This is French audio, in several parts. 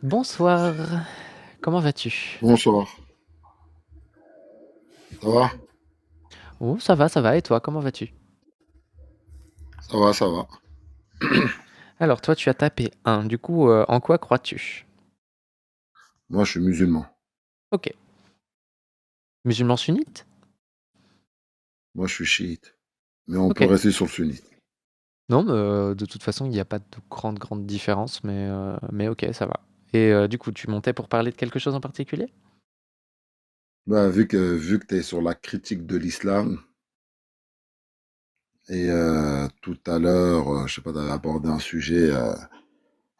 Bonsoir, comment vas-tu? Bonsoir. Ça va? Oh, ça va, et toi, comment vas-tu? Ça va, ça va. Alors, toi, tu as tapé un. Du coup, en quoi crois-tu? Moi, je suis musulman. Ok. Musulman sunnite? Moi, je suis chiite. Mais on Ok. peut rester sur le sunnite. Non, mais de toute façon, il n'y a pas de grande différence, mais ok, ça va. Et du coup, tu montais pour parler de quelque chose en particulier? Bah, vu que tu es sur la critique de l'islam, et tout à l'heure, je sais pas, tu abordé un sujet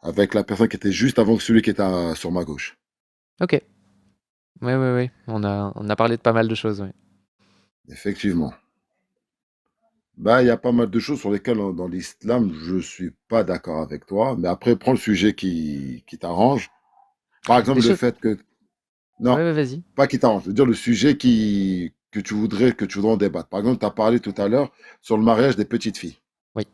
avec la personne qui était juste avant que celui qui était sur ma gauche. Ok. Oui, oui, oui. On a parlé de pas mal de choses, oui. Effectivement. Bah, il y a pas mal de choses sur lesquelles, dans l'islam, je suis pas d'accord avec toi. Mais après, prends le sujet qui t'arrange. Par exemple, Des le choses. fait que Ouais, non, ouais, vas-y. pas qui t'arrange. Je veux dire le sujet que tu voudrais en débattre. Par exemple, tu as parlé tout à l'heure sur le mariage des petites filles. Oui.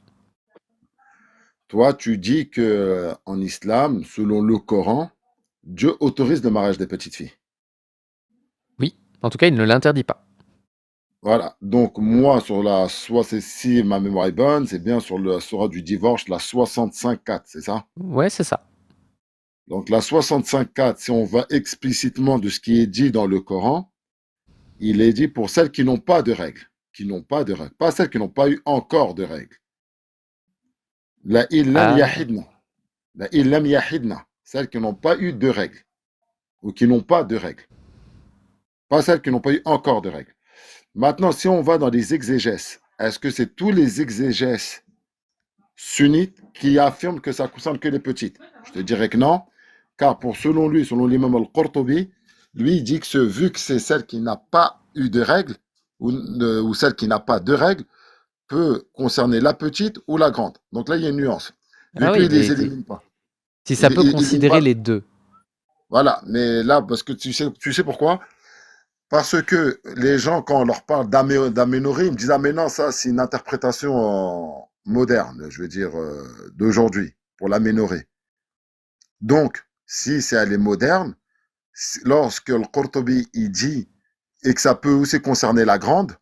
Toi, tu dis que en islam, selon le Coran, Dieu autorise le mariage des petites filles. Oui. En tout cas, il ne l'interdit pas. Voilà. Donc, moi, sur la si ma mémoire est bonne, c'est bien sur la sourate du divorce, la 65-4, c'est ça? Ouais, c'est ça. Donc, la 65-4, si on va explicitement de ce qui est dit dans le Coran, il est dit pour celles qui n'ont pas de règles. Qui n'ont pas de règles. Pas celles qui n'ont pas eu encore de règles. La illam Ah. yahidna. La illam yahidna. Celles qui n'ont pas eu de règles. Ou qui n'ont pas de règles. Pas celles qui n'ont pas eu encore de règles. Maintenant, si on va dans les exégèses, est-ce que c'est tous les exégèses sunnites qui affirment que ça concerne que les petites? Je te dirais que non, car selon lui, selon l'imam al-Qurtubi, lui, il dit que vu que c'est celle qui n'a pas eu de règles, ou celle qui n'a pas de règles, peut concerner la petite ou la grande. Donc là, il y a une nuance. Vu Ah que lui, oui, il mais les élimine pas. si ça Il, peut il, il- considérer voilà. les deux. Voilà. Mais là, parce que tu sais pourquoi? Parce que les gens, quand on leur parle d'aménorrhée, ils me disent, ah mais non, ça, c'est une interprétation moderne, je veux dire, d'aujourd'hui, pour l'aménorrhée. Donc, si c'est elle est moderne, lorsque le Qurtubi, il dit, et que ça peut aussi concerner la grande,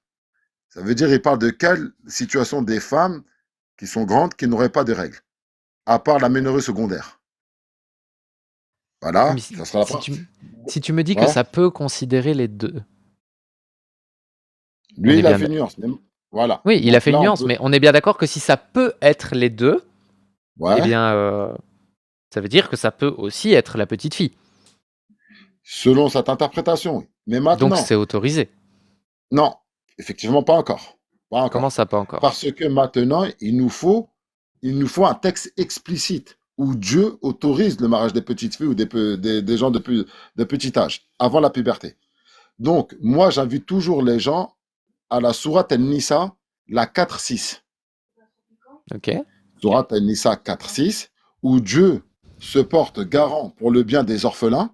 ça veut dire, il parle de quelle situation des femmes qui sont grandes, qui n'auraient pas de règles, à part l'aménorrhée secondaire. Mais Voilà, si, ça sera la si première. tu, si tu me dis que Voilà. ça peut considérer les deux, on Lui, est il a bien. fait nuance. Voilà. Oui, il a Donc fait une là, on nuance, peut. mais on est bien d'accord que si ça peut être les deux, eh Ouais. bien, ça veut dire que ça peut aussi être la petite fille. Selon cette interprétation, oui. Mais Donc maintenant, c'est autorisé. non, effectivement, pas encore. Pas Comment encore. ça, pas encore? Parce que maintenant, il nous faut un texte explicite où Dieu autorise le mariage des petites filles ou des gens de petit âge, avant la puberté. Donc, moi, j'invite toujours les gens à la Sourate An-Nisa, la 4-6. Ok. Sourate An-Nisa 4-6, où Dieu se porte garant pour le bien des orphelins,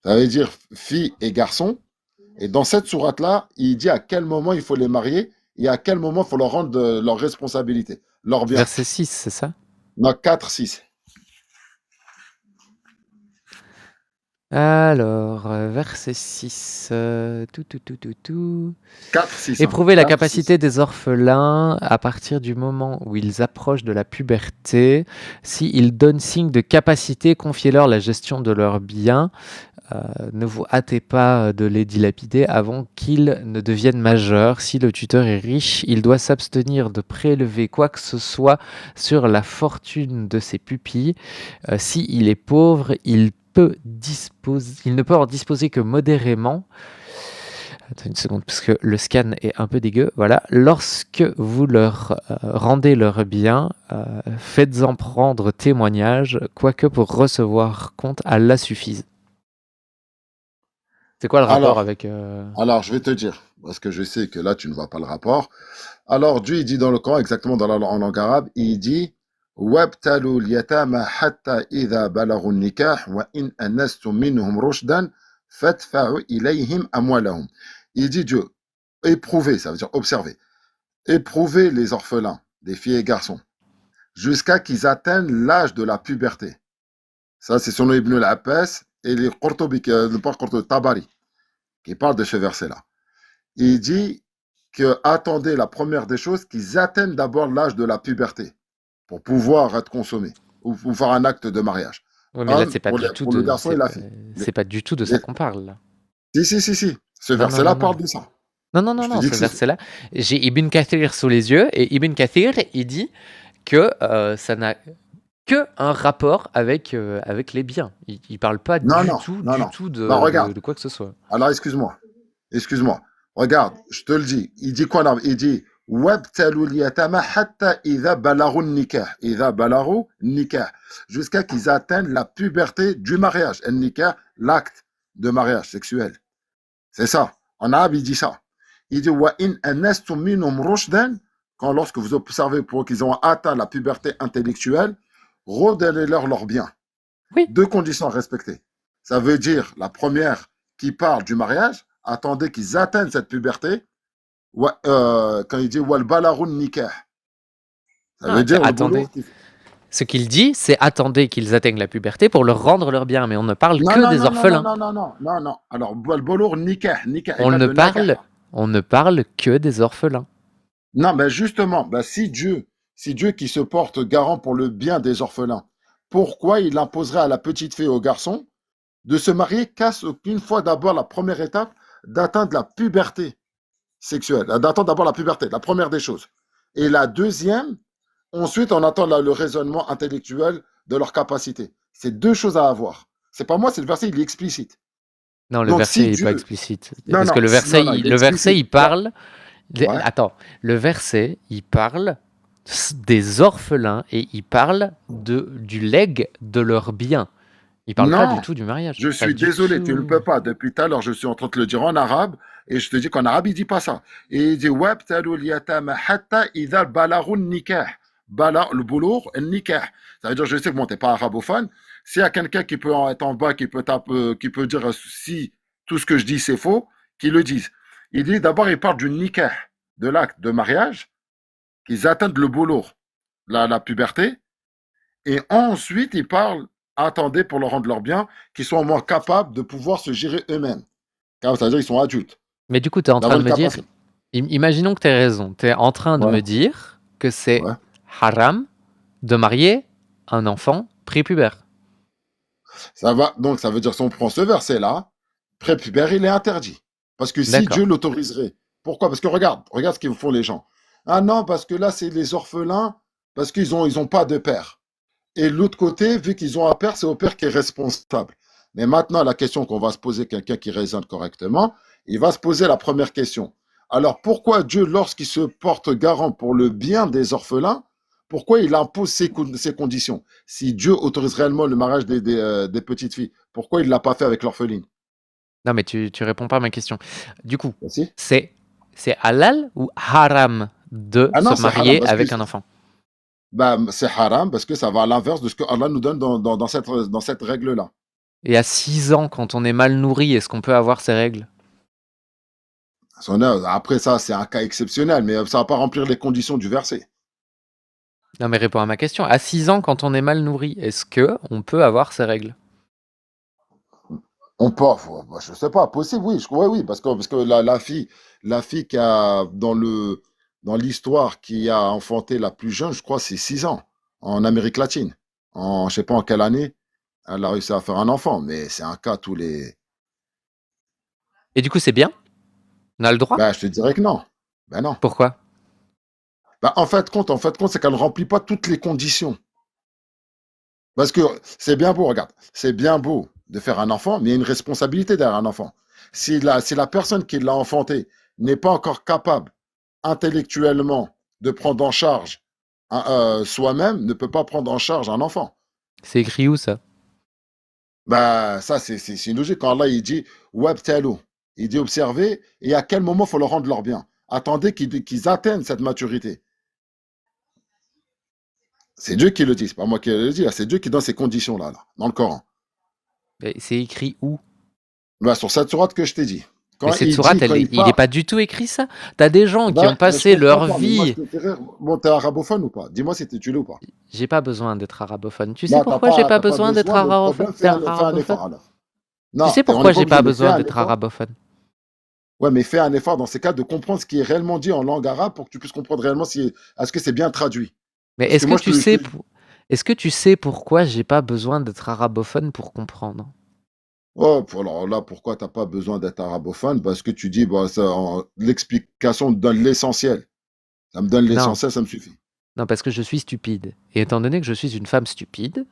ça veut dire filles et garçons. Et dans cette sourate-là, il dit à quel moment il faut les marier et à quel moment il faut leur rendre leurs responsabilités, leurs biens. Verset 6, c'est ça? Donc 4, 6. Alors, verset 6. Tout. 4, 6. Hein. Éprouver la 4, 6. capacité des orphelins à partir du moment où ils approchent de la puberté. S'ils donnent signe de capacité, confiez-leur la gestion de leurs biens. Ne vous hâtez pas de les dilapider avant qu'ils ne deviennent majeurs. Si le tuteur est riche, il doit s'abstenir de prélever quoi que ce soit sur la fortune de ses pupilles. S'il est pauvre, il ne peut en disposer que modérément. Attends une seconde, parce que le scan est un peu dégueu. Voilà. Lorsque vous leur rendez leurs biens, faites-en prendre témoignage, quoique pour recevoir compte, Allah suffise. C'est quoi le rapport Alors, avec... alors, je vais te dire, parce que je sais que là, tu ne vois pas le rapport. Alors, Dieu, il dit dans le Coran, exactement en langue arabe, il dit وَابْتَلُوا الْيَتَامَى حَتَّى إِذَا بَلَغُوا النِّكَاحَ وَإِنْ أَنَسْتُم مِّنْهُمْ رُشْدًا فَادْفَعُوا إِلَيْهِمْ أَمْوَالَهُم. Il dit Dieu, éprouvez, ça veut dire observer, éprouvez les orphelins, des filles et garçons, jusqu'à qu'ils atteignent l'âge de la puberté. Ça, c'est selon Ibn al-Abbas et les Qurtubi, pas Qurtubi, Tabari, qui parlent de ce verset-là. Il dit que attendez la première des choses, qu'ils atteignent d'abord l'âge de la puberté pour pouvoir être consommés ou pour faire un acte de mariage. Oui, mais là, Homme pour le garçon et la fille. c'est pas du tout de ça Les- qu'on parle, là. si. Ce Non, non, verset-là non, non. parle de ça. Non, non, non, Je te non, dis ce que c'est. verset-là, j'ai Ibn Kathir sous les yeux, et Ibn Kathir, il dit que ça n'a que un rapport avec les biens. Il parle pas Non, du non, tout, non, du non. tout Bah, regarde. de quoi que ce soit. Alors, excuse-moi. Excuse-moi. Regarde, je te le dis. Il dit quoi là? Il dit وَابْتَلُوا الْيَتَامَى حَتَّى إِذَا بَلَغُوا النِّكَاحَ. إِذَا بَلَغُوا النِّكَاحَ. Jusqu'à qu'ils atteignent la puberté du mariage. النِّكَاح, l'acte de mariage sexuel. C'est ça. En arabe, il dit ça. Il dit وَإِنْ أَنَسْتُمْ مِنْهُمْ رُشْدًا. Quand lorsque vous observez pour qu'ils ont atteint la puberté intellectuelle, redonnez-leur leurs biens. Oui. Deux conditions à respecter. Ça veut dire, la première qui parle du mariage, attendez qu'ils atteignent cette puberté. Quand il dit wal balarun nikah, ça Non, veut dire le attendez. boulot qui... Ce qu'il dit, c'est attendez qu'ils atteignent la puberté pour leur rendre leur bien, mais on ne parle Non, que non, des non, non, non, orphelins. non, non, non, non, non. Alors, wal balour nikah, nikah On égale ne de nakah. parle que des orphelins. Non, mais justement, si Dieu qui se porte garant pour le bien des orphelins, pourquoi il imposerait à la petite fille et au garçon de se marier qu'une fois d'abord la première étape d'atteindre la puberté sexuelle, d'attendre d'abord la puberté, la première des choses. Et la deuxième, ensuite, on attend le raisonnement intellectuel de leur capacité. C'est deux choses à avoir. C'est pas moi, c'est le verset, il est explicite. Non, le Donc verset si n'est pas Dieu... explicite. Non, Parce que non, non, non, il est le verset, explicite. il parle. Ouais. Attends, le verset, il parle des orphelins et il parle du legs de leurs biens. Il parle pas du Non, tout du mariage. je Pas suis du désolé, tu ne tout. peux pas. Depuis tout à l'heure, je suis en train de te le dire en arabe et je te dis qu'en arabe, il dit pas ça. Et il dit وَابْتَلُوا الْيَتَامَى حَتَّى إِذَا بَلَغُوا النِّكَاحَ. Le boulour, le nikah. Ça veut dire, je sais que bon, t'es pas arabophone. S'il y a quelqu'un qui peut être en bas, qui peut dire si tout ce que je dis c'est faux, qu'il le dise. Il dit d'abord, il parle du nikah, de l'acte de mariage, qu'ils atteignent le boulour, la puberté. Et ensuite, il parle, attendez pour leur rendre leur bien, qu'ils soient au moins capables de pouvoir se gérer eux-mêmes. Car ça veut dire qu'ils sont adultes, Mais du coup, tu es en train d'avoir de une me dire, capacité. imaginons que tu aies raison. Tu es en train de Ouais, me dire que c'est ouais. haram de marier un enfant prépubère. Ça va, donc ça veut dire si on prend ce verset-là, prépubère, il est interdit. Parce que si D'accord. Dieu l'autoriserait, pourquoi? Parce que regarde ce qu'ils font les gens. Ah non, parce que là, c'est les orphelins, parce ils ont pas de père. Et l'autre côté, vu qu'ils ont un père, c'est au père qui est responsable. Mais maintenant, la question qu'on va se poser, quelqu'un qui raisonne correctement, il va se poser la première question. Alors pourquoi Dieu, lorsqu'il se porte garant pour le bien des orphelins, pourquoi il impose ces conditions? Si Dieu autorise réellement le mariage des petites filles, pourquoi il ne l'a pas fait avec l'orpheline? Non, mais tu réponds pas à ma question. Du coup, Merci. c'est halal ou haram de Ah non, se c'est haram, marier parce que avec un enfant? c'est haram, parce que ça va à l'inverse de ce que Allah nous donne dans cette règle-là. Et à 6 ans, quand on est mal nourri, est-ce qu'on peut avoir ces règles? Après ça, c'est un cas exceptionnel, mais ça ne va pas remplir les conditions du verset. Non, mais réponds à ma question. À 6 ans, quand on est mal nourri, est-ce que on peut avoir ces règles? On peut, je sais pas, possible, oui, oui, parce que la fille qui a dans l'histoire qui a enfanté la plus jeune, je crois, c'est 6 ans en Amérique latine. Je sais pas en quelle année, elle a réussi à faire un enfant, mais c'est un cas tous les. Et du coup, c'est bien? On a le droit? Ben, je te dirais que non. Ben non. Pourquoi? Ben, en fait, compte, c'est qu'elle ne remplit pas toutes les conditions. Parce que c'est bien beau, regarde, c'est bien beau de faire un enfant, mais il y a une responsabilité derrière un enfant. Si la personne qui l'a enfanté n'est pas encore capable intellectuellement de prendre en charge soi-même, ne peut pas prendre en charge un enfant. C'est écrit où ça? Bah, ça, c'est une logique. Quand Allah il dit Wabtalu, il dit observez, et à quel moment il faut leur rendre leur bien. Attendez qu'ils atteignent cette maturité. C'est Dieu qui le dit, c'est pas moi qui le dis, là, c'est Dieu qui donne ces conditions-là, là, dans le Coran. C'est écrit où? Bah, sur cette sourate que je t'ai dit. Mais Quand cette il dit, sourate, quand il il est parle, pas du tout écrit ça. T'as des gens qui ont je passé comprends leur pas, mais moi, je vie. te fais rire. Bon, t'es arabophone ou pas? Dis-moi si tu l'es ou pas. J'ai pas besoin d'être arabophone. Tu sais Non, pourquoi j'ai pas t'as pas besoin d'être besoin, mais le problème, fais un arabophone? effort alors. Tu Non, sais on n'est pourquoi pas j'ai obligé, pas mais fais besoin un d'être effort. arabophone? Ouais, mais fais un effort dans ces cas de comprendre ce qui est réellement dit en langue arabe pour que tu puisses comprendre réellement si est-ce que c'est bien traduit. Mais Parce que moi, est-ce que tu sais pourquoi j'ai pas besoin d'être arabophone pour comprendre? oh, alors là, pourquoi t'as pas besoin d'être arabophone? Parce que tu dis, bah, l'explication me donne l'essentiel. Ça me donne Non, l'essentiel, ça me suffit. non, parce que je suis stupide. Et étant donné que je suis une femme stupide,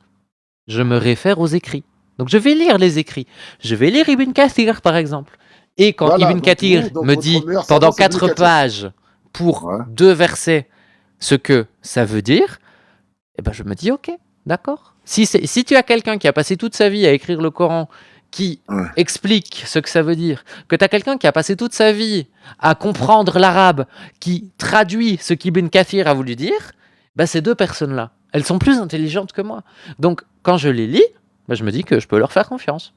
je me réfère aux écrits. Donc je vais lire les écrits. Je vais lire Ibn Kathir, par exemple. Et quand Voilà, Ibn donc Kathir vous, donc me votre dit meilleur pendant savant, c'est Ibn 4 Kathir. pages pour Ouais. 2 versets ce que ça veut dire, eh ben je me dis ok, d'accord. Si tu as quelqu'un qui a passé toute sa vie à écrire le Coran, qui Ouais. explique ce que ça veut dire, que tu as quelqu'un qui a passé toute sa vie à comprendre l'arabe, qui traduit ce qu'Ibn Kathir a voulu dire, ben ces deux personnes-là, elles sont plus intelligentes que moi. Donc quand je les lis, ben je me dis que je peux leur faire confiance.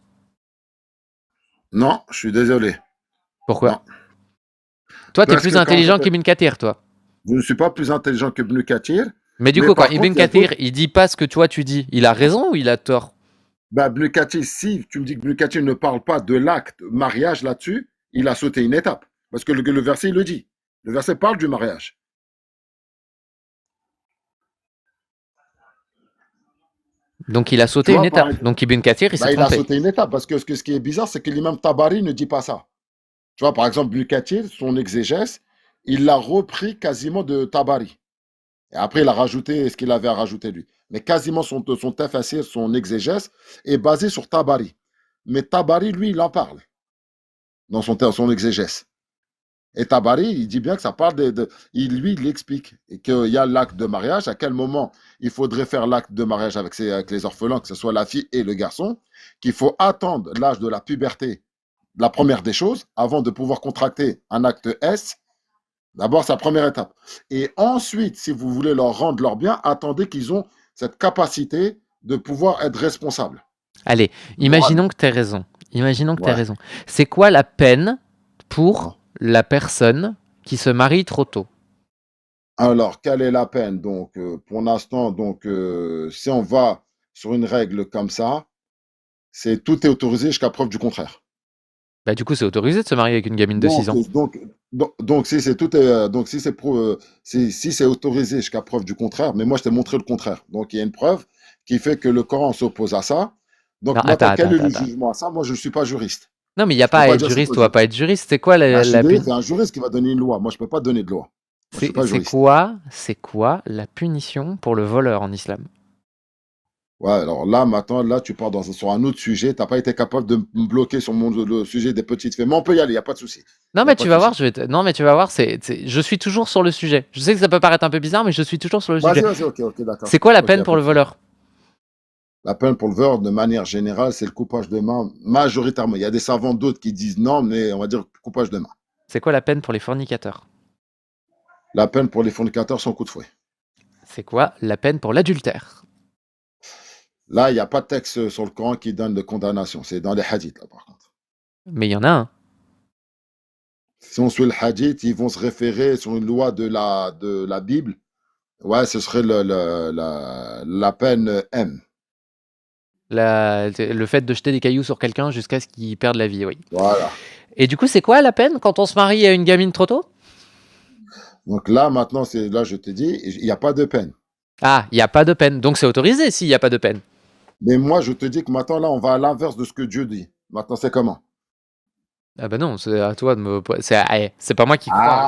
Non, je suis désolé. Pourquoi? Non. Toi, t'es Parce plus que quand intelligent qu'Ibn Kathir, toi. je ne suis pas plus intelligent que Ibn Kathir, Mais du mais coup, quand par contre, Ibn il y a Kathir, d'autres. il dit pas ce que toi tu dis, il a raison ou il a tort? Bah, Ibn Kathir, si tu me dis que Ibn Kathir ne parle pas de l'acte mariage là-dessus, il a sauté une étape. Parce que le verset, il le dit. Le verset parle du mariage. Donc il a Tu sauté une vois, par étape. exemple, Donc Ibn Kathir, il s'est bah, il a trompé. sauté une étape. Parce que ce qui est bizarre, c'est que l'imam Tabari ne dit pas ça. Tu vois, par exemple, Ibn Kathir, son exégèse, il l'a repris quasiment de Tabari. Et après, il a rajouté ce qu'il avait à rajouter lui. Mais quasiment son tafsir, son exégèse, est basé sur Tabari. Mais Tabari, lui, il en parle dans son exégèse. Et Tabari, il dit bien que ça parle lui, il explique. Et qu'il y a l'acte de mariage, à quel moment il faudrait faire l'acte de mariage avec les orphelins, que ce soit la fille et le garçon, qu'il faut attendre l'âge de la puberté, la première des choses, avant de pouvoir contracter un acte S. D'abord, c'est la première étape. Et ensuite, si vous voulez leur rendre leur bien, attendez qu'ils ont cette capacité de pouvoir être responsables Allez, moralement. imaginons que tu as raison. Imaginons que tu as Ouais. raison. C'est quoi la peine pour Hein. la personne qui se marie trop tôt? Alors, quelle est la peine? Donc, pour l'instant, donc, si on va sur une règle comme ça, c'est tout est autorisé jusqu'à preuve du contraire. Bah du coup, c'est autorisé de se marier avec une gamine de 6 Donc, ans. si c'est donc si c'est autorisé jusqu'à preuve du contraire, mais moi je t'ai montré le contraire. Donc il y a une preuve qui fait que le Coran s'oppose à ça. Non, Donc attends, maintenant, attends, quel est attends, le attends. jugement à ça? Moi je ne suis pas juriste. Non, mais il n'y a Je ne pas peux à pas être dire c'est juriste, quoi on le va pas jugement. être juriste. C'est quoi Bah, je suis la désolé, punition? c'est un juriste qui va donner une loi. Moi je ne peux pas donner de loi. Moi je ne suis pas juriste. C'est quoi la punition pour le voleur en islam? Ouais, alors là, maintenant, là, tu pars sur un autre sujet. Tu n'as pas été capable de me bloquer sur le sujet des petites filles. Mais on peut y aller, il n'y a pas de souci. Non, Il n'y a mais pas tu de vas voir, souci. non, mais tu vas voir, je suis toujours sur le sujet. Je sais que ça peut paraître un peu bizarre, mais je suis toujours sur le sujet. Vas-y, ok, d'accord. C'est quoi la Ok, il peine n'y a pour pas le de souci. voleur? La peine pour le vol, de manière générale, c'est le coupage de main, majoritairement. Il y a des savants d'autres qui disent non, mais on va dire coupage de main. C'est quoi la peine pour les fornicateurs? La peine pour les fornicateurs, sans coup de fouet. C'est quoi la peine pour l'adultère? Là, il n'y a pas de texte sur le Coran qui donne de condamnation. C'est dans les hadiths, là, par contre. Mais il y en a un. Si on suit le hadith, ils vont se référer sur une loi de la Bible. Ouais, ce serait la peine M. Le fait de jeter des cailloux sur quelqu'un jusqu'à ce qu'il perde la vie, oui. Voilà. Et du coup, c'est quoi la peine quand on se marie à une gamine trop tôt? Donc là, maintenant, là, je te dis, il n'y a pas de peine. Ah, il n'y a pas de peine. Donc c'est autorisé s'il n'y a pas de peine. Mais moi, je te dis que maintenant, là, on va à l'inverse de ce que Dieu dit. Maintenant, c'est comment? Ah bah non, c'est à toi de me... C'est pas moi qui crois.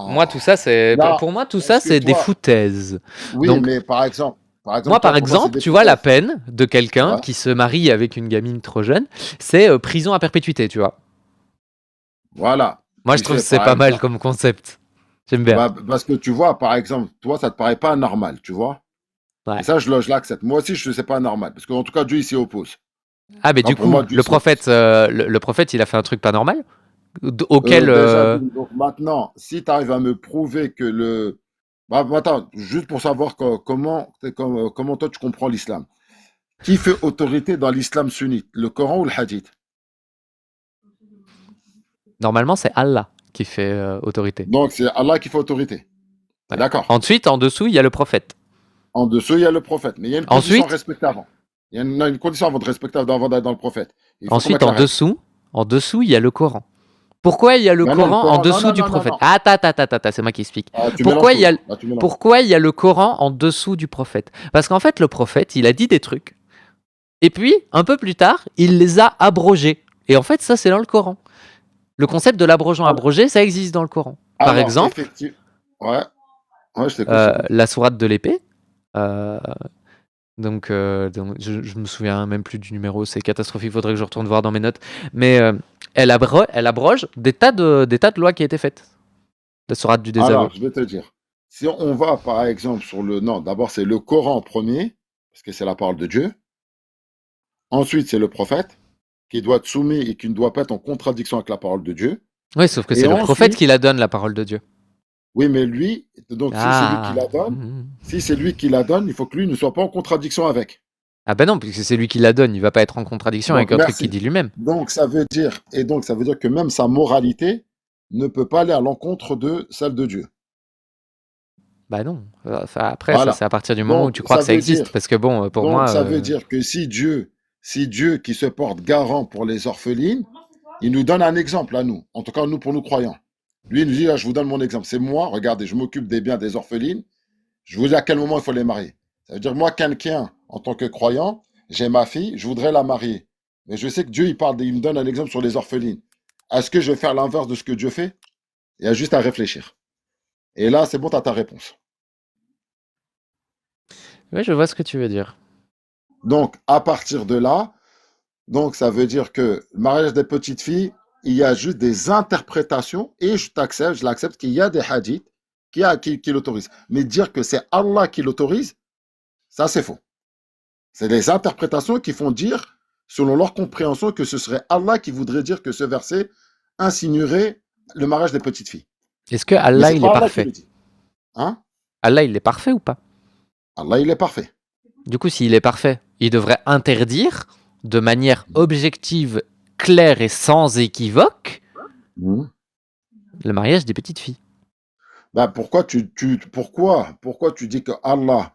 Moi, tout Ah! ça, c'est... Là, Pour moi, tout ça, est-ce que c'est des toi, foutaises. oui, Donc, mais par exemple, moi, toi, par pour moi, c'est exemple, des tu vois, la foutaises. peine de quelqu'un Ouais. qui se marie avec une gamine trop jeune, c'est prison à perpétuité, tu vois. Voilà. Moi, je Tu trouve que sais, c'est par pas mal exemple. comme concept. J'aime bien. Bah, parce que tu vois, par exemple, toi, ça te paraît pas normal, tu vois. Et Ouais. ça, je l'accepte. Moi aussi, je sais pas normal. Parce qu'en tout cas, Dieu, il s'y oppose. Ah, mais Non, du pour moi, coup, Dieu, il s'y oppose. le prophète, il a fait un truc pas normal auquel... Déjà, donc maintenant, si tu arrives à me prouver que le. Bah, attends, juste pour savoir comment toi, tu comprends l'islam. Qui fait autorité dans l'islam sunnite? Le Coran ou le hadith? Normalement, c'est Allah qui fait autorité. Donc, c'est Allah qui fait autorité. C'est Voilà. d'accord. Ensuite, en dessous, il y a le prophète. En dessous, il y a le prophète. Mais il y a une condition Ensuite, respectable avant. Il y a une condition avant de respecter avant d'aller dans le prophète. Il faut qu'on ensuite mette la règle. en dessous, il y a le Coran. Pourquoi il y a le Ben non, le Coran en Coran, non, dessous non, du non, non, prophète? non. Attends, c'est moi qui explique. Ah, tu mélanges Pourquoi il y tout. a, Là, tu mélanges. pourquoi il y a le Coran en dessous du prophète? Parce qu'en fait, le prophète, il a dit des trucs. Et puis, un peu plus tard, il les a abrogés. Et en fait, ça, c'est dans le Coran. Le concept de l'abrogeant abrogé, ça existe dans le Coran. Par Alors, exemple, effectivement. Ouais, ouais, je t'écoute, je t'écoute. la sourate de l'épée. Donc, je me souviens même plus du numéro, c'est catastrophique, il faudrait que je retourne voir dans mes notes. Mais elle abroge des tas de lois qui ont été faites. La sourate du désaveu. Alors, je vais te dire. Si on va, par exemple, sur le... Non, d'abord, c'est le Coran en premier, parce que c'est la parole de Dieu. Ensuite, c'est le prophète, qui doit être soumis et qui ne doit pas être en contradiction avec la parole de Dieu. Oui, sauf que Et c'est le prophète ensuite, qui la donne, la parole de Dieu. oui, mais lui, donc si c'est lui qui la donne, si c'est lui qui la donne, il faut que lui ne soit pas en contradiction avec. Ah ben non, puisque c'est lui qui la donne, il va pas être en contradiction avec Donc, un truc qu'il merci. dit lui-même. Donc, ça veut dire que même sa moralité ne peut pas aller à l'encontre de celle de Dieu. Bah non. Après, ça Voilà. c'est à partir du moment où Donc, tu crois que ça existe. Parce que bon, pour moi... ça veut dire que si Dieu qui se porte garant pour les orphelines, il nous donne un exemple à nous, en tout cas nous pour nous croyants. Lui, il nous dit, ah, je vous donne mon exemple. C'est moi, regardez, je m'occupe des biens des orphelines. Je vous dis à quel moment il faut les marier. Ça veut dire, moi, quelqu'un, en tant que croyant, j'ai ma fille, je voudrais la marier. Mais je sais que Dieu, il me donne un exemple sur les orphelines. Est-ce que je vais faire l'inverse de ce que Dieu fait? Il y a juste à réfléchir. Et là, c'est bon, tu as ta réponse. Oui, je vois ce que tu veux dire. Donc, à partir de là, donc ça veut dire que le mariage des petites filles, il y a juste des interprétations, et je l'accepte qu'il y a des hadiths qui l'autorisent. Mais dire que c'est Allah qui l'autorise, ça c'est faux. C'est les interprétations qui font dire, selon leur compréhension, que ce serait Allah qui voudrait dire que ce verset insinuerait le mariage des petites filles. Est-ce que Mais Allah, c'est il pas est Allah qui parfait? le dit. Hein? Allah, il est parfait ou pas? Allah, il est parfait. Du coup, s'il est parfait, il devrait interdire de manière objective, claire et sans équivoque le mariage des petites filles. Ben pourquoi tu dis que Allah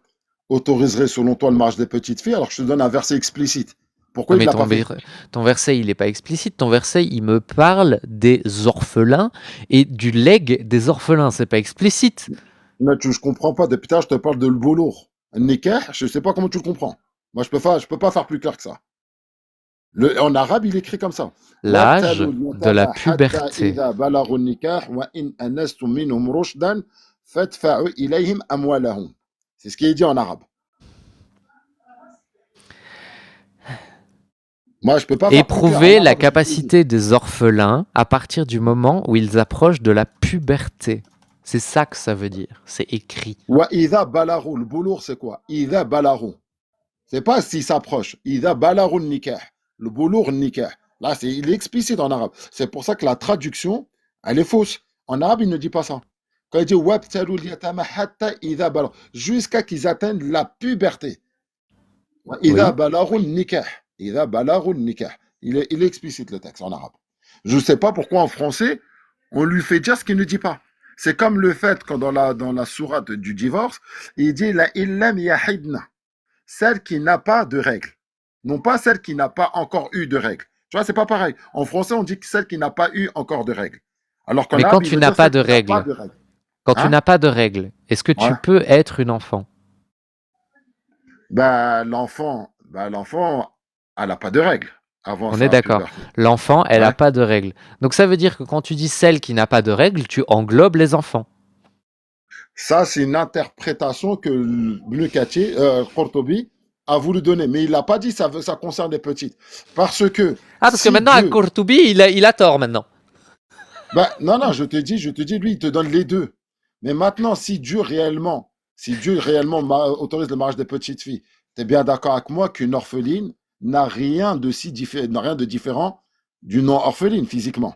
autoriserait selon toi le mariage des petites filles alors que je te donne un verset explicite? Pourquoi Non, il mais ne l'a pas fait? ton verset, il n'est pas explicite. Ton verset, il me parle des orphelins et du legs des orphelins. C'est pas explicite. Mais je comprends pas. Depuis tard, je te parle de le boulour. Un nikah, je sais pas comment tu le comprends. Moi, je peux pas faire plus clair que ça. En arabe, il écrit comme ça. L'âge de la puberté. C'est ce qui est dit en arabe. Moi, je peux pas faire plus clair en Éprouver la arabe, je te le dis. capacité des orphelins à partir du moment où ils approchent de la puberté. C'est ça que ça veut dire. C'est écrit. Wa idha balarou, le boulour, c'est quoi? Idha balarou. C'est pas s'il s'approche. Idha balarou nikah. Le boulour nikah. Là, il est explicite en arabe. C'est pour ça que la traduction, elle est fausse. En arabe, il ne dit pas ça. Quand il dit wabtalu liyatama hatta idha balarou, jusqu'à qu'ils atteignent la puberté. Wa idha Oui. balarou nikah. Idha balarou nikah. Il est explicite le texte en arabe. Je ne sais pas pourquoi en français, on lui fait dire ce qu'il ne dit pas. C'est comme le fait quand dans la sourate du divorce, il dit la illam yahidna, celle qui n'a pas de règles, non pas celle qui n'a pas encore eu de règles. Tu vois, c'est pas pareil. En français, on dit que celle qui n'a pas eu encore de règles. Alors qu'en Mais arabe, quand il tu veut n'as dire pas celle de qui n'a pas règles, de règles. quand tu Hein? n'as pas de règles, est-ce que tu Ouais. peux être une enfant? L'enfant, elle n'a pas de règles avant On est sa d'accord. puberté. L'enfant, elle n'a Ouais. pas de règles. Donc ça veut dire que quand tu dis celle qui n'a pas de règles, tu englobes les enfants. Ça, c'est une interprétation que Ibn Kathir, Qurtubi a voulu donner. Mais il n'a pas dit ça concerne les petites. Parce que Ah, parce que si maintenant, Dieu... Al-Qurtubi, il a tort maintenant. non, je te dis, lui, il te donne les deux. Mais maintenant, si Dieu réellement autorise le mariage des petites filles, tu es bien d'accord avec moi qu'une orpheline n'a rien de différent d'une non-orpheline physiquement.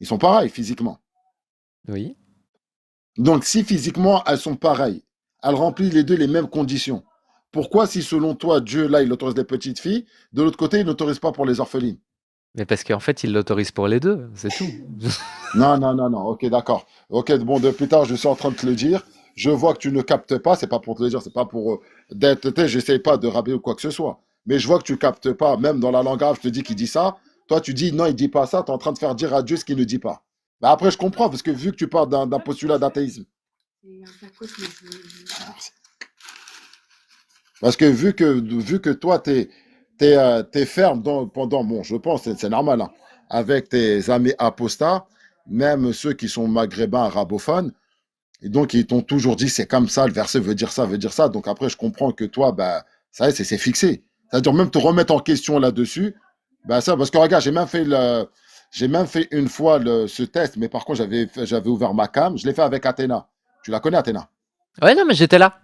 Ils sont pareils physiquement. Oui. Donc, si physiquement elles sont pareilles, elles remplissent les deux les mêmes conditions, pourquoi, si selon toi, Dieu, là, il autorise les petites filles, de l'autre côté, il n'autorise pas pour les orphelines? Mais parce qu'en fait, il l'autorise pour les deux, c'est tout. Non, non, non, non. Ok, d'accord. Ok, bon, depuis tard, je suis en train de te le dire. Je vois que tu ne captes pas. C'est pas pour te le dire, c'est pas pour d'être. J'essaye pas de raber ou quoi que ce soit. Mais je vois que tu captes pas. Même dans la langue arabe, je te dis qu'il dit ça. Toi, tu dis non, il dit pas ça. Tu es en train de faire dire à Dieu ce qu'il ne dit pas. Mais après, je comprends parce que vu que tu parles d'un postulat d'athéisme. Parce que vu que toi, t'es ferme pendant, bon, je pense, c'est normal, hein, avec tes amis apostats, même ceux qui sont maghrébins, arabophones, et donc ils t'ont toujours dit c'est comme ça, le verset veut dire ça, veut dire ça. Donc après, je comprends que toi, bah, ça y est, c'est fixé. C'est-à-dire même te remettre en question là-dessus, bah ça, parce que regarde, j'ai même fait une fois ce test, mais par contre, j'avais ouvert ma cam, je l'ai fait avec Athéna. Tu la connais, Athéna? Ouais, non, mais j'étais là.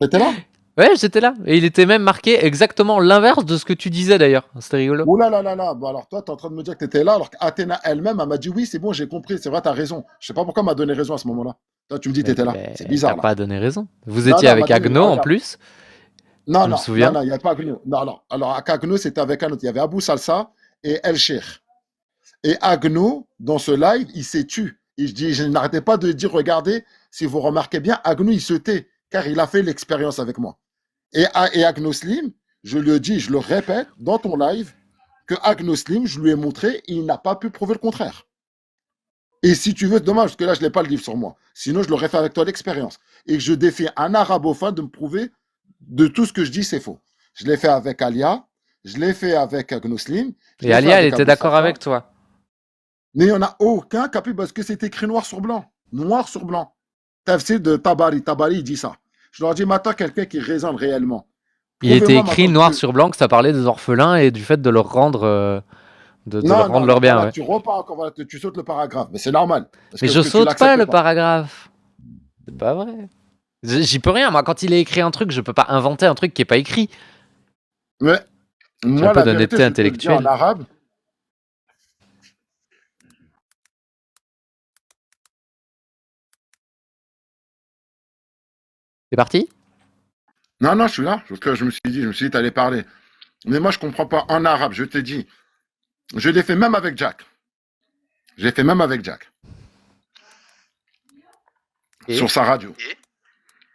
T'étais là? Ouais, j'étais là. Et il était même marqué exactement l'inverse de ce que tu disais d'ailleurs. C'était rigolo. Ouh là là là là, bon, alors toi, tu es en train de me dire que tu étais là, alors qu'Athéna elle-même, elle m'a dit oui, c'est bon, j'ai compris, c'est vrai, tu as raison. Je sais pas pourquoi elle m'a donné raison à ce moment-là. Toi, tu me dis que tu étais là. C'est T'as bizarre là. pas donné raison. Vous Non, étiez non, elle m'a avec dit oui, Agno en regarde. plus, Non, je me non, non, souviens. non, il n'y a pas Agno. Non, non. Alors, à Kagno, c'était avec un autre. Il y avait Abou Salsa et El Sheikh. Et Agno, dans ce live, il s'est tu. Et je n'arrêtais pas de dire, regardez, si vous remarquez bien, Agno, il se tait, car il a fait l'expérience avec moi. Et Agno Slim, je le dis, je le répète, dans ton live, que Agno Slim, je lui ai montré, il n'a pas pu prouver le contraire. Et si tu veux, dommage, parce que là, je n'ai pas le livre sur moi. Sinon, je l'aurais fait avec toi l'expérience. Et que je défie un arabophone de me prouver de tout ce que je dis, c'est faux. Je l'ai fait avec Alia, je l'ai fait avec Agnoslim, je Et l'ai fait Alia, elle avec était Abou d'accord Salsa. avec toi. Mais il n'y en a aucun qui a pu parce que c'est écrit noir sur blanc. Noir sur blanc. Tafsir de Tabari. Tabari, il dit ça. Je leur dis maintenant, quelqu'un qui raisonne réellement. Il était Prouvez-moi écrit maintenant noir que. sur blanc que ça parlait des orphelins et du fait de leur rendre, de leur Non, rendre non, leur non. bien, Voilà, ouais. tu repars encore, voilà, tu sautes le paragraphe. Mais c'est normal. Parce Mais que, je parce que tu saute pas l'acceptes le pas. paragraphe. C'est pas vrai. J'y peux rien. Moi, quand il est écrit un truc, je peux pas inventer un truc qui est pas écrit. Mais J'ai un moi, peu la vérité, d'honnêteté je te le dis en intellectuelle. arabe. C'est parti? Non, non, je suis là. Parce que je me suis dit, t'allais parler. Mais moi, je comprends pas en arabe. Je t'ai dit. Je l'ai fait même avec Jack. J'ai fait même avec Jack. Et Sur sa radio.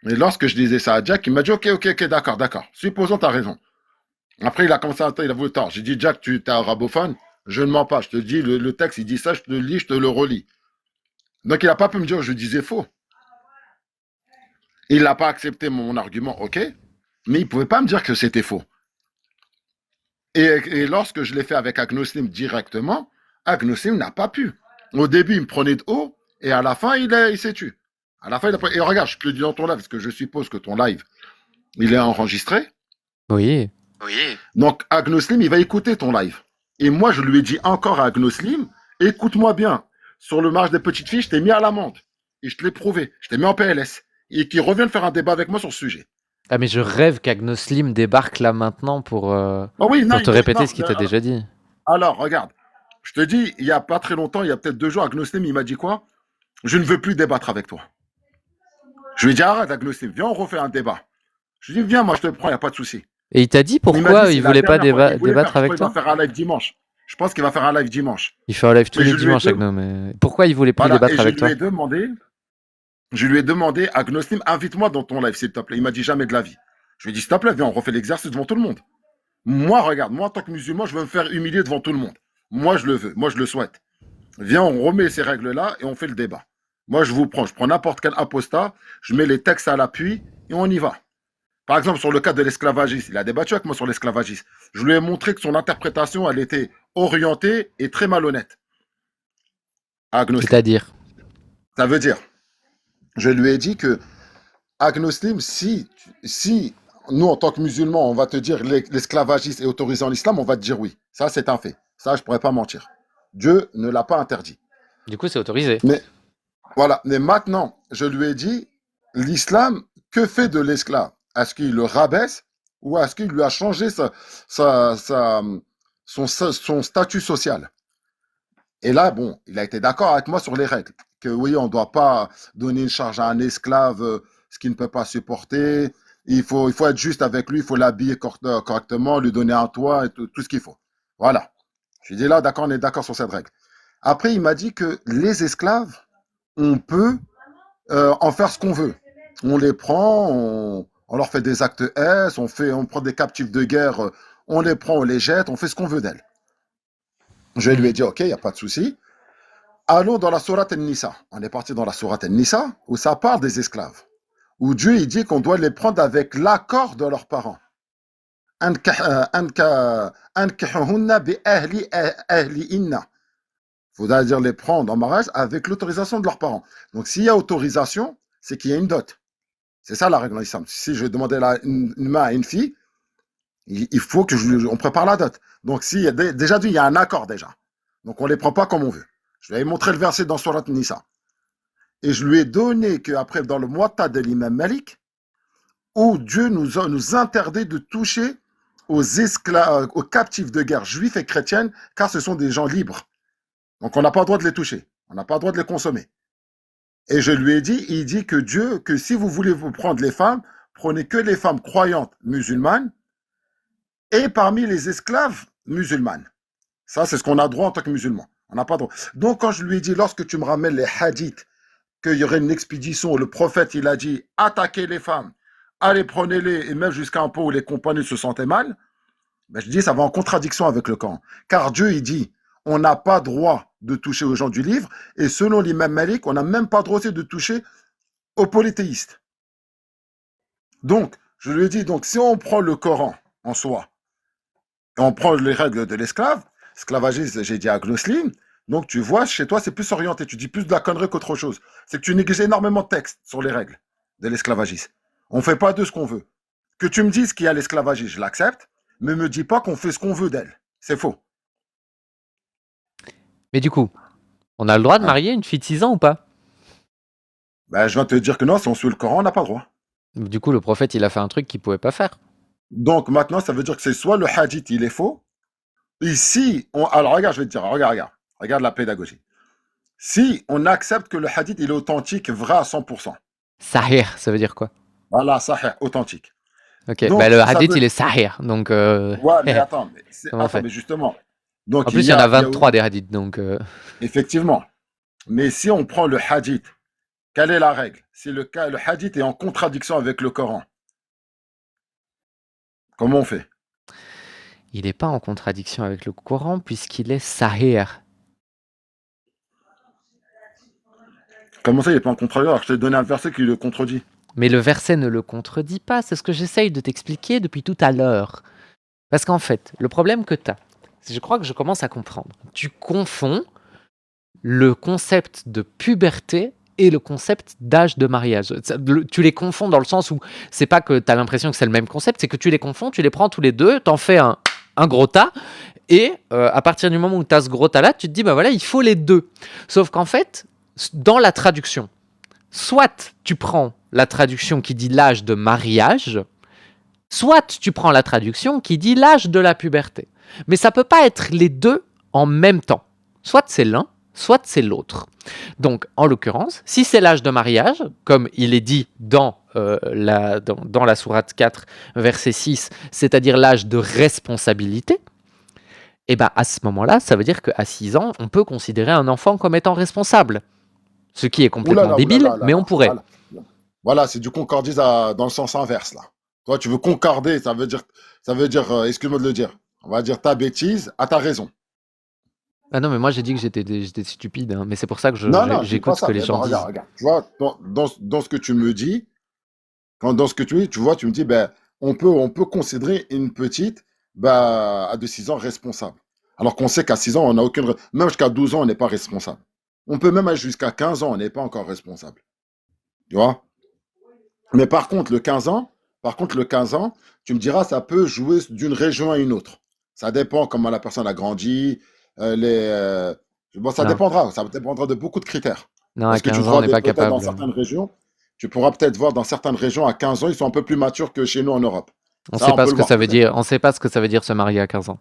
Et lorsque je disais ça à Jack, il m'a dit, ok, ok, ok, d'accord, d'accord. Supposons t'as raison. Après, il a commencé à, il a voulu tort. J'ai dit, Jack, tu es arabophone. Je ne mens pas. Je te dis, le texte, il dit ça, je te le lis, je te le relis. Donc, il n'a pas pu me dire que je disais faux. Il n'a pas accepté mon argument, ok. Mais il ne pouvait pas me dire que c'était faux. Et lorsque je l'ai fait avec Agnoslim directement, Agnoslim n'a pas pu. Au début, il me prenait de haut, et à la fin, il s'est tué. À la fin, il a pas... Et regarde, je te le dis dans ton live, parce que je suppose que ton live, il est enregistré. oui. Oui. Donc, Agnoslim, il va écouter ton live. Et moi, je lui ai dit encore à Agnoslim, écoute-moi bien, sur le marge des petites filles, je t'ai mis à l'amende. Et je te l'ai prouvé. Je t'ai mis en PLS. Et qu'il revienne faire un débat avec moi sur ce sujet. Ah, mais je rêve qu'Agnoslim débarque là maintenant Oh oui, non, pour te répéter non. ce qu'il t'a déjà dit. Alors, regarde. Je te dis, il n'y a pas très longtemps, il y a peut-être 2 jours, Agnoslim, il m'a dit quoi? Je ne veux plus débattre avec toi. Je lui ai dit, arrête, Agnoslim, viens, on refait un débat. Je lui ai dit, viens, moi, je te prends, il n'y a pas de souci. Et il t'a dit Il m'a dit, pourquoi c'est il la voulait pas dernière fois. Il voulait faire, débattre je avec crois qu'il va toi? faire un live dimanche. Je pense qu'il va faire un live dimanche. Il fait un live tous Et les je lui ai dimanches, de- Agno, mais pourquoi il voulait plus voilà, et débattre avec toi? je lui ai demandé, Agnoslim, invite-moi dans ton live, s'il te plaît. Il m'a dit jamais de la vie. Je lui ai dit, s'il te plaît, viens, on refait l'exercice devant tout le monde. Moi, regarde, moi, en tant que musulman, je veux me faire humilier devant tout le monde. Moi, je le veux, moi, je le souhaite. Viens, on remet ces règles-là et on fait le débat. Moi, je prends n'importe quel apostat, je mets les textes à l'appui et on y va. Par exemple, sur le cas de l'esclavagisme, il a débattu avec moi sur l'esclavagisme. Je lui ai montré que son interprétation, elle était orientée et très malhonnête. Agnoslim. C'est-à-dire? Ça veut dire, je lui ai dit que Agnoslim, si nous, en tant que musulmans, on va te dire l'esclavagisme est autorisé en islam, on va te dire oui. Ça, c'est un fait. Ça, je ne pourrais pas mentir. Dieu ne l'a pas interdit. Du coup, c'est autorisé. Mais voilà. Mais maintenant, je lui ai dit, l'islam, que fait de l'esclave? Est-ce qu'il le rabaisse ou est-ce qu'il lui a changé sa- sa- son statut social? Et là, bon, il a été d'accord avec moi sur les règles. Que oui, on ne doit pas donner une charge à un esclave, ce qu'il ne peut pas supporter. Il faut être juste avec lui, il faut l'habiller correctement, lui donner un toit et tout ce qu'il faut. Voilà. Je lui ai dit là, d'accord, on est d'accord sur cette règle. Après, il m'a dit que les esclaves, on peut en faire ce qu'on veut. On les prend, on leur fait des actes S, on prend des captifs de guerre, on les prend, on les jette, on fait ce qu'on veut d'elles. Je lui ai Mhm. dit, ok, il n'y a pas de souci. Allons dans la sourate An-Nisa. On est parti dans la sourate An-Nisa, où ça parle des esclaves. Où Dieu il dit qu'on doit les prendre avec l'accord de leurs parents. Ankihuhunna bi ahlihinna. Il faudra dire les prendre en mariage avec l'autorisation de leurs parents. Donc s'il y a autorisation, c'est qu'il y a une dot. C'est ça la règle en islam. Si je vais demander une main à une fille, il faut on prépare la dot. Donc si, déjà il y a un accord déjà. Donc on ne les prend pas comme on veut. Je vais lui montrer le verset dans Surat Nisa. Et je lui ai donné qu'après, dans le Muwatta de l'imam Malik, où Dieu nous interdit de toucher aux esclaves, aux captifs de guerre juifs et chrétiennes, car ce sont des gens libres. Donc on n'a pas le droit de les toucher. On n'a pas le droit de les consommer. Et je lui ai dit, il dit que Dieu, que si vous voulez vous prendre les femmes, prenez que les femmes croyantes musulmanes et parmi les esclaves musulmanes. Ça, c'est ce qu'on a droit en tant que musulmans. On n'a pas droit. Donc, quand je lui ai dit, lorsque tu me ramènes les hadiths, qu'il y aurait une expédition où le prophète, il a dit, attaquez les femmes, allez, prenez-les, et même jusqu'à un point où les compagnons se sentaient mal, ben, je dis, ça va en contradiction avec le Coran. Car Dieu, il dit, on n'a pas droit de toucher aux gens du livre, et selon l'imam Malik, on n'a même pas droit aussi de toucher aux polythéistes. Donc, je lui ai dit, donc, si on prend le Coran en soi, et on prend les règles de l'esclave, esclavagiste, j'ai dit à Glosline, donc tu vois, chez toi, c'est plus orienté, tu dis plus de la connerie qu'autre chose. C'est que tu négliges énormément de textes sur les règles de l'esclavagisme. On ne fait pas de ce qu'on veut. Que tu me dises qu'il y a l'esclavagisme, je l'accepte, mais me dis pas qu'on fait ce qu'on veut d'elle. C'est faux. Mais du coup, on a le droit de Hein. marier une fille de 6 ans ou pas? Ben, je viens de te dire que non, si on suit le Coran, on n'a pas le droit. Du coup, le prophète, il a fait un truc qu'il pouvait pas faire. Donc maintenant, ça veut dire que c'est soit le hadith, il est faux. Ici, alors regarde, je vais te dire, regarde la pédagogie. Si on accepte que le hadith, il est authentique, vrai à 100%, Sahih, ça veut dire quoi? voilà, sahih, authentique. Ok, bah Donc, le ça hadith, veut. il est sahih, donc Ouais, mais attends, comment on fait? mais justement. En Donc, plus, il y en a 23 des hadiths, donc effectivement. Mais si on prend le hadith, quelle est la règle? Si le hadith est en contradiction avec le Coran, comment on fait? il n'est pas en contradiction avec le Coran puisqu'il est sahih. Comment ça, il n'est pas en contradiction? Alors, je t'ai donné un verset qui le contredit. Mais le verset ne le contredit pas, c'est ce que j'essaye de t'expliquer depuis tout à l'heure. Parce qu'en fait, le problème que tu as, je crois que je commence à comprendre. Tu confonds le concept de puberté et le concept d'âge de mariage. Tu les confonds dans le sens où c'est pas que tu as l'impression que c'est le même concept, c'est que tu les confonds, tu les prends tous les deux, t'en fais un gros tas, et à partir du moment où tu as ce gros tas-là, tu te dis, bah voilà, il faut les deux. Sauf qu'en fait, dans la traduction, soit tu prends la traduction qui dit l'âge de mariage, soit tu prends la traduction qui dit l'âge de la puberté. Mais ça peut pas être les deux en même temps. Soit c'est l'un, soit c'est l'autre. Donc, en l'occurrence, si c'est l'âge de mariage, comme il est dit dans la sourate 4, verset 6, c'est-à-dire l'âge de responsabilité, et ben à ce moment-là, ça veut dire qu'à 6 ans, on peut considérer un enfant comme étant responsable. Ce qui est complètement débile, mais on pourrait. Voilà. Voilà, c'est du concordisme dans le sens inverse, là. Toi, tu veux concorder, ça veut dire, excuse-moi de le dire, on va dire ta bêtise à ta raison. Ah non, mais moi j'ai dit que j'étais stupide, hein, mais c'est pour ça que Non, non, je dis pas j'écoute ce ça, que les mais bon, gens disent. regarde. Tu vois, dans ce que tu me dis, dans ce que tu dis, tu vois, tu me dis, ben, on peut considérer une petite, ben, à de 6 ans responsable. Alors qu'on sait qu'à 6 ans, on n'a aucune, même jusqu'à 12 ans, on n'est pas responsable. On peut même aller jusqu'à 15 ans, on n'est pas encore responsable. Tu vois? Mais par contre, le 15 ans, tu me diras, ça peut jouer d'une région à une autre. Ça dépend comment la personne a grandi. Bon, Non, ça dépendra de beaucoup de critères. non, à Parce que tu 15 ans, on vois n'est pas peut-être dans capable. certaines régions, tu pourras peut-être voir dans certaines régions à 15 ans, ils sont un peu plus matures que chez nous en Europe. On Ça, sait on pas peut ce le que voir ça veut peut-être. dire. On sait pas ce que ça veut dire se marier à 15 ans.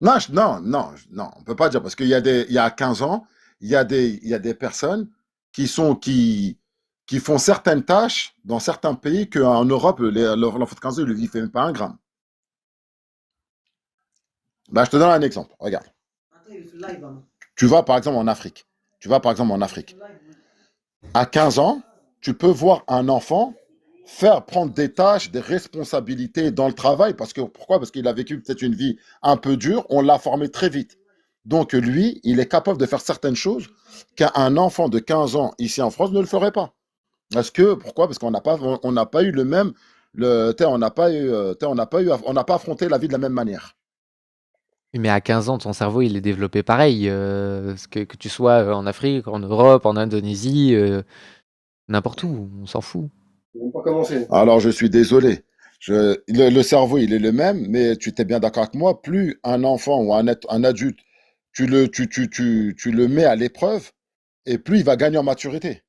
Non, non, on peut pas dire parce il y a 15 ans, il y a des personnes qui font certaines tâches dans certains pays qu'en Europe, l'enfant de 15 ans, il ne lui fait même pas un gramme. Bah, je te donne un exemple. Regarde. Tu vas par exemple en Afrique. Tu vas par exemple en Afrique. À 15 ans, tu peux voir un enfant faire prendre des tâches, des responsabilités dans le travail. Pourquoi? Parce qu'il a vécu peut-être une vie un peu dure. On l'a formé très vite. Donc lui, il est capable de faire certaines choses qu'un enfant de 15 ans ici en France ne le ferait pas. Pourquoi? Parce on n'a pas eu le même, on n'a pas eu, on n'a pas affronté la vie de la même manière. Oui, mais à 15 ans, ton cerveau, il est développé pareil. Que tu sois en Afrique, en Europe, en Indonésie, n'importe où, on s'en fout. Alors, je suis désolé. Le cerveau, il est le même, mais tu t'es bien d'accord avec moi, plus un enfant ou un adulte, tu le mets à l'épreuve, et plus il va gagner en maturité.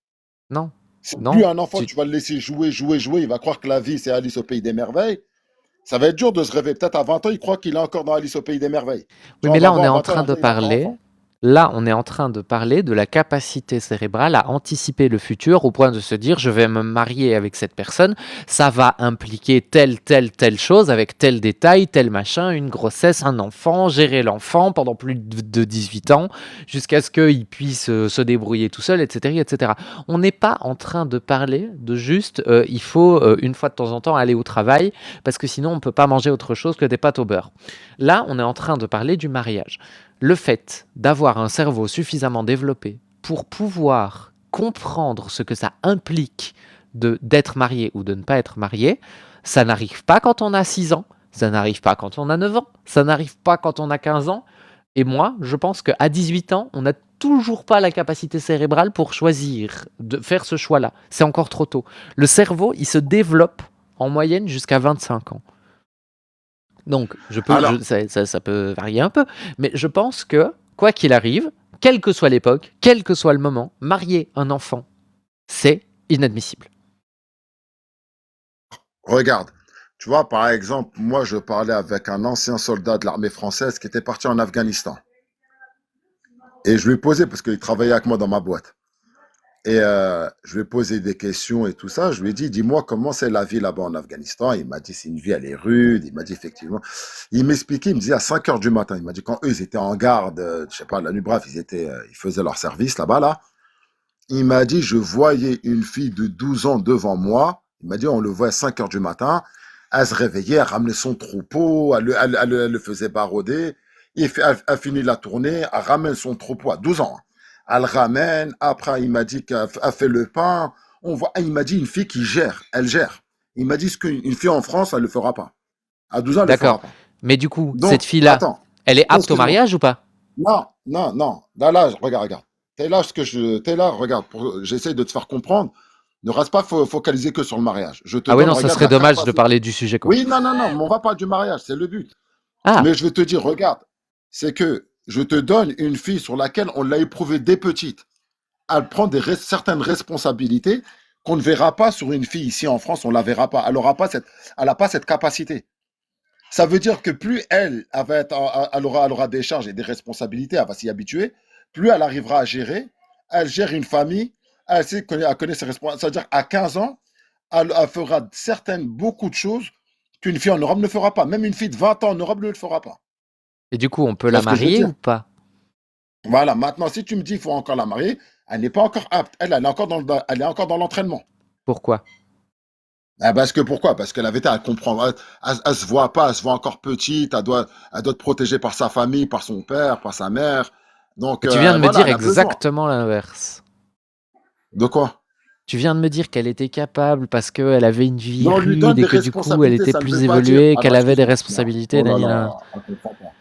Non, Si plus non. un enfant, tu vas le laisser jouer, jouer, jouer, il va croire que la vie, c'est Alice au pays des merveilles. Ça va être dur de se réveiller. Peut-être à 20 ans, il croit qu'il est encore dans Alice au pays des merveilles. Tu Oui, vois, mais on va là, on est voir à en 20 ans, train de il est encore parler. enfant. Là, on est en train de parler de la capacité cérébrale à anticiper le futur au point de se dire, je vais me marier avec cette personne, ça va impliquer telle chose avec tel détail, tel machin, une grossesse, un enfant, gérer l'enfant pendant plus de 18 ans, jusqu'à ce qu'il puisse se débrouiller tout seul, etc., etc. On n'est pas en train de parler de juste, il faut une fois de temps en temps aller au travail, parce que sinon on ne peut pas manger autre chose que des pâtes au beurre. Là, on est en train de parler du mariage. Le fait d'avoir un cerveau suffisamment développé pour pouvoir comprendre ce que ça implique d'être marié ou de ne pas être marié, ça n'arrive pas quand on a 6 ans, ça n'arrive pas quand on a 9 ans, ça n'arrive pas quand on a 15 ans. Et moi, je pense qu'à 18 ans, on n'a toujours pas la capacité cérébrale pour choisir, de faire ce choix-là. C'est encore trop tôt. Le cerveau, il se développe en moyenne jusqu'à 25 ans. Donc, Alors, ça peut varier un peu, mais je pense que, quoi qu'il arrive, quelle que soit l'époque, quel que soit le moment, marier un enfant, c'est inadmissible. regarde. Tu vois, par exemple, moi, je parlais avec un ancien soldat de l'armée française qui était parti en Afghanistan. Et je lui ai posé, parce qu'il travaillait avec moi dans ma boîte. Et je lui ai posé des questions et tout ça. Je lui ai dit, dis-moi comment c'est la vie là-bas en Afghanistan. Il m'a dit, c'est une vie, elle est rude. Il m'a dit, effectivement. Il m'expliquait, il me disait à 5 heures du matin. Il m'a dit, quand eux, ils étaient en garde, je sais pas, la nuit, bref, ils faisaient leur service là-bas, là. Il m'a dit, je voyais une fille de 12 ans devant moi. Il m'a dit, on le voit à 5 heures du matin. Elle se réveillait, elle ramenait son troupeau, elle le faisait barauder. Elle finit la tournée, elle ramène son troupeau à 12 ans. Elle ramène, après il m'a dit qu'elle fait le pain. Il m'a dit une fille qui gère, elle gère. Il m'a dit ce qu'une fille en France, elle ne le fera pas. À 12 ans, elle ne le fera D'accord. pas. Mais du coup, cette Donc, fille-là, attends, elle est non, apte au excuse-moi. mariage ou pas? Non, non, non. Là, regarde, regarde. T'es là, regarde. J'essaie de te faire comprendre. Ne reste pas focalisé que sur le mariage. Je te Ah ouais, donne, non, ça regarde, serait la dommage de capacité. parler du sujet, quoi. Oui, non, non, non, mais on va pas du mariage, c'est le but. Ah, Mais je vais te dire, regarde, c'est que je te donne une fille sur laquelle on l'a éprouvée dès petite. Elle prend certaines responsabilités qu'on ne verra pas sur une fille ici en France, on la verra pas. Elle a pas cette capacité. Ça veut dire que plus elle aura des charges et des responsabilités, elle va s'y habituer, plus elle arrivera à gérer. Elle gère une famille, elle connaît ses responsabilités. C'est-à-dire qu'à 15 ans, elle fera beaucoup de choses qu'une fille en Europe ne fera pas. Même une fille de 20 ans en Europe ne le fera pas. et du coup, on peut Tu vois la ce que je veux marier dire? ou pas? Voilà, maintenant, si tu me dis qu'il faut encore la marier, elle n'est pas encore apte. Elle est encore elle est encore dans l'entraînement. Pourquoi? Parce que pourquoi? Parce qu'elle avait été à comprendre. Elle se voit pas, elle se voit encore petite, elle doit être protégée par sa famille, par son père, par sa mère. Donc Mais tu viens de me voilà, dire elle a besoin. exactement l'inverse. De quoi? Tu viens de me dire qu'elle était capable parce qu'elle avait une vie Mais on lui rude donne et des que du coup, elle responsabilités, était ça ne plus veut pas dire. évoluée, qu'elle Attends, avait des excuse-moi. Non. responsabilités, Oh là nanana. là, elle comprend pas.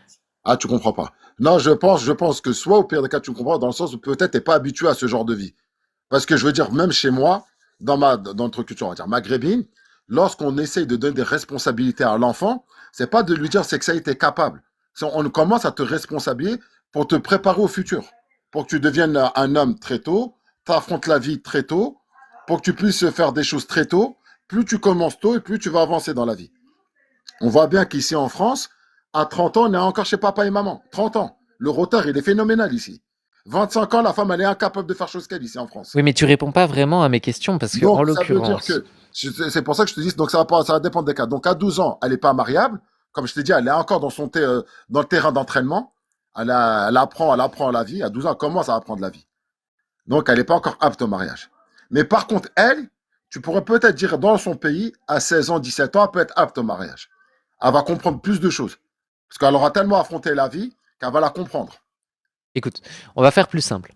Ah, tu comprends pas. Non, je pense que soit au pire des cas, tu comprends, dans le sens où peut-être t'es pas habitué à ce genre de vie. Parce que je veux dire, même chez moi, dans notre culture, on va dire maghrébine, lorsqu'on essaye de donner des responsabilités à l'enfant, c'est pas de lui dire c'est que ça y est, t'es capable. On commence à te responsabiliser pour te préparer au futur. Pour que tu deviennes un homme très tôt, t'affrontes la vie très tôt, pour que tu puisses faire des choses très tôt. Plus tu commences tôt et plus tu vas avancer dans la vie. On voit bien qu'ici en France, à 30 ans, on est encore chez papa et maman. 30 ans. Le retard, il est phénoménal ici. 25 ans, la femme, elle est incapable de faire chose qu'elle ici en France. Oui, mais tu réponds pas vraiment à mes questions parce que, en Donc, ça veut dire l'occurrence, que, c'est pour ça que je te dis, donc ça va dépendre des cas. Donc, à 12 ans, elle n'est pas mariable. comme je t'ai dit, elle est encore dans le terrain d'entraînement. Elle apprend la vie. À 12 ans, elle commence à apprendre la vie. Donc, elle n'est pas encore apte au mariage. Mais par contre, elle, tu pourrais peut-être dire dans son pays, à 16 ans, 17 ans, elle peut être apte au mariage. Elle va comprendre plus de choses. Parce qu'elle aura tellement affronté la vie qu'elle va la comprendre. Écoute, on va faire plus simple.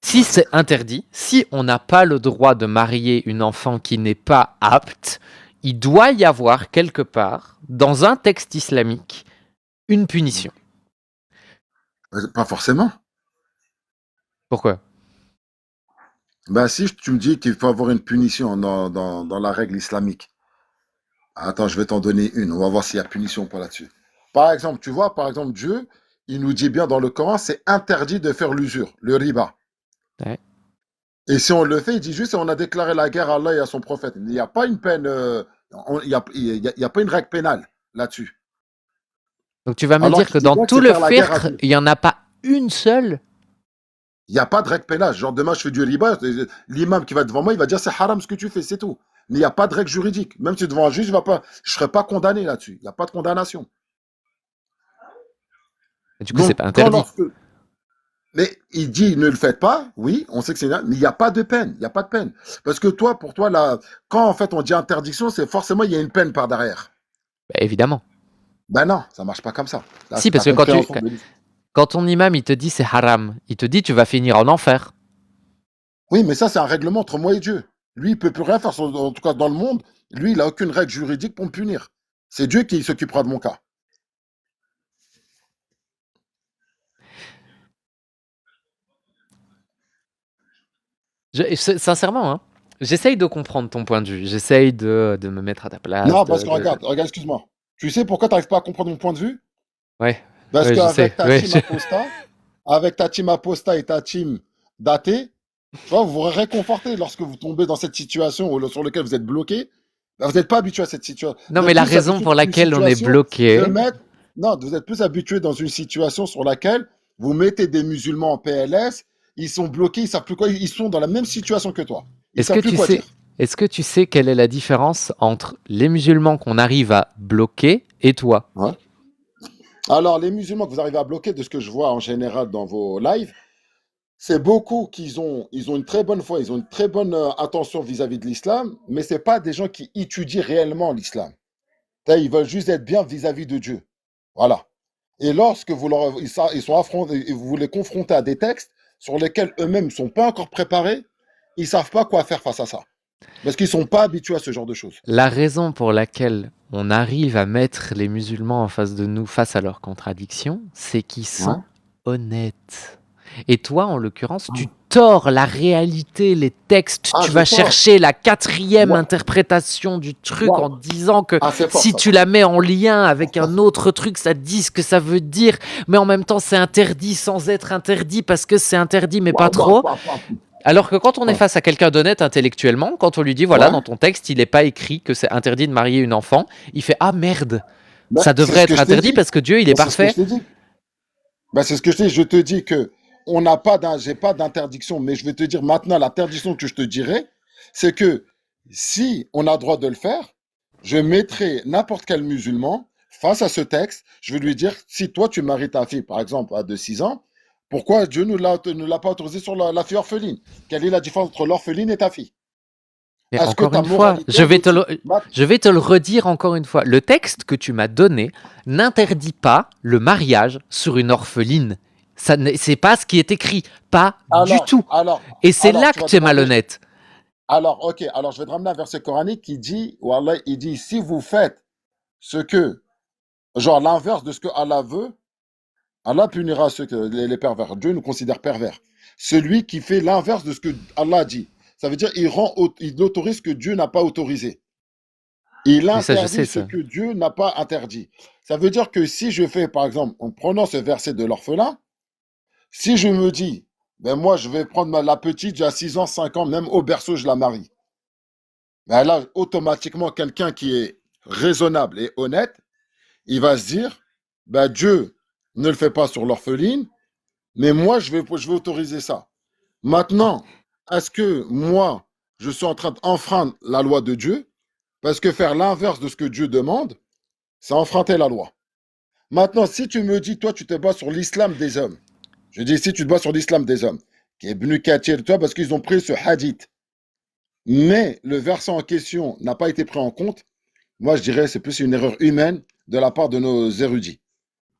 Si c'est interdit, si on n'a pas le droit de marier une enfant qui n'est pas apte, il doit y avoir quelque part, dans un texte islamique, une punition. Pas forcément. Pourquoi? Ben si tu me dis qu'il faut avoir une punition dans la règle islamique. Attends, je vais t'en donner une. On va voir s'il y a punition ou pas là-dessus. Par exemple, tu vois, par exemple, Dieu, il nous dit bien dans le Coran, c'est interdit de faire l'usure, le riba. Ouais. Et si on le fait, il dit juste, on a déclaré la guerre à Allah et à son prophète. Il n'y a pas une peine, il y a pas une règle pénale là-dessus. Donc tu vas me Alors dire qu'il que dit dans bien que tout c'est le faire la guerre à fiqh, Dieu. il n'y en a pas une seule. Il n'y a pas de règle pénale. Genre, demain, je fais du riba, l'imam qui va devant moi, il va dire c'est haram ce que tu fais, c'est tout. Mais il n'y a pas de règle juridique. Même si devant un juge, je ne serai pas condamné là-dessus. Il n'y a pas de condamnation. Du coup, c'est Donc, pas interdit. Mais il dit ne le faites pas, oui, on sait que c'est mais il n'y a pas de peine, il n'y a pas de peine. Parce que toi, pour toi, là, quand en fait on dit interdiction, c'est forcément il y a une peine par derrière. Bah, évidemment. Ben non, ça marche pas comme ça. Là, Si, c'est ta parce que compréhension de l'islam. quand ton imam il te dit c'est haram, il te dit tu vas finir en enfer. Oui, mais ça, c'est un règlement entre moi et Dieu. Lui, il peut plus rien faire, en tout cas dans le monde. Lui, il a aucune règle juridique pour me punir. C'est Dieu qui s'occupera de mon cas. Sincèrement, hein, j'essaye de comprendre ton point de vue. J'essaye de me mettre à ta place. Non, parce que regarde, excuse-moi. Tu sais pourquoi tu n'arrives pas à comprendre mon point de vue? Ouais, Parce ouais, je sais. qu'avec ta Ouais, team Aposta, avec ta team Aposta et ta team Daté, tu vois, vous vous réconfortez lorsque vous tombez dans cette situation sur laquelle vous êtes bloqué. Ben, vous n'êtes pas habitué à cette situation. Non, Vous mais êtes la plus raison habitué pour dans une laquelle on est situation de bloqué, mettre. Non, vous êtes plus habitué dans une situation sur laquelle vous mettez des musulmans en PLS, ils sont bloqués, ils savent plus quoi, ils sont dans la même situation que toi. Ils est-ce savent que plus tu quoi sais, dire. est-ce que tu sais quelle est la différence entre les musulmans qu'on arrive à bloquer et toi? Ouais. Alors, les musulmans que vous arrivez à bloquer, de ce que je vois en général dans vos lives, c'est beaucoup ils ont une très bonne foi, ils ont une très bonne attention vis-à-vis de l'islam, mais c'est pas des gens qui étudient réellement l'islam. Ils veulent juste être bien vis-à-vis de Dieu. Voilà. Et lorsque ils sont affrontés, et vous les confrontez à des textes sur lesquels eux-mêmes ne sont pas encore préparés, ils ne savent pas quoi faire face à ça. Parce qu'ils ne sont pas habitués à ce genre de choses. La raison pour laquelle on arrive à mettre les musulmans en face de nous, face à leurs contradictions, c'est qu'ils Ouais. sont honnêtes. Et toi, en l'occurrence, tu tords la réalité, les textes, Ah, tu je vas tords. chercher la quatrième Ouais. interprétation du truc Ouais. en disant que Ah, c'est fort, si ça. tu la mets en lien avec C'est un fort. autre truc, ça dit ce que ça veut dire, mais en même temps c'est interdit sans être interdit parce que c'est interdit mais pas Ouais, trop. ouais, ouais, ouais. Alors que quand on est Ouais. face à quelqu'un d'honnête intellectuellement, quand on lui dit voilà, Ouais. dans ton texte, il n'est pas écrit que c'est interdit de marier une enfant, il fait ah merde, Ben, ça c'est devrait ce que être je t'ai interdit dit. parce que Dieu il est Ben, c'est ce que parfait. je t'ai dit. Ben, c'est ce que je t'ai dit. Je te dis que j'ai pas d'interdiction, mais je vais te dire maintenant l'interdiction que je te dirais, c'est que si on a droit de le faire, je mettrai n'importe quel musulman face à ce texte, je vais lui dire, si toi tu maries ta fille, par exemple, de 6 ans, pourquoi Dieu ne l'a pas autorisé sur la fille orpheline? Quelle est la différence entre l'orpheline et ta fille? Mais Est-ce que encore ta une fois, moralité est je vais te le redire encore une fois. Le texte que tu m'as donné n'interdit pas le mariage sur une orpheline. C'est pas ce qui est écrit, pas du tout. Et c'est là que tu es malhonnête. Alors, ok, alors je vais te ramener un verset coranique qui dit, Wallah, il dit, si vous faites ce que, genre l'inverse de ce que Allah veut, Allah punira les pervers. Dieu nous considère pervers. Celui qui fait l'inverse de ce que Allah dit. Ça veut dire il autorise ce que Dieu n'a pas autorisé. Il Mais ça, je sais interdit ce ça. que Dieu n'a pas interdit. Ça veut dire que si je fais, par exemple, en prenant ce verset de l'orphelin, si je me dis, ben moi, je vais prendre la petite, j'ai 6 ans, 5 ans, même au berceau, je la marie. Ben là, automatiquement, quelqu'un qui est raisonnable et honnête, il va se dire, ben Dieu ne le fait pas sur l'orpheline, mais moi, je vais autoriser ça. Maintenant, est-ce que moi, je suis en train d'enfreindre la loi de Dieu? Parce que faire l'inverse de ce que Dieu demande, c'est enfreindre la loi. Maintenant, si tu me dis, toi, tu te bases sur l'islam des hommes, je dis, si tu te bases sur l'islam des hommes, qui est venu Katir, toi, parce qu'ils ont pris ce hadith, mais le verset en question n'a pas été pris en compte, moi, je dirais, c'est plus une erreur humaine de la part de nos érudits.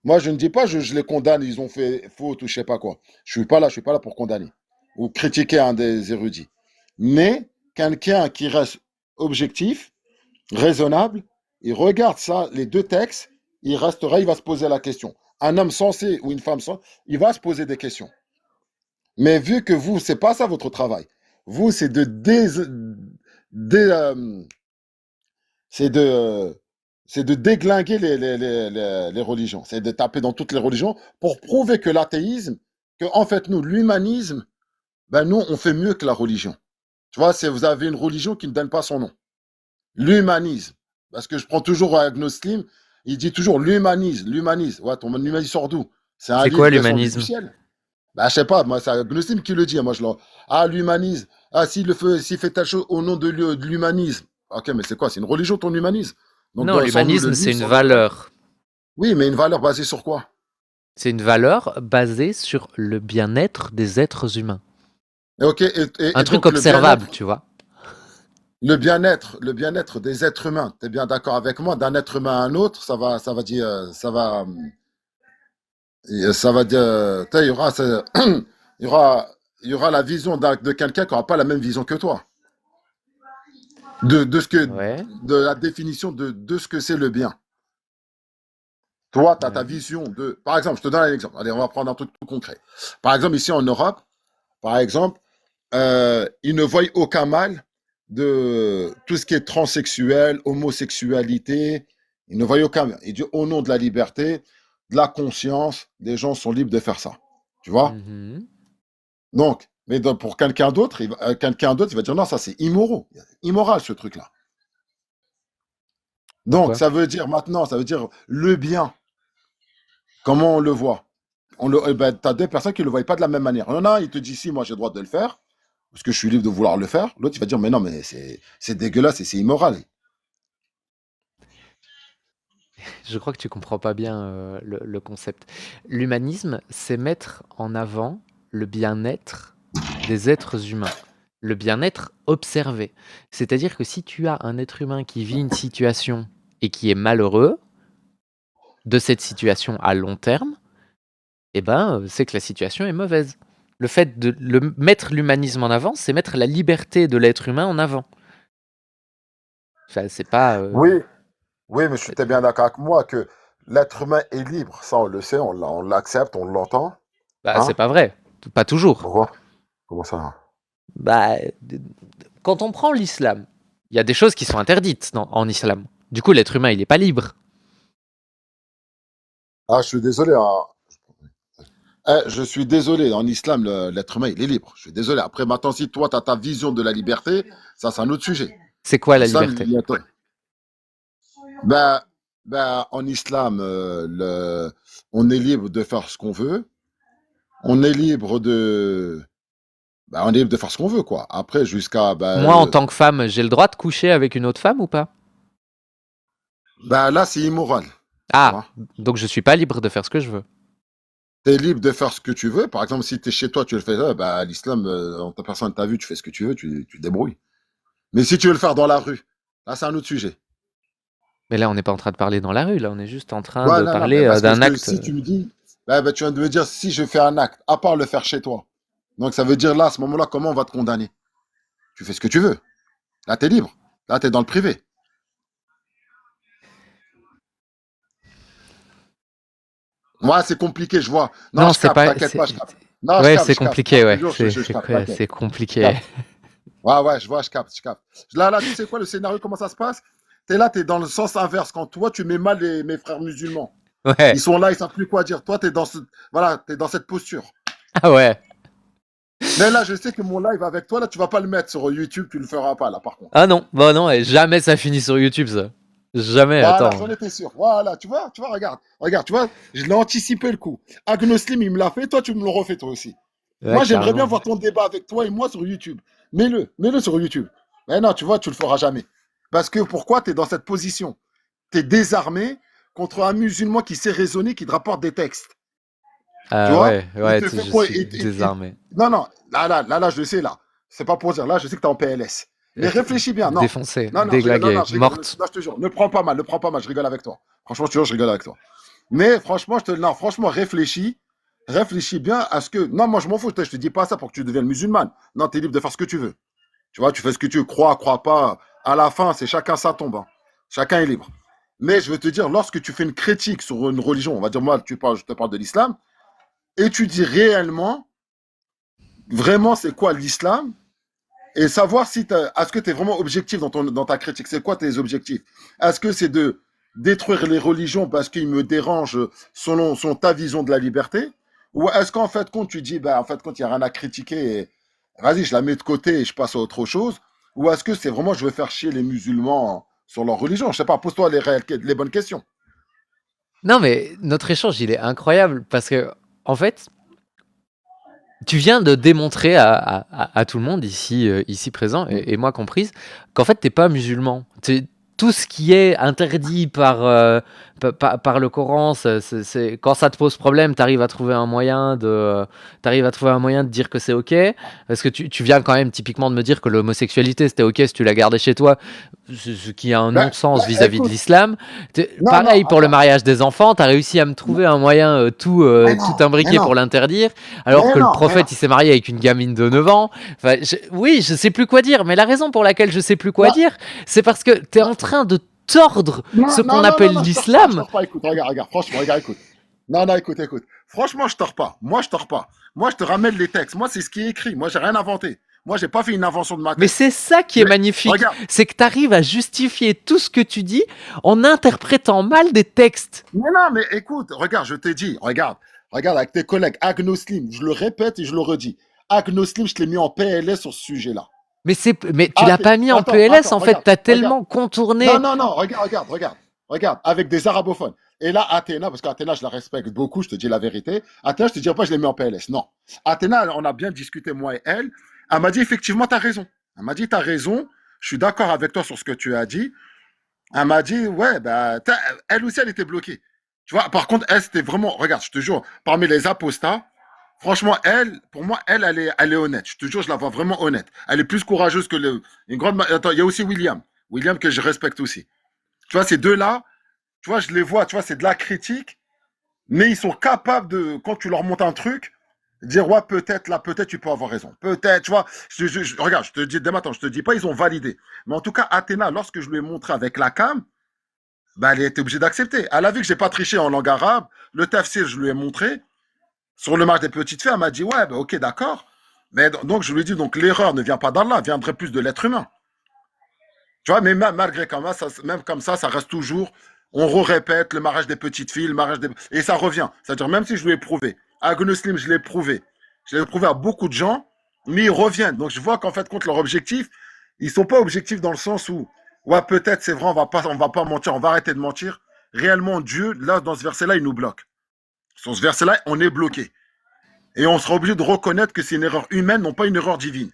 Moi, je ne dis pas, je les condamne, ils ont fait faute ou je sais pas quoi. Je suis pas là pour condamner ou critiquer un des érudits. Mais quelqu'un qui reste objectif, raisonnable, il regarde ça, les deux textes, il restera, il va se poser la question. Un homme sensé ou une femme sensée, il va se poser des questions. Mais vu que vous, c'est pas ça votre travail. Vous, c'est dé- euh, c'est de, c'est de déglinguer les religions. C'est de taper dans toutes les religions pour prouver que l'athéisme, que en fait, nous, l'humanisme, ben nous, on fait mieux que la religion. Tu vois, vous avez une religion qui ne donne pas son nom. L'humanisme. Parce que je prends toujours Agnostim, il dit toujours l'humanisme, l'humanisme. Ouais, ton humanisme sort d'où? C'est un C'est livre quoi descendu du l'humanisme? ciel. Bah, je sais pas, moi, c'est Agnostim qui le dit. Moi, ah, l'humanisme. Ah, s'il fait telle chose au nom de l'humanisme. Ok, mais c'est quoi? C'est une religion, ton humanisme? Donc, Non, sans nous le l'humanisme, c'est livre, une sans nous le... valeur. Oui, mais une valeur basée sur quoi? C'est une valeur basée sur le bien-être des êtres humains. Et ok, Un et truc donc observable, tu vois. le bien-être des êtres humains. T'es bien d'accord avec moi? D'un être humain à un autre, ça va dire, ça va dire, il y aura, il y aura, il y aura la vision de quelqu'un qui n'aura pas la même vision que toi. De ce que, Ouais, de la définition de ce que c'est le bien. Toi, tu as ta ouais. vision de. Par exemple, je te donne un exemple. Allez, on va prendre un truc tout concret. Par exemple, ici en Europe, par exemple, ils ne voient aucun mal de tout ce qui est transsexuel, homosexualité. Ils ne voient aucun mal. Ils disent au nom de la liberté, de la conscience, les gens sont libres de faire ça. Tu vois? Mhm. Donc, mais pour quelqu'un d'autre, il va dire non, ça c'est immoral ce truc-là. Donc, Pourquoi? ça veut dire maintenant, ça veut dire le bien. Comment on le voit? Ben, tu as deux personnes qui ne le voient pas de la même manière. Il y en a un, il te dit si, moi j'ai le droit de le faire, parce que je suis libre de vouloir le faire. L'autre, il va dire mais non, mais c'est dégueulasse et c'est immoral. Je crois que tu comprends pas bien le concept. L'humanisme, c'est mettre en avant le bien-être des êtres humains. Le bien-être observé. C'est-à-dire que si tu as un être humain qui vit une situation et qui est malheureux de cette situation à long terme, eh ben, c'est que la situation est mauvaise. Le fait de mettre l'humanisme en avant, c'est mettre la liberté de l'être humain en avant. Enfin, c'est pas. Oui, oui, mais je suis bien d'accord avec moi que l'être humain est libre. Ça, on le sait, on l'accepte, on l'entend. Bah, c'est Hein? pas vrai. Pas toujours. Pourquoi? Comment ça? Bah, quand on prend l'islam, il y a des choses qui sont interdites en islam. Du coup, l'être humain, il n'est pas libre. Ah, je suis désolé. Hein. Je suis désolé. En islam, l'être humain, il est libre. Je suis désolé. Après, maintenant, si toi, tu as ta vision de la liberté, ça, c'est un autre sujet. C'est quoi la L'islam, liberté? ben, en islam, on est libre de faire ce qu'on veut. On est libre on est libre de faire ce qu'on veut, quoi. Après, Moi, en tant que femme, j'ai le droit de coucher avec une autre femme ou pas? là, c'est immoral. Tu Ah, vois. donc je suis pas libre de faire ce que je veux. Tu es libre de faire ce que tu veux. Par exemple, si tu es chez toi, tu le fais, l'islam, ta personne t'a vu, tu fais ce que tu veux, tu te débrouilles. Mais si tu veux le faire dans la rue, là, c'est un autre sujet. Mais là, on n'est pas en train de parler dans la rue, là, on est juste en train Ouais, de non, non, parler parce d'un que acte. si tu me dis, tu viens de me dire, si je fais un acte, à part le faire chez toi, donc ça veut dire là, à ce moment-là, comment on va te condamner? Tu fais ce que tu veux. Là, tu es libre. Là, tu es dans le privé. Moi, c'est compliqué, je vois. Non, Non, je c'est capte, pas. t'inquiète pas, je capte. Non, Ouais, c'est je capte. Moi, compliqué, je te ouais. jure, je capte, t'inquiète. C'est Je compliqué. capte. Ouais, ouais, je vois, je capte, je capte. Là, tu sais quoi, le scénario, comment ça se passe? T'es là, t'es dans le sens inverse. Quand toi, tu mets mal mes frères musulmans. Ils Ouais. sont là, ils savent plus quoi dire. Toi, t'es dans cette posture. Ah ouais. Mais là, je sais que mon live avec toi, là, tu vas pas le mettre sur YouTube, tu le feras pas, là, par contre. Ah non, bah non, et jamais ça finit sur YouTube, ça. Jamais, Voilà, attends. j'en étais sûr. Voilà, regarde. Regarde, tu vois, je l'ai anticipé le coup. Agnoslim, il me l'a fait, toi, tu me le refais, toi aussi. Ouais, Moi, j'aimerais bien carrément. voir ton débat avec toi et moi sur YouTube. Mets-le sur YouTube. Mais non, tu vois, tu le feras jamais. Parce que pourquoi tu es dans cette position? Tu es désarmé contre un musulman qui sait raisonner, qui te rapporte des textes. Tu vois? Ouais, Il ouais, te tu sais, fait je quoi? suis désarmé. Non, non, là, je le sais, là. C'est pas pour dire, là, je sais que t'es en PLS. Mais réfléchis bien, non. Défoncé, Non, non, déglingué, je rigole. morte. Non, je te jure, ne prends pas mal, je rigole avec toi. Franchement, je te jure, je rigole avec toi. Mais franchement, non, franchement, réfléchis bien à ce que. Non, moi, je m'en fous, je te dis pas ça pour que tu deviennes musulmane. Non, tu es libre de faire ce que tu veux. Tu vois, tu fais ce que tu veux, crois pas. À la fin, c'est chacun sa tombe, hein. Chacun est libre. Mais je veux te dire, lorsque tu fais une critique sur une religion, on va dire, moi, je te parle de l'islam, étudie réellement, vraiment, c'est quoi l'islam et savoir si est-ce que tu es vraiment objectif dans ta critique. C'est quoi tes objectifs? Est-ce que c'est de détruire les religions parce qu'ils me dérangent selon ta vision de la liberté? Ou est-ce qu'en fait, quand tu dis, en fait, quand il n'y a rien à critiquer, et, vas-y, je la mets de côté et je passe à autre chose? Ou est-ce que c'est vraiment, je veux faire chier les musulmans sur leur religion? Je sais pas, pose-toi les bonnes questions. Non, mais notre échange, il est incroyable parce que, en fait, tu viens de démontrer à tout le monde ici présent, Mm. et moi comprise, qu'en fait, t'es pas musulman. Tout ce qui est interdit par le Coran, quand ça te pose problème, t'arrives à trouver un moyen de dire que c'est ok. Parce que tu viens quand même typiquement de me dire que l'homosexualité c'était ok si tu la gardais chez toi, ce qui a un non-sens vis-à-vis de Écoute, l'islam. non, non, Pareil pour le attends. mariage des enfants, t'as réussi à me trouver un moyen Mais tout non, mais imbriqué non, pour l'interdire. Alors mais que le non, mais non. prophète, il s'est marié avec une gamine de 9 ans. Enfin, oui, je sais plus quoi dire, mais la raison pour laquelle je sais plus quoi Non, dire, c'est parce que tu es non, en train de tordre non, ce qu'on non, non, non, appelle non, je l'islam. tords pas, écoute, regarde, franchement, regarde, écoute. Non, non, écoute, écoute. Franchement, je tords pas. Moi, je tords pas. Moi, je te ramène les textes. Moi, c'est ce qui est écrit. Moi, j'ai rien inventé. Moi, j'ai pas fait une invention de ma Mais tête. c'est ça qui est Mais, magnifique, regarde. c'est que tu arrives à justifier tout ce que tu dis en interprétant mal des textes. Mais non, mais écoute, regarde, je t'ai dit, regarde avec tes collègues, Agnoslim, je le répète et je le redis. Agnoslim, je l'ai mis en PLS sur ce sujet-là. Mais tu l'as pas mis en PLS en fait, Regarde, tu as regarde. tellement contourné. Non, non, non, regarde, avec des arabophones. Et là, Athéna, parce qu'Athéna, je la respecte beaucoup, je te dis la vérité. Athéna, je te dirais pas, je l'ai mis en PLS. Non. Athéna, on a bien discuté, moi et elle. Elle m'a dit, effectivement, tu as raison. Elle m'a dit, tu as raison. Je suis d'accord avec toi sur ce que tu as dit. Elle m'a dit, ouais, elle aussi, elle était bloquée. Tu vois, par contre, elle, c'était vraiment, regarde, je te jure, parmi les apostats, franchement, elle, pour moi, elle est honnête. Je te jure, je la vois vraiment honnête. Elle est plus courageuse que une grande. Attends, il y a aussi William. William que je respecte aussi. Tu vois, ces deux-là, tu vois, je les vois, tu vois, c'est de la critique, mais ils sont capables de, quand tu leur montes un truc, dire, ouais, peut-être là, peut-être tu peux avoir raison. Peut-être, tu vois, regarde, je te dis dès maintenant, je te dis pas, ils ont validé. Mais en tout cas, Athéna, lorsque je lui ai montré avec la cam, elle était obligée d'accepter. Elle a vu que j'ai pas triché en langue arabe. Le tafsir, je lui ai montré. Sur le match des petites filles, elle m'a dit, ouais, ok, d'accord. Mais donc, je lui ai dit, donc l'erreur ne vient pas d'Allah, viendrait plus de l'être humain. Tu vois, mais malgré comme ça, même comme ça reste toujours. On répète le mariage des petites filles, le mariage des. Et ça revient. C'est-à-dire, même si je lui ai prouvé, à Agnoslim, je l'ai prouvé. Je l'ai prouvé à beaucoup de gens, mais ils reviennent. Donc, je vois qu'en fait, contre leur objectif, ils sont pas objectifs dans le sens où, ouais, peut-être c'est vrai, on va pas mentir, on va arrêter de mentir. Réellement, Dieu, là, dans ce verset-là, il nous bloque. Sur ce verset-là, on est bloqué. Et on sera obligé de reconnaître que c'est une erreur humaine, non pas une erreur divine.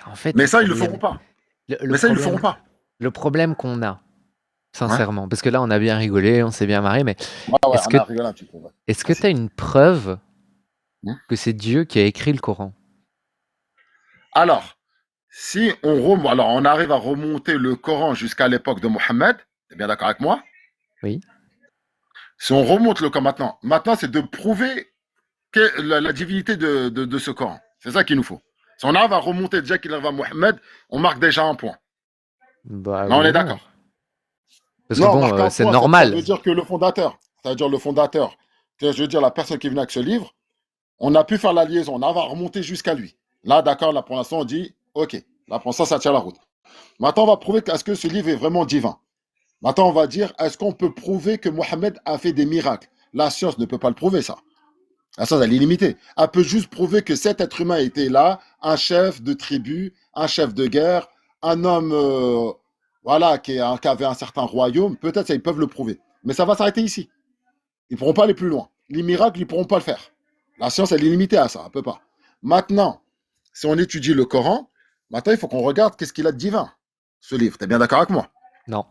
En fait, Mais ça, ils le feront pas. le Mais ça, ils le feront problème, pas. le problème qu'on a, Ouais, sincèrement, parce que là on a bien rigolé, on s'est bien marré, mais ouais, ouais, est-ce on que a rigolé un petit peu. Ouais. est-ce que tu Vas-y. as une preuve Hein. que c'est Dieu qui a écrit le Coran? Alors, si alors on arrive à remonter le Coran jusqu'à l'époque de Mohammed, t'es bien d'accord avec moi? Oui. Si on remonte le Coran maintenant c'est de prouver que la divinité de ce Coran. C'est ça qu'il nous faut. Si on arrive à remonter déjà qu'il arrive à Mohammed, on marque déjà un point. Bah Mais on oui et est non. d'accord. Parce que Non, on bon, marque un c'est point, ça normal. veut dire que le fondateur, ça veut dire le fondateur, je veux dire la personne qui est venue avec ce livre, on a pu faire la liaison, on va remonter jusqu'à lui. Là, d'accord, là pour l'instant on dit, ok, là pour l'instant ça tient la route. Maintenant, on va prouver est-ce que ce livre est vraiment divin. Maintenant, on va dire, est-ce qu'on peut prouver que Mohammed a fait des miracles? La science ne peut pas le prouver, ça. La science, elle est limitée. Elle peut juste prouver que cet être humain était là, un chef de tribu, un chef de guerre, un homme voilà, qui avait un certain royaume. Peut-être ça, ils peuvent le prouver. Mais ça va s'arrêter ici. Ils ne pourront pas aller plus loin. Les miracles, ils ne pourront pas le faire. La science, elle est limitée à ça. Elle ne peut pas. Maintenant, si on étudie le Coran, maintenant, il faut qu'on regarde qu'est-ce qu'il a de divin, ce livre. Tu es bien d'accord avec moi? Non.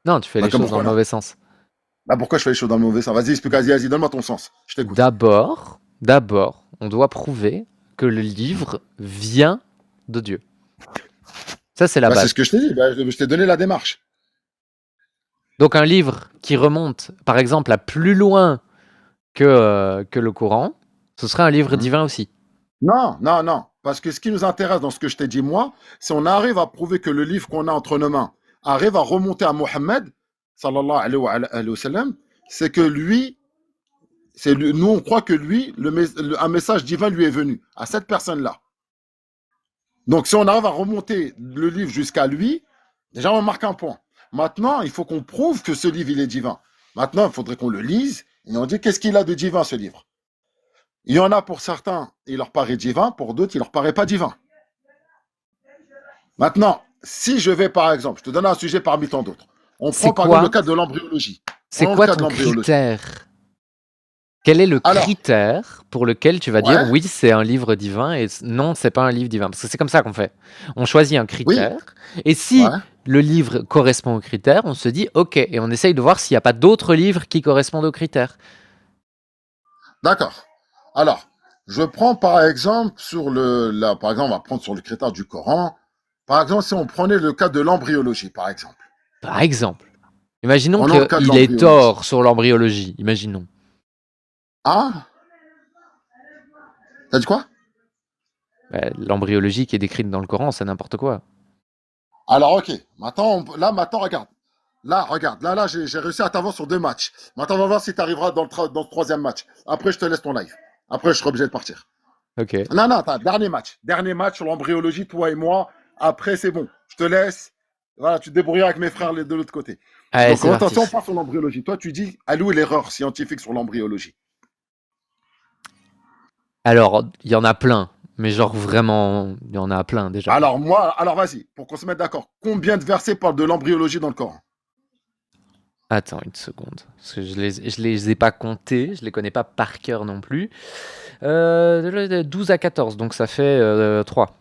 Non, tu fais Bah, les comment choses dans le voilà. mauvais sens. Bah, pourquoi je fais les choses dans le mauvais sens? Vas-y, explique, vas-y, donne-moi ton sens. Je t'écoute. D'abord, on doit prouver que le livre vient de Dieu. Ça, c'est la Bah, c'est base. ce que je t'ai dit. Bah, je t'ai donné la démarche. Donc un livre qui remonte, par exemple, à plus loin que le Coran, ce serait un livre Mhm. divin aussi. Non, non, non. Parce que ce qui nous intéresse dans ce que je t'ai dit, moi, c'est on arrive à prouver que le livre qu'on a entre nos mains arrive à remonter à Mohammed, sallallahu alayhi wa sallam, c'est que lui, nous, on croit que lui, un message divin lui est venu, à cette personne-là. Donc, si on arrive à remonter le livre jusqu'à lui, déjà, on marque un point. Maintenant, il faut qu'on prouve que ce livre, il est divin. Maintenant, il faudrait qu'on le lise et on dit qu'est-ce qu'il a de divin, ce livre. Il y en a pour certains, il leur paraît divin, pour d'autres, il leur paraît pas divin. Maintenant, si je vais, par exemple, je te donne un sujet parmi tant d'autres. On C'est prend par exemple le quoi, cas de l'embryologie. c'est Prenons le quoi cas de ton l'embryologie. critère? Quel est le Alors, critère pour lequel tu vas dire ouais, oui, c'est un livre divin et non, c'est pas un livre divin? Parce que c'est comme ça qu'on fait. On choisit un oui, critère et si ouais, le livre correspond au critère, on se dit ok et on essaye de voir s'il n'y a pas d'autres livres qui correspondent aux critères. d'accord. Alors, je prends par exemple par exemple, on va prendre sur le critère du Coran. Par exemple, si on prenait le cas de l'embryologie, par exemple. Par exemple, imaginons Prenons le cas de qu'il ait l'embryologie. tort sur l'embryologie. Imaginons. Ah, t'as dit quoi? L'embryologie qui est décrite dans le Coran, c'est n'importe quoi. Alors, ok. Maintenant, regarde. Là, j'ai réussi à t'avoir sur 2 matchs. Maintenant, on va voir si tu arriveras dans le troisième match. Après, je te laisse ton live. Après, je serai obligé de partir. Ok. Non, non, attends, dernier match. Dernier match sur l'embryologie, toi et moi. Après, c'est bon. Je te laisse. Voilà, tu te débrouilles avec mes frères de l'autre côté. Allez, Donc, c'est attention, on parti. part sur l'embryologie. Toi, tu dis, à où est l'erreur scientifique sur l'embryologie? Alors, il y en a plein, mais genre vraiment, il y en a plein déjà. Alors vas-y, pour qu'on se mette d'accord. Combien de versets parlent de l'embryologie dans le Coran? Attends une seconde, parce que je les ai pas comptés, je les connais pas par cœur non plus. 12 à 14, donc ça fait 3.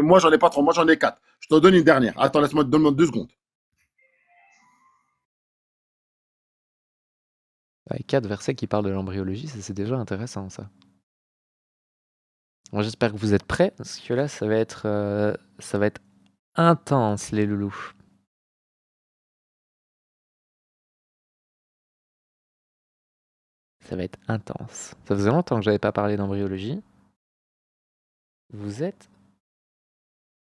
Et moi, j'en ai pas trop. Moi, j'en ai 4. Je te donne une dernière. Attends, laisse-moi te donner 2 secondes. 4 versets qui parlent de l'embryologie, ça c'est déjà intéressant ça. Bon, j'espère que vous êtes prêts, parce que là ça va être intense les loulous. Ça va être intense. Ça faisait longtemps que j'avais pas parlé d'embryologie. Vous êtes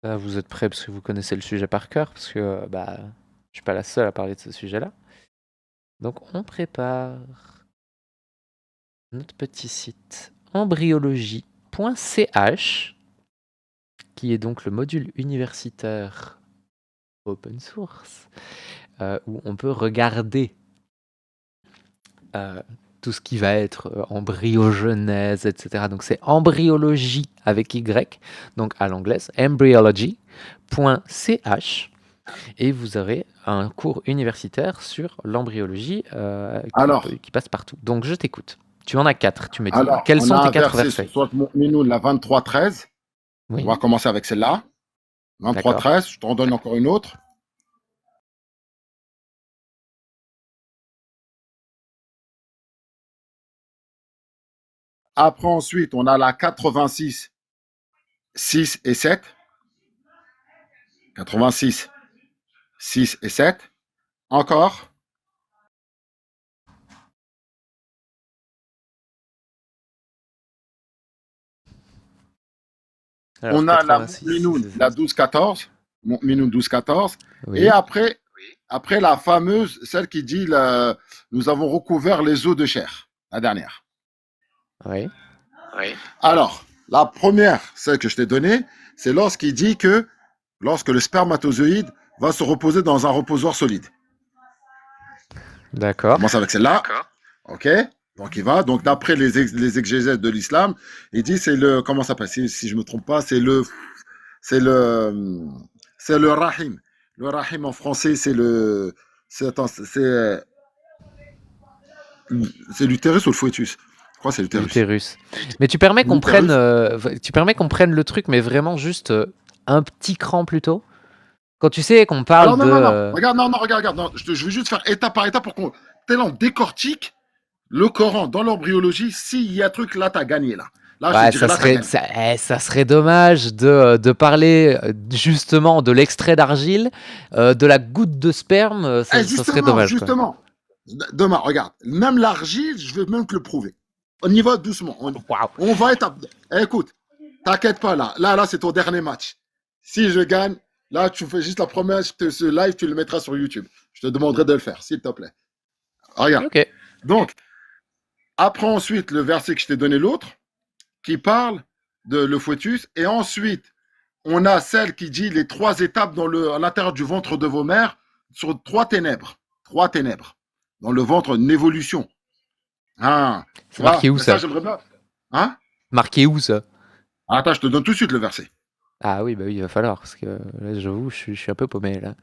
vous êtes prêts parce que vous connaissez le sujet par cœur, parce que je suis pas la seule à parler de ce sujet-là. Donc on prépare notre petit site embryologie.ch, qui est donc le module universitaire open source, où on peut regarder tout ce qui va être embryogenèse, etc. Donc c'est embryologie avec Y, donc à l'anglaise, embryology.ch, et vous aurez un cours universitaire sur l'embryologie Alors, qui passe partout. Donc je t'écoute. Tu en as 4, tu me dis. alors, Quels on sont a tes un 4 verset sur versets? Sourate Mu'minun, la 23-13. On Oui, va commencer avec celle-là. d'accord. 23-13. Je t'en donne encore une autre. Après, ensuite, on a la 86, 6 et 7. 86, 6 et 7. Encore. Alors On a la 86, Mu'minun, la 12-14. Mu'minun 12-14. Et oui, après, la fameuse, celle qui dit nous avons recouvert les os de chair. La dernière. oui. Alors, la première, celle que je t'ai donnée, c'est lorsqu'il dit que lorsque le spermatozoïde va se reposer dans un reposoir solide. On D'accord. commence avec celle-là. OK. Donc, il va. Donc, d'après les exégèses de l'islam, il dit c'est le. Comment ça s'appelle si je ne me trompe pas, c'est le. C'est le. C'est le rahim. Le rahim en français, c'est le. Attends, c'est l'utérus ou le fœtus? Je crois que c'est l'utérus. L'utérus. Mais tu permets qu'on prenne, L'utérus. le truc, mais vraiment juste un petit cran plus tôt? Quand tu sais qu'on parle Alors, non, de... non, non. Regarde, non, non, regarde. Non. Je veux juste faire étape par étape pour qu'on. Tel on décortique le Coran dans l'embryologie. S'il y a un truc, là, t'as gagné, là. Là, je te Ouais, dirais, là, t'as gagné. ça serait dommage de parler justement de l'extrait d'argile, de la goutte de sperme, ça serait Justement, dommage, quoi. justement. Demain, regarde. Même l'argile, je vais même te le prouver. On y va doucement. Waouh. On va étape. Écoute, t'inquiète pas, là. Là, c'est ton dernier match. Si je gagne, là, tu fais juste la promesse, ce live, tu le mettras sur YouTube. Je te demanderai de le faire, s'il te plaît. Regarde. Ok. Donc, après ensuite le verset que je t'ai donné l'autre, qui parle de le fœtus, et ensuite, on a celle qui dit les 3 étapes à l'intérieur du ventre de vos mères sur 3 ténèbres. 3 ténèbres. Dans le ventre, une évolution. Ah, C'est marqué où, ça, ça? j'aimerais bien. Hein? Marqué où, ça? Attends, je te donne tout de suite le verset. Ah oui, bah oui, il va falloir, parce que là, j'avoue, je suis un peu paumé, là.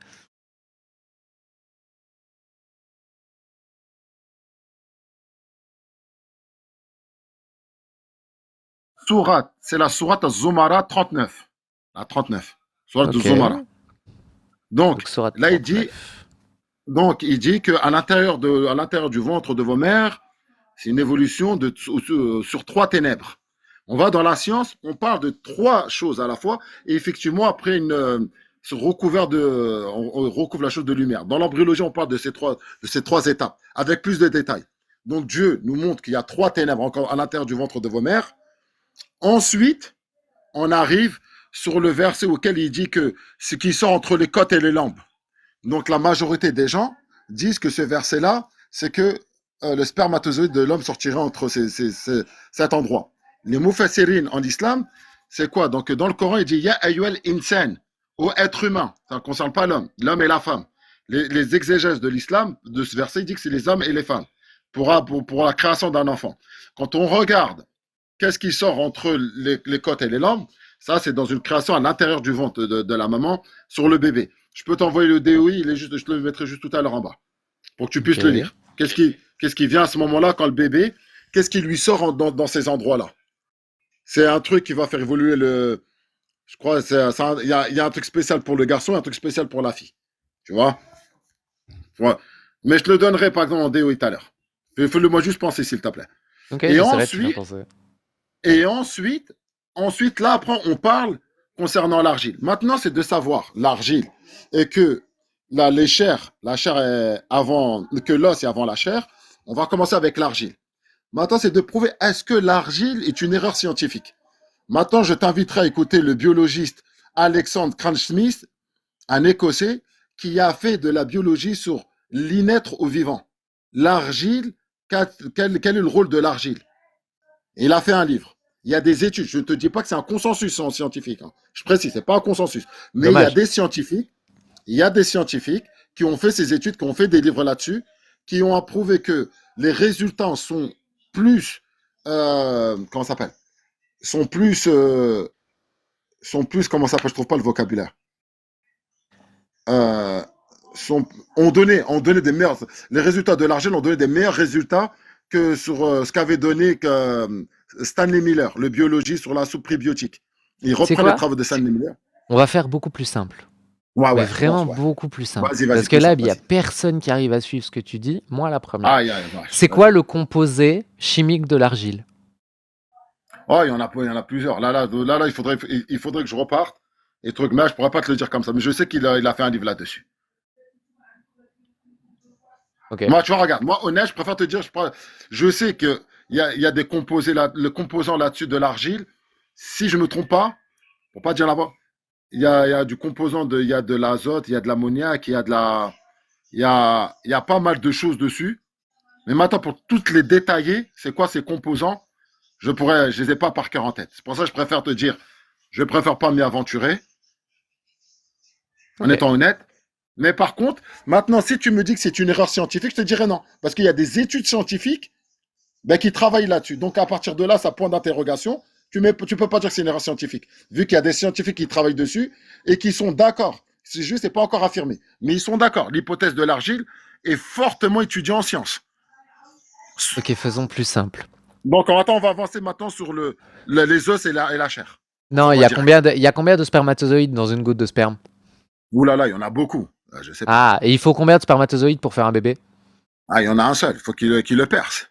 Sourate, c'est la sourate Zomara 39. La 39. Sourate Ok. Zomara. Donc, Donc, sourate là, il dit, 39. qu'à l'intérieur du ventre de vos mères, c'est une évolution sur 3 ténèbres. On va dans la science, on parle de 3 choses à la fois, et effectivement, après, on recouvre la chose de lumière. Dans l'embryologie, on parle de ces trois étapes, avec plus de détails. Donc, Dieu nous montre qu'il y a 3 ténèbres encore à l'intérieur du ventre de vos mères. Ensuite, on arrive sur le verset auquel il dit que ce qui sort entre les côtes et les lampes. Donc, la majorité des gens disent que ce verset-là, c'est que le spermatozoïde de l'homme sortirait entre cet endroit. Les mufassirin en islam, c'est quoi? Donc, dans le Coran, il dit Ya ayyuhal insan, ô être humain. Ça ne concerne pas l'homme et la femme. Les exégèses de l'islam, de ce verset, il dit que c'est les hommes et les femmes pour la création d'un enfant. Quand on regarde qu'est-ce qui sort entre les côtes et les lampes, ça, c'est dans une création à l'intérieur du ventre de la maman sur le bébé. Je peux t'envoyer le DOI, je te le mettrai juste tout à l'heure en bas pour que tu puisses le Ok. lire. Qu'est-ce qui vient à ce moment-là quand le bébé, qu'est-ce qui lui sort dans ces endroits-là? C'est un truc qui va faire évoluer le. Je crois il y a un truc spécial pour le garçon et un truc spécial pour la fille. Tu vois? Ouais. Mais je te le donnerai par exemple en DOI tout à l'heure. Fais-le moi juste penser, s'il te plaît. Ok, Et j'essaierai de te faire ensuite, penser. et ensuite, là, après, on parle concernant l'argile. Maintenant, c'est de savoir l'argile et que la chair est avant, que l'os est avant la chair. On va commencer avec l'argile. Maintenant, c'est de prouver est-ce que l'argile est une erreur scientifique. Maintenant, je t'inviterai à écouter le biologiste Alexander Crunch-Smith, un Écossais, qui a fait de la biologie sur l'inêtre au vivant. L'argile, quel est le rôle de l'argile? Il a fait un livre. Il y a des études. Je ne te dis pas que c'est un consensus scientifique. Hein. Je précise, c'est pas un consensus. Mais Dommage. il y a des scientifiques qui ont fait ces études, qui ont fait des livres là-dessus, qui ont approuvé que les résultats sont plus, comment ça s'appelle, comment ça s'appelle, je trouve pas le vocabulaire. Euh, ont donné des meilleurs, les résultats de l'argile ont donné des meilleurs résultats que sur ce qu'avait donné Stanley Miller, le biologiste sur la soupe prébiotique. Il C'est reprend les quoi? travaux de Stanley Miller. On va faire beaucoup plus simple. Ouais, Mais ouais, vraiment commence, ouais. beaucoup plus simple. Vas-y, Parce que plus là, simple, il n'y a vas-y. personne qui arrive à suivre ce que tu dis. Moi, la première. Aïe, aïe, C'est vas-y. quoi le composé chimique de l'argile? Oh, il y en a plusieurs. Là, il faudrait que je reparte. Et truc, mais je pourrais pas te le dire comme ça. Mais je sais qu'il a fait un livre là-dessus. Ok. Moi, tu vois, regarde, moi, honnête, je préfère te dire, je sais qu'il y a des composés là, le composant là-dessus de l'argile. Si je ne me trompe pas, pour pas dire là-bas, il y a du composant, il y a de l'azote, il y a de l'ammoniac, il y a pas mal de choses dessus. Mais maintenant, pour toutes les détailler, c'est quoi ces composants? Je les ai pas par cœur en tête. C'est pour ça que je préfère te dire, je préfère pas m'y aventurer, en Ok. étant honnête. Mais par contre, maintenant, si tu me dis que c'est une erreur scientifique, je te dirais non. Parce qu'il y a des études scientifiques qui travaillent là-dessus. Donc, à partir de là, ça point d'interrogation. Tu ne peux pas dire que c'est une erreur scientifique. Vu qu'il y a des scientifiques qui travaillent dessus et qui sont d'accord. C'est juste, c'est pas encore affirmé. Mais ils sont d'accord. L'hypothèse de l'argile est fortement étudiée en sciences. Ok, faisons plus simple. Donc, attends, on va avancer maintenant sur les os et la chair. Non, On il va y a dire. il y a combien de spermatozoïdes dans une goutte de sperme? Ouh là là, il y en a beaucoup. Je sais pas. Ah, et il faut combien de spermatozoïdes pour faire un bébé? Ah, il y en a un seul. Il faut qu'il le perce.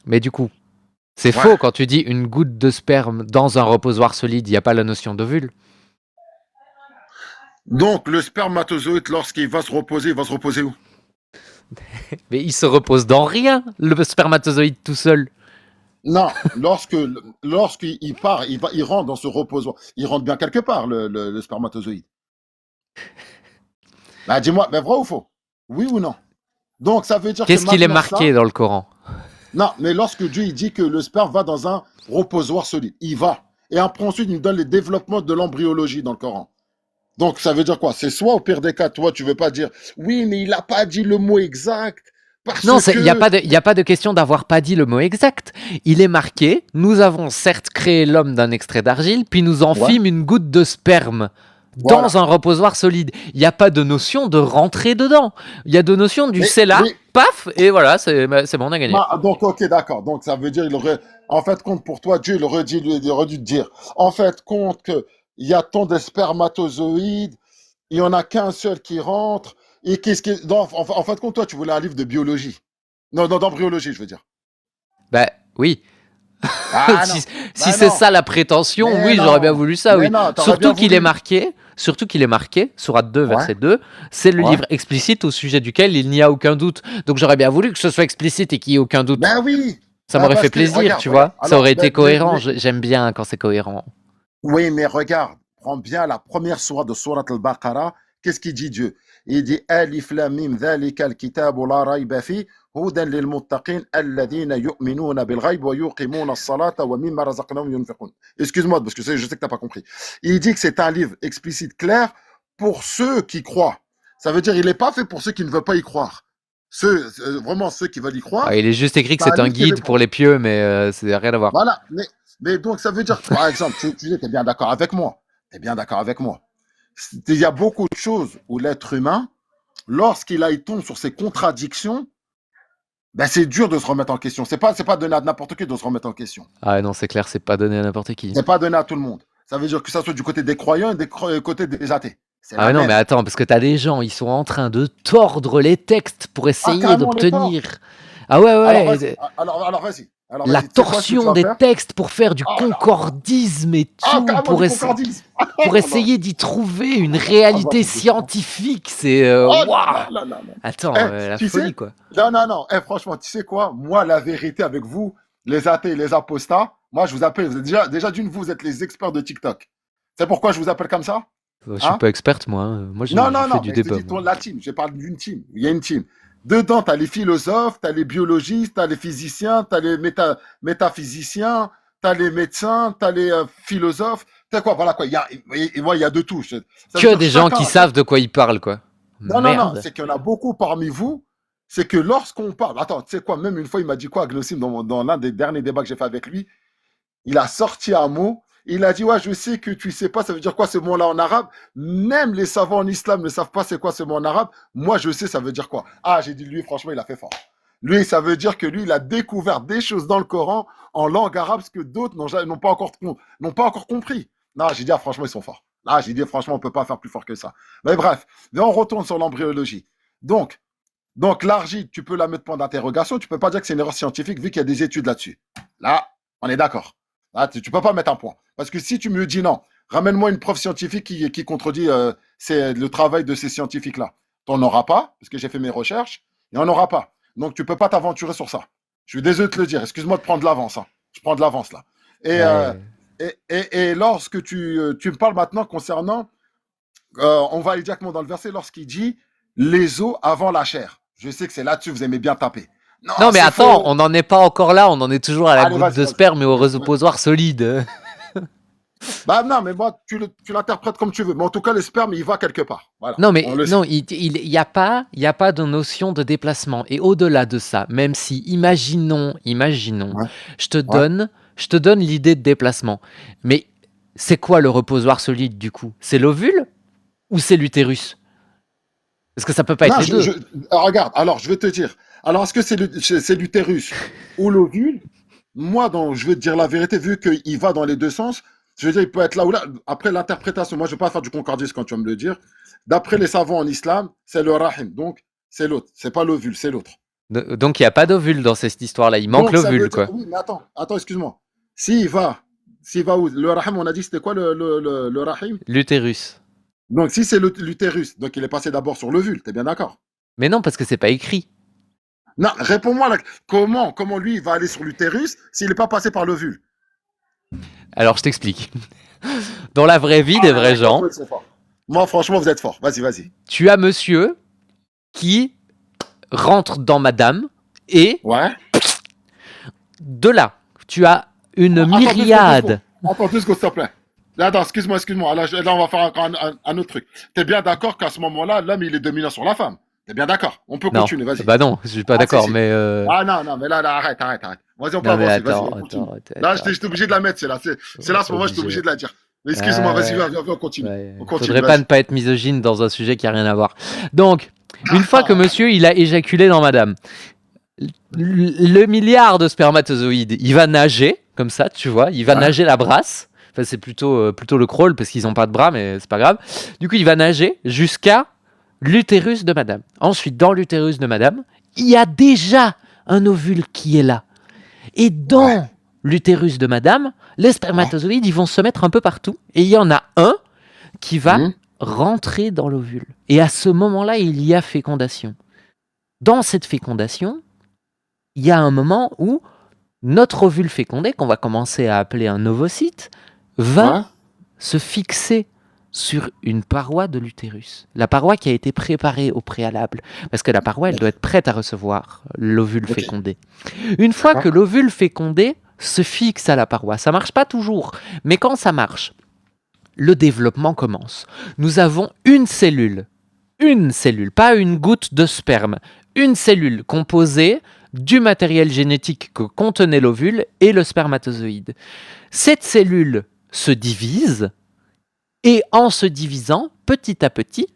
Mais du coup, c'est Ouais. faux quand tu dis une goutte de sperme dans un reposoir solide, il n'y a pas la notion d'ovule. Donc, le spermatozoïde, lorsqu'il va se reposer, il va se reposer où? Mais il se repose dans rien, le spermatozoïde tout seul. Non, lorsqu'il part, il rentre dans ce reposoir. Il rentre bien quelque part, le spermatozoïde. Bah, dis-moi, mais vrai ou faux? Oui ou non? Donc, ça veut dire que Qu'est-ce qu'il est maintenant, marqué ça. dans le Coran? Non, mais lorsque Dieu il dit que le sperme va dans un reposoir solide, il va. Et après, ensuite, il nous donne les développements de l'embryologie dans le Coran. Donc, ça veut dire quoi? C'est soit au pire des cas, toi, tu veux pas dire, oui, mais il n'a pas dit le mot exact, parce Non, il n'y a, que. y a pas de question d'avoir pas dit le mot exact. Il est marqué, nous avons certes créé l'homme d'un extrait d'argile, puis nous en Ouais, fîmes une goutte de sperme dans voilà. un reposoir solide. Il n'y a pas de notion de rentrer dedans. Il y a de notion du Mais, c'est là, oui, paf, et voilà, c'est bon, on a gagné. donc, ok, d'accord. Donc, ça veut dire, il aurait, en fait, compte pour toi, Dieu, il aurait dû te dire, en fait, compte que il y a tant de spermatozoïdes, il n'y en a qu'un seul qui rentre, et qu'est-ce qui. Non, en fait, compte, toi, tu voulais un livre de biologie. Non, non, d'embryologie, je veux dire. Bah oui. Ah non, Si bah c'est non, ça la prétention, oui, j'aurais bien voulu ça, mais oui. non, t'aurais bien voulu. Surtout qu'il est marqué, Sourate 2, Ouais, verset 2, c'est le ouais. livre explicite au sujet duquel il n'y a aucun doute. Donc j'aurais bien voulu que ce soit explicite et qu'il n'y ait aucun doute. Ben oui, Ça ben m'aurait fait parce que, plaisir, regarde, tu regarde. vois. Ça Alors, aurait été cohérent. J'aime bien quand c'est cohérent. oui, mais regarde, prends bien la première sourate de Surat al-Baqarah. Qu'est-ce qu'il dit Dieu? Il dit Alif Lam Mim ذلك الكتاب لا ريب فيه هدى للمتقين الذين يؤمنون بالغيب ويقيمون الصلاة ومما رزقناهم ينفقون. Excuse-moi parce que je sais que tu n'as pas compris. Il dit que c'est un livre explicite clair pour ceux qui croient. Ça veut dire il n'est pas fait pour ceux qui ne veulent pas y croire. Vraiment ceux qui veulent y Ah, croire, il est juste écrit que c'est un c'est un livre qui est fait guide pour pour eux. les pieux, mais c'est rien à voir. Voilà. Mais donc, ça veut dire, par exemple, tu es bien d'accord avec moi. Tu es bien d'accord avec moi. Il y a beaucoup de choses où l'être humain, lorsqu'il tombe sur ses contradictions, ben c'est dur de se remettre en question. C'est pas donné à n'importe qui de se remettre en question. Ah non, c'est clair, c'est pas donné à n'importe qui. C'est pas donné à tout le monde. Ça veut dire que ça soit du côté des croyants et du côté des athées. C'est Ah la ouais, non, mais même. attends, parce que t'as des gens, ils sont en train de tordre les textes pour Ah, essayer carrément, les d'obtenir. torts. Ah ouais, Alors, vas-y. ouais. Alors, vas-y. Alors, La vas-y. Tu sais quoi ce que tu torsion vas des faire? textes pour faire du Ah, là. concordisme et Ah, tout, carrément du concordisme. pour Oh là. essayer d'y trouver une Ah, bah, réalité c'est décevant. scientifique. C'est Oh là waouh. là là là là. Attends, Eh, la tu sais, folie quoi. non, non, non, eh, franchement, tu sais quoi? Moi, la vérité avec vous, les athées, les apostats, moi, je vous appelle, vous êtes déjà d'une, vous êtes les experts de TikTok. C'est pourquoi je vous appelle comme ça? Je suis Hein? pas experte moi. Moi, Non, je non, fais non, du mais je te débat dis moi. la team, je parle d'une team. Il y a une team. Dedans, tu as les philosophes, tu as les biologistes, tu as les physiciens, tu as les métaphysiciens, tu as les médecins, tu as les philosophes. Tu sais quoi, voilà quoi, il y a de tout. Ça veut Que dire des gens qui chacun. savent de quoi ils parlent quoi. Non, non, non, Merde. c'est qu'il y en a beaucoup parmi vous. C'est que lorsqu'on parle. Attends, tu sais quoi, même une fois, il m'a dit quoi, Glossim, dans l'un des derniers débats que j'ai fait avec lui, il a sorti un mot. Il a dit, ouais, je sais que tu sais pas, ça veut dire quoi ce mot-là en arabe. Même les savants en islam ne savent pas c'est quoi ce mot en arabe. Moi, je sais, ça veut dire quoi. Ah, j'ai dit, lui, franchement, il a fait fort. Lui, ça veut dire que lui, il a découvert des choses dans le Coran en langue arabe, ce que d'autres n'ont pas encore compris. Non, j'ai dit, ah, franchement, ils sont forts. Là, j'ai dit, franchement, on ne peut pas faire plus fort que ça. Mais bref, mais on retourne sur l'embryologie. Donc, l'argile, tu peux la mettre point d'interrogation. Tu ne peux pas dire que c'est une erreur scientifique vu qu'il y a des études là-dessus. Là, on est d'accord. Là, tu ne peux pas mettre un point. Parce que si tu me dis non, ramène-moi une preuve scientifique qui contredit le travail de ces scientifiques-là. Tu n'en auras pas, parce que j'ai fait mes recherches, il n'y en aura pas. Donc, tu ne peux pas t'aventurer sur ça. Je suis désolé de te le dire. Excuse-moi de prendre de l'avance. Hein. Je prends de l'avance là. Et, euh, Ouais. et lorsque tu me parles maintenant concernant, on va aller directement dans le verset, lorsqu'il dit les os avant la chair. Je sais que c'est là-dessus, vous aimez bien taper. Non, Non mais c'est attends, faux. on n'en est pas encore là, on en est toujours à la Allez, goutte vas-y, de vas-y. sperme et au reposoir solide. Bah non, mais moi, tu l'interprètes comme tu veux. Mais en tout cas, le sperme, il va quelque part. Voilà, Non, mais on le non, sait. il y a pas de notion de déplacement. Et au-delà de ça, même si, imaginons, Ouais, je te ouais. donne, je te donne l'idée de déplacement. Mais c'est quoi le reposoir solide du coup? C'est l'ovule ou c'est l'utérus? Parce que ça peut pas être Non, les deux. regarde, alors, je vais te dire. Alors, est-ce que c'est l'utérus ou l'ovule? Moi, je vais te dire la vérité, vu qu'il va dans les deux sens, Je veux dire, il peut être là ou là. Après l'interprétation, moi je ne vais pas faire du concordisme quand tu vas me le dire. D'après les savants en islam, c'est le rahim. Donc, c'est l'autre. C'est pas l'ovule, c'est l'autre. Donc il n'y a pas d'ovule dans cette histoire-là. Il manque Donc, ça veut l'ovule, dire. quoi. Oui, mais attends, excuse-moi. S'il va où? Le rahim, on a dit c'était quoi le rahim? L'utérus. Donc, si c'est l'utérus, donc il est passé d'abord sur l'ovule, t'es bien d'accord? Mais non, parce que c'est pas écrit. Non, réponds-moi là. Comment lui il va aller sur l'utérus s'il n'est pas passé par l'ovule? Alors je t'explique. Dans la vraie vie Ah des là vrais là, gens, franchement, ils sont forts. Moi, franchement, vous êtes fort. Vas-y. tu as monsieur qui rentre dans madame et Ouais. de là, tu as une Attends, 2 secondes, 2 secondes. myriade. Attends, 2 secondes, s'il te plaît. Là, attends, excuse-moi. Là, on va faire un autre truc. T'es bien d'accord qu'à ce moment-là, l'homme, il est dominant sur la femme? T'es bien d'accord? On peut Non, continuer, vas-y. bah non, je suis pas Ah, si, d'accord, si. mais Ah, non, mais là, arrête. Vas-y, on peut non mais avancer, vas-y, attends, on continue. attends, Là, attends, j'étais obligé de la mettre, c'est là. C'est là, à ce moment, j'étais obligé de la dire. Mais excuse-moi, vas-y, ouais, viens, on continue. ouais. On continue, Faudrait pas ne vas-y. pas être misogyne dans un sujet qui a rien à voir. Donc, une fois que monsieur il a éjaculé dans madame, le milliard de spermatozoïdes, il va nager comme ça, tu vois, il va Ouais. nager la brasse. Enfin, c'est plutôt le crawl parce qu'ils n'ont pas de bras, mais c'est pas grave. Du coup, il va nager jusqu'à l'utérus de madame. Ensuite, dans l'utérus de madame, il y a déjà un ovule qui est là. Et dans Ouais. l'utérus de madame, les spermatozoïdes, ils vont se mettre un peu partout. Et il y en a un qui va Hum. rentrer dans l'ovule. Et à ce moment-là, il y a fécondation. Dans cette fécondation, il y a un moment où notre ovule fécondé, qu'on va commencer à appeler un ovocyte, va Ouais. se fixer sur une paroi de l'utérus. La paroi qui a été préparée au préalable. Parce que la paroi, elle doit être prête à recevoir l'ovule Ok. fécondé. Une fois que D'accord. l'ovule fécondé se fixe à la paroi, ça marche pas toujours, mais quand ça marche, le développement commence. Nous avons une cellule, pas une goutte de sperme, une cellule composée du matériel génétique que contenait l'ovule et le spermatozoïde. Cette cellule se divise et en se divisant, petit à petit,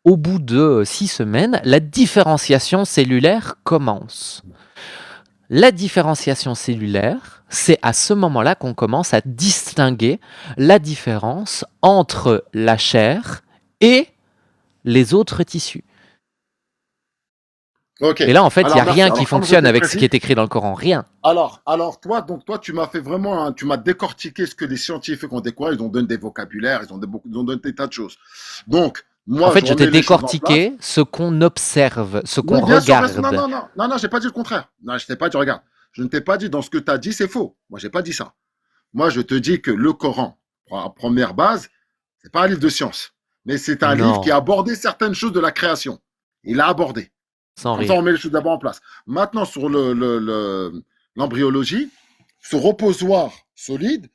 au bout de 6 semaines, la différenciation cellulaire commence. La différenciation cellulaire, c'est à ce moment-là qu'on commence à distinguer la différence entre la chair et les autres tissus. Ok. Et là, en fait, il n'y Alors, a merci. rien qui Alors, comme fonctionne j'étais avec ce qui précis, est écrit dans le Coran. Rien. alors toi, tu m'as fait vraiment, tu m'as décortiqué ce que les scientifiques ont découvert. Ils ont donné des vocabulaires, ils ont donné des tas de choses. Donc, En moi, fait, je je t'ai remets les choses en place. décortiqué ce qu'on observe, ce qu'on Oui, bien sûr. regarde. Non, j'ai pas dit le contraire. Non, je t'ai pas dit, regarde. Je ne t'ai pas dit dans ce que tu as dit, c'est faux. Moi, j'ai pas dit ça. Moi, je te dis que le Coran, à première base, c'est pas un livre de science, mais c'est un livre qui Non, a abordé certaines choses de la création. Il a abordé. sans Comme ça, on rire. met les choses d'abord en place. Maintenant, sur l'embryologie, ce reposoir solide,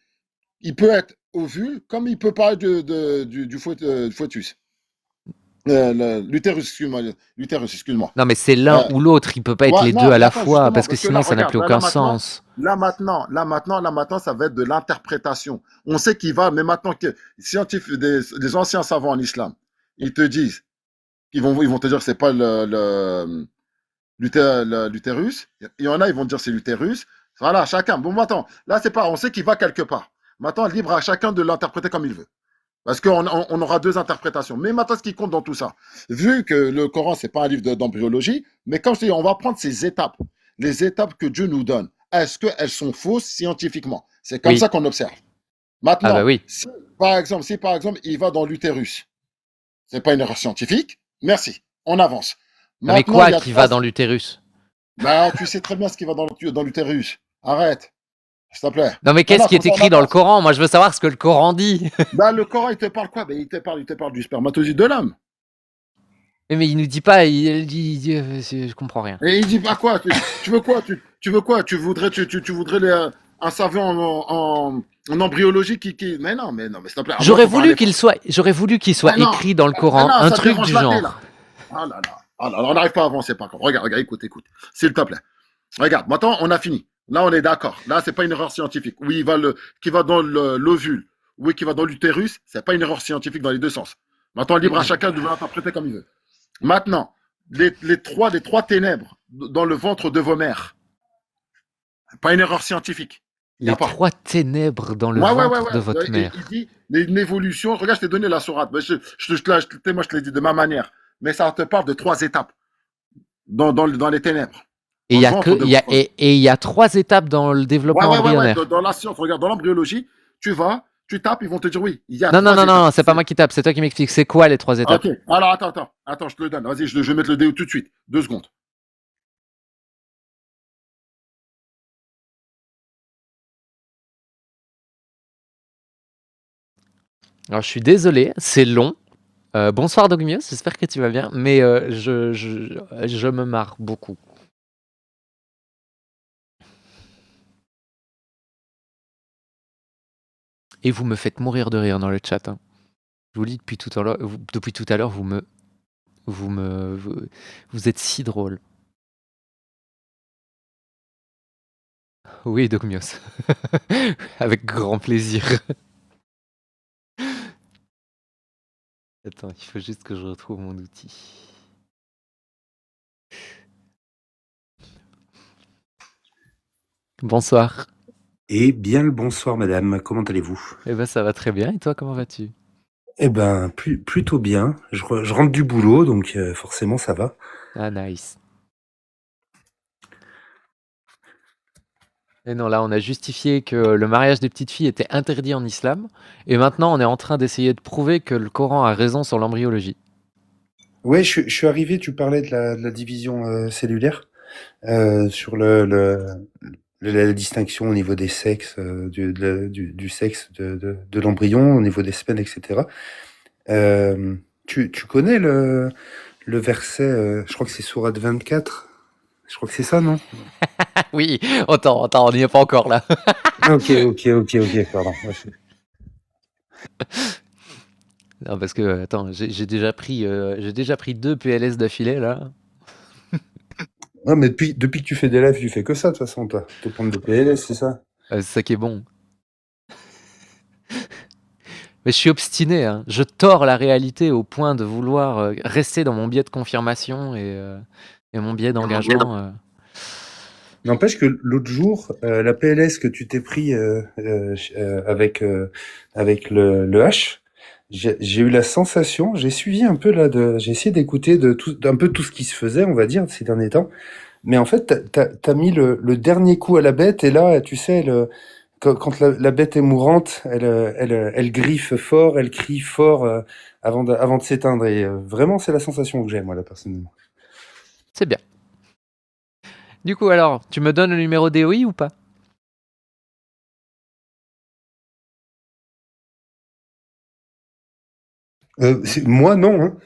il peut être ovule, comme il peut parler du fœtus. L'utérus, excuse-moi. Non, mais c'est l'un Euh, ou l'autre. Il peut pas être ouais, les deux non, à mais la attends, fois, justement, parce que parce que là, sinon, ça n'a regarde, plus aucun maintenant, sens. ça va être de l'interprétation. On sait qu'il va, mais maintenant que des anciens savants en islam, ils te disent, ils vont te dire que c'est pas l'utérus. Il y en a, ils vont dire c'est l'utérus. Voilà, chacun. Bon, attends, là, c'est pas, on sait qu'il va quelque part. Maintenant, libre à chacun de l'interpréter comme il veut. Parce qu'on aura deux interprétations. Mais maintenant, ce qui compte dans tout ça, vu que le Coran, c'est pas un livre d'embryologie, mais comme je te dis, on va prendre ces étapes, les étapes que Dieu nous donne. Est-ce qu'elles sont fausses scientifiquement? C'est comme ça Oui. qu'on observe. Ah bah Maintenant, oui. si par exemple, il va dans l'utérus, c'est pas une erreur scientifique. Merci. On avance. Non, mais Maintenant, il quoi y a qui va trois. dans l'utérus? Ben, tu sais très bien ce qui va dans l'utérus. Arrête, s'il te plaît. Non, mais Non, qu'est-ce non, qui comme est ça, on écrit dans le avance. Coran? Moi, je veux savoir ce que le Coran dit. Ben, le Coran, il te parle quoi? Ben, il te parle du spermatozoïde de l'homme. Mais il nous dit pas, je comprends rien. Et il dit, bah quoi? Tu veux quoi? Tu veux quoi? Tu voudrais un savant en embryologie mais s'il te plaît, moi, J'aurais faut faire un voulu effort. j'aurais voulu qu'il soit Mais non, écrit dans le mais Coran, non, un ça te truc dérange du la paix, là. genre. Ah là là. Ah là là, on n'arrive pas à avancer, par contre. Regarde, écoute, s'il te plaît. Regarde, maintenant, on a fini. Là, on est d'accord. Là, c'est pas une erreur scientifique. Oui, qui va dans l'ovule. Oui, qui va dans l'utérus. C'est pas une erreur scientifique dans les deux sens. Maintenant, libre à chacun de l'interpréter comme il veut. Maintenant, les trois ténèbres dans le ventre de vos mères. Pas une erreur scientifique. Il n'y Les a pas. 3 ténèbres dans le Ouais, ouais, ouais, ventre de ouais. votre Il mère. dit une évolution. Regarde, je t'ai donné la sourate. Mais moi, je te l'ai dit de ma manière. Mais ça te parle de 3 étapes dans les ténèbres, Et dans il le y a que ventre de il y a votre mère. et il y a 3 étapes dans le Ouais, développement ouais, ouais, ouais. embryonnaire. Dans la science, regarde, dans l'embryologie, tu tapes, ils vont te dire oui, il y a Non, non, trois non, non, étapes. non, c'est pas moi qui tape, c'est toi qui m'expliques. C'est quoi les 3 étapes? Ok, alors attends, je te le donne. Vas-y, je vais mettre le déo tout de suite. 2 secondes. Alors je suis désolé, c'est long. Bonsoir Dogmios, j'espère que tu vas bien, mais je me marre beaucoup. Et vous me faites mourir de rire dans le chat, hein. Je vous le dis depuis tout à l'heure, vous êtes si drôle. Oui, Dogmios. Avec grand plaisir. Attends, il faut juste que je retrouve mon outil. Bonsoir. Eh bien le bonsoir madame, comment allez-vous? Eh ben ça va très bien, et toi comment vas-tu? Eh ben plutôt bien, je rentre du boulot donc forcément ça va. Ah nice. Et non, là on a justifié que le mariage des petites filles était interdit en islam, et maintenant on est en train d'essayer de prouver que le Coran a raison sur l'embryologie. Ouais, je suis arrivé, tu parlais de la division cellulaire, sur la distinction au niveau des sexes, du sexe de l'embryon, au niveau des semaines, etc. Tu connais le verset, je crois que c'est sourate 24, je crois que c'est ça, non? Oui, attends, on n'y est pas encore là. Ok, pardon. Non, parce que, attends, j'ai déjà pris 2 PLS d'affilée là. Ouais, mais depuis que tu fais des lives, tu fais que ça, de toute façon, toi. Te prendre des PLS, c'est ça? C'est ça qui est bon. Mais je suis obstiné, hein. Je tords la réalité au point de vouloir rester dans mon biais de confirmation et mon biais d'engagement. N'empêche que l'autre jour, la PLS que tu t'es pris avec le H, j'ai eu la sensation, j'ai suivi un peu là, j'ai essayé d'écouter un peu tout ce qui se faisait, on va dire, ces derniers temps. Mais en fait, t'as mis le dernier coup à la bête, et là, tu sais, quand la bête est mourante, elle griffe fort, elle crie fort avant de s'éteindre. Et vraiment, c'est la sensation que j'ai, moi, là, personnellement. C'est bien. Du coup, alors, tu me donnes le numéro DOI ou pas? Moi, non, hein.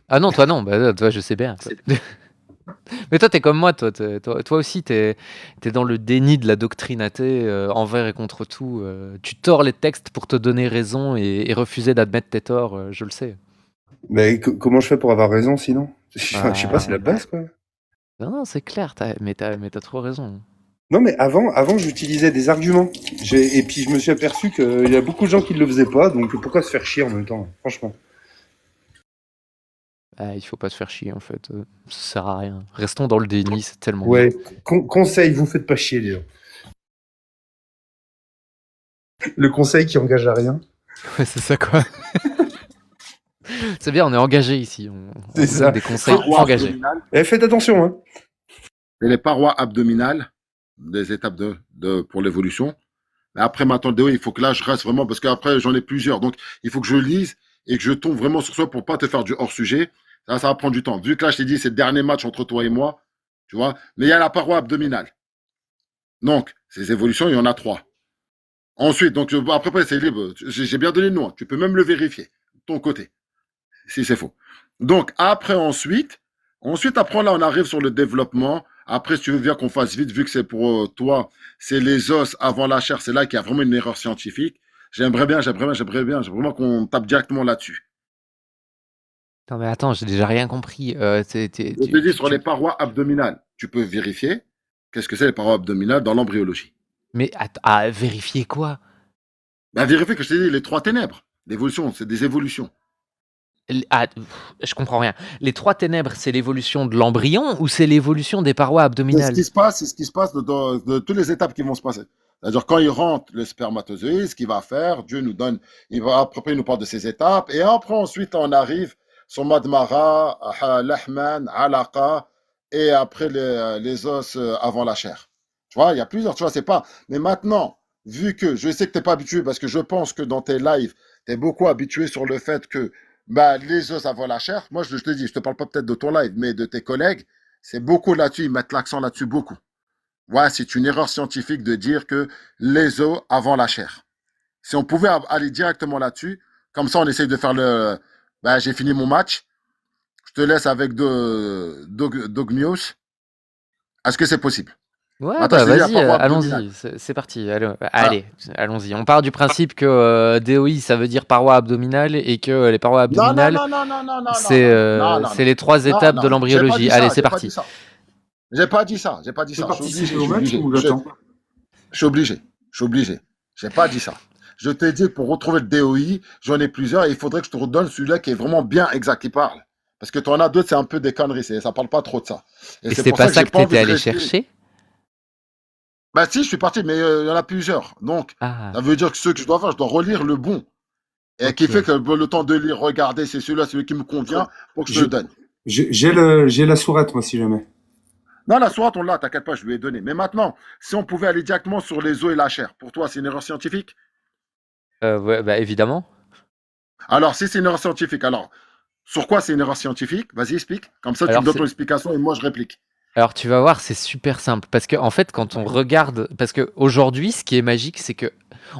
Ah non, toi non, bah, toi je sais bien. Mais toi, t'es comme moi, toi aussi, t'es dans le déni de la doctrine athée envers et contre tout. Tu tords les textes pour te donner raison et refuser d'admettre tes torts, je le sais. Mais comment je fais pour avoir raison, sinon? Je sais pas, c'est la base, quoi. Non, c'est clair, mais t'as trop raison. Non, mais avant, j'utilisais des arguments. Et puis, je me suis aperçu qu'il y a beaucoup de gens qui ne le faisaient pas, donc pourquoi se faire chier en même temps, franchement? Il faut pas se faire chier, en fait. Ça sert à rien. Restons dans le déni, c'est tellement Ouais, bien. conseil, vous faites pas chier, les gens. Le conseil qui engage à rien. Ouais, c'est ça, quoi. C'est bien, on est engagé ici. On C'est vous ça. donne des conseils Parois engagés. abdominales. Faites attention, hein. Et les parois abdominales, des étapes pour l'évolution. Mais après, maintenant, le déo, il faut que là, je reste vraiment, parce qu'après, j'en ai plusieurs. Donc, il faut que je lise et que je tombe vraiment sur ça pour pas te faire du hors-sujet. Ça va prendre du temps. Vu que là, je t'ai dit, c'est le dernier match entre toi et moi, tu vois. Mais il y a la paroi abdominale. Donc, ces évolutions, il y en a 3. Ensuite, donc, après, c'est libre. J'ai bien donné le nom. Tu peux même le vérifier, de ton côté, si c'est faux. Donc, ensuite, après, là, on arrive sur le développement. Après, si tu veux bien qu'on fasse vite, vu que c'est pour toi, c'est les os avant la chair, c'est là qu'il y a vraiment une erreur scientifique. J'aimerais vraiment qu'on tape directement là-dessus. Non, mais attends, j'ai déjà rien compris. Je te dis sur les parois abdominales, tu peux vérifier qu'est-ce que c'est les parois abdominales dans l'embryologie. Mais vérifier quoi? Bah, vérifier que je t'ai dit les 3 ténèbres. L'évolution, c'est des évolutions. Je comprends rien. Les 3 ténèbres, c'est l'évolution de l'embryon ou c'est l'évolution des parois C'est abdominales? ce qui se passe de toutes les étapes qui vont se passer. C'est-à-dire, quand il rentre le spermatozoïde, ce qu'il va faire, Dieu nous donne, après, il nous parle de ses étapes, et après, ensuite, on arrive sur Madmara, Lahman, Alaqa, et après les os avant la chair. Tu vois, il y a plusieurs, tu vois, c'est pas. Mais maintenant, vu que je sais que tu n'es pas habitué, parce que je pense que dans tes lives, tu es beaucoup habitué sur le fait que bah, les os avant la chair, moi, je te dis, je te parle pas peut-être de ton live, mais de tes collègues, c'est beaucoup là-dessus, ils mettent l'accent là-dessus beaucoup. Ouais, c'est une erreur scientifique de dire que les os avant la chair. Si on pouvait aller directement là-dessus, comme ça on essaye de faire le. Ben, j'ai fini mon match. Je te laisse avec Dogmios. Est-ce que c'est possible? Ouais, Attends, bah je te dis, à vas-y, part abdominale. allons-y, c'est parti. Allez, Voilà. allez, allons-y. On part du principe que DOI, ça veut dire paroi abdominale et que les parois Non, non, abdominales, non, non, non, non, non, non, non, non, non, non, c'est non. les 3 Non, étapes de non, non. J'ai pas l'embryologie. dit Allez, ça, c'est j'ai pas parti. dit ça. J'ai pas dit ça, j'ai pas dit Tu veux ça. Je suis obligé, participer je au suis match obligé. ou j'attends? Je suis obligé. Je suis obligé. J'ai pas dit ça. Je t'ai dit que pour retrouver le DOI, j'en ai plusieurs et il faudrait que je te redonne celui-là qui est vraiment bien exact, qui parle. Parce que tu en as d'autres, c'est un peu des conneries, ça parle pas trop de ça. Et Et c'est c'est pour pas ça que ça j'ai que pas envie t'étais de allé rester. chercher? Bah si, je suis parti, mais il y en a plusieurs. Donc, Ah, ça veut dire que ce que je dois faire, je dois relire le bon. Et qui fait ok. que le temps de lire, regarder, c'est celui-là, celui qui me convient, pour que je te Je, le donne. j'ai la sourate, moi, si jamais. Non, la sourate, on l'a, t'inquiète pas, je lui ai donné. Mais maintenant, si on pouvait aller directement sur les os et la chair, pour toi, c'est une erreur scientifique? Ouais, bah évidemment. Alors, si c'est une erreur scientifique, alors, sur quoi c'est une erreur scientifique? Vas-y, explique. Comme ça, tu me Alors donnes c'est ton explication et moi, je réplique. Alors tu vas voir, c'est super simple parce que en fait, quand on regarde, parce que aujourd'hui, ce qui est magique, c'est que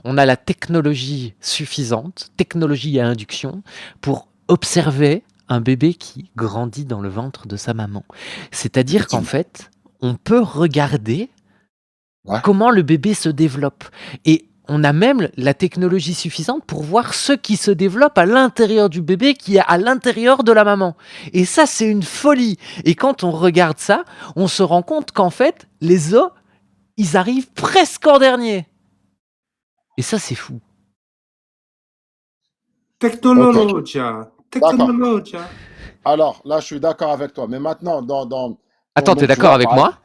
on a la technologie suffisante, technologie à induction, pour observer un bébé qui grandit dans le ventre de sa maman. C'est-à-dire qu'en Effectivement. fait, on peut regarder Ouais. comment le bébé se développe. Et on a même la technologie suffisante pour voir ce qui se développe à l'intérieur du bébé qui est à l'intérieur de la maman. Et ça, c'est une folie. Et quand on regarde ça, on se rend compte qu'en fait, les os, ils arrivent presque en dernier. Et ça, c'est fou. Ok, Technologia. d'accord. Technologia. Alors, là, je suis d'accord avec toi. Mais maintenant, dans ton Attends, t'es autre d'accord joie, avec par exemple,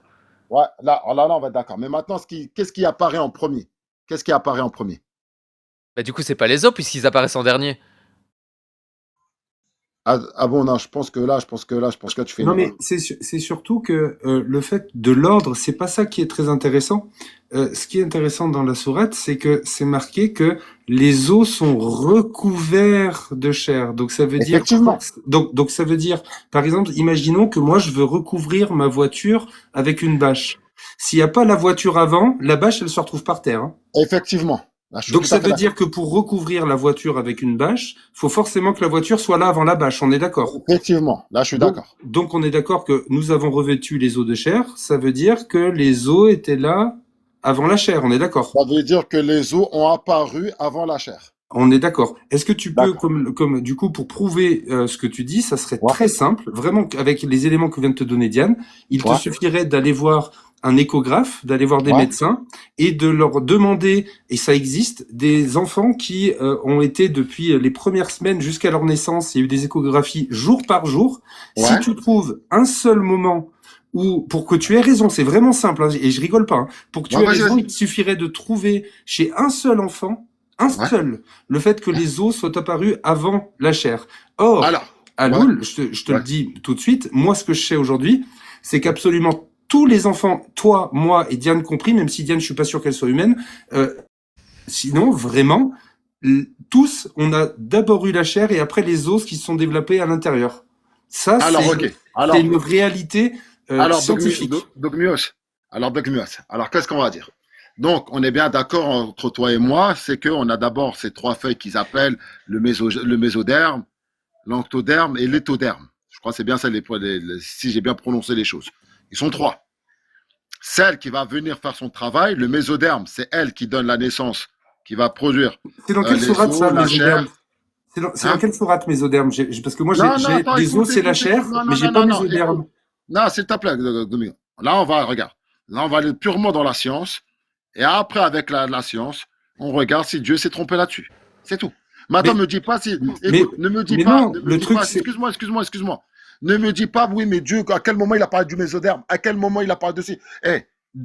moi? ouais, là, on va être d'accord. Mais maintenant, qu'est-ce qui apparaît en premier? Qu'est-ce qui apparaît en premier? Bah du coup, c'est pas les os puisqu'ils apparaissent en dernier. Ah bon, non, je pense que tu fais une Non, erreur. mais c'est surtout que le fait de l'ordre, c'est pas ça qui est très intéressant. Ce qui est intéressant dans la sourate, c'est que c'est marqué que les os sont recouverts de chair. Donc ça veut dire Effectivement. donc ça veut dire, par exemple, imaginons que moi je veux recouvrir ma voiture avec une bâche. S'il n'y a pas la voiture avant, la bâche elle se retrouve par terre, hein. Effectivement. Là, je suis Donc tout à ça fait veut dire d'accord. que pour recouvrir la voiture avec une bâche, faut forcément que la voiture soit là avant la bâche. On est d'accord. Effectivement. Là, je suis Donc, d'accord. donc on est d'accord que nous avons revêtu les os de chair. Ça veut dire que les os étaient là avant la chair. On est d'accord. Ça veut dire que les os ont apparu avant la chair. On est d'accord. Est-ce que tu peux, D'accord. comme du coup, pour prouver ce que tu dis, ça serait Ouais, très simple, vraiment avec les éléments que vient de te donner Diane, il te ouais, suffirait d'aller voir un échographe, d'aller voir des ouais, médecins et de leur demander, et ça existe, des enfants qui ont été depuis les premières semaines jusqu'à leur naissance, il y a eu des échographies jour par jour. Si ouais. tu trouves un seul moment où, pour que tu aies raison, c'est vraiment simple, hein, et je rigole pas, hein, pour que tu Ouais, aies vas-y, raison, vas-y. il te suffirait de trouver chez un seul enfant, un Ouais, seul, le fait que ouais. les os soient apparus avant la chair. Or, Alors, à ouais, Loul, je te ouais. le dis tout de suite, moi ce que je sais aujourd'hui, c'est qu'absolument tous les enfants, toi, moi et Diane compris, même si Diane, je suis pas sûr qu'elle soit humaine, sinon vraiment, tous, on a d'abord eu la chair et après les os qui se sont développés à l'intérieur. Ça, Alors, ok. c'est une réalité scientifique. Dogmios. Alors, qu'est-ce qu'on va dire? Donc, on est bien d'accord entre toi et moi, c'est qu'on a d'abord ces trois feuilles qu'ils appellent le mésoderme, l'ectoderme et l'étoderme. Je crois que c'est bien ça, si j'ai bien prononcé les choses. Ils sont trois. Celle qui va venir faire son travail, le mésoderme, c'est elle qui donne la naissance, qui va produire C'est dans quelle les sourate ça, os, la mésoderme? chair. C'est dans Hein? quelle sourate mésoderme? Parce que moi, Non, non, j'ai attends, les os, écoute, c'est la écoute, chair, écoute. Non, mais non, j'ai non, pas non, non, écoute. mésoderme. Non, s'il te plaît, Dominique. Là, on va, regarde. Là, on va aller purement dans la science. Et après, avec la science, on regarde si Dieu s'est trompé là-dessus. C'est tout. Maintenant, Mais, me dis pas si. mais, Écoute, ne me dis mais pas, non, ne me le dis truc, pas. c'est, Excuse-moi. Ne me dis pas, oui, mais Dieu, à quel moment il a parlé du mésoderme? À quel moment il a parlé de ci? Eh,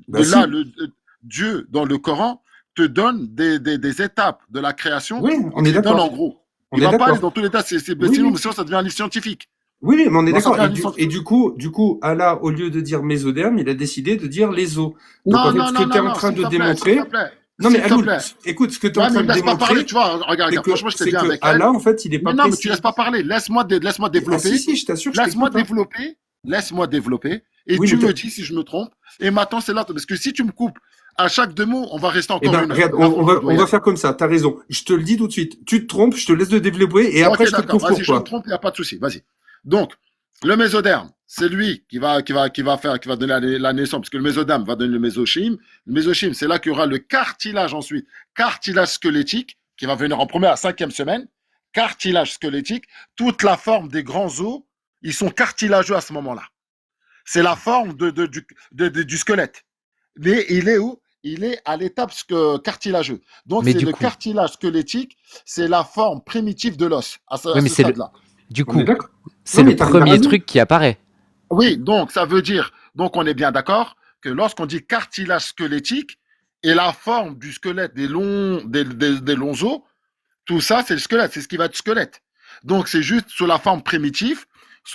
bah là, si. Dieu, dans le Coran, te donne des étapes de la création Oui, et on te est les donne en d'accord. gros. On Il est va pas aller d'accord. dans tous les tas, Oui, sinon, oui. sinon ça devient un livre scientifique. Oui, oui, mais on est Non, ça d'accord. devient un livre Et scientifique. du coup, Allah, au lieu de dire mésoderme, il a décidé de dire les os. Donc, en Non, fait, non, ce que non, tu es non, en non, train s'il de te plaît, s'il te démontrer, plaît, non, mais s'il te Aloul, plaît. écoute, ce que tu es en Ouais, mais train il de me laisse pas parler, démontrer, tu vois. Regarde, franchement, j'étais c'est bien que avec elle. Allah, en fait, il n'est pas Mais non, mais tu laisses précis. pas parler. Laisse-moi Ah, si, développer. si, je t'assure, je Laisse-moi t'écoute, hein. développer. Laisse-moi développer. Et Oui, tu mais me dis si je me trompe. Et maintenant, c'est là. Parce que si tu me coupes à chaque 2 mots, on va rester eh encore ben, 1 heure. regarde, Et là, franchement, je dois on y va aller. faire comme ça, t'as raison. Je te le dis tout de suite. Tu te trompes, je te laisse de développer et après, Ok, je te d'accord. prouve Vas-y, je me pourquoi. trompe, il n'y a pas de souci. Vas-y. Donc, le mésoderme, c'est lui qui va donner la naissance, parce que le mésoderme va donner le mésochime. Le mésochime, c'est là qu'il y aura le cartilage ensuite, cartilage squelettique, qui va venir en première à 5e semaine. Cartilage squelettique, toute la forme des grands os, ils sont cartilageux à ce moment-là. C'est la forme du squelette. Mais il est où? Il est à l'étape cartilageux. Donc, Mais c'est du le coup, cartilage squelettique, c'est la forme primitive de l'os à ce, oui, à mais ce stade-là. du On est coup, d'accord? c'est Non, le mais t'as premier raison. truc qui apparaît. Oui, donc ça veut dire, donc on est bien d'accord que lorsqu'on dit cartilage squelettique et la forme du squelette des longs os, tout ça c'est le squelette, c'est ce qui va être squelette. Donc c'est juste sous la forme primitive,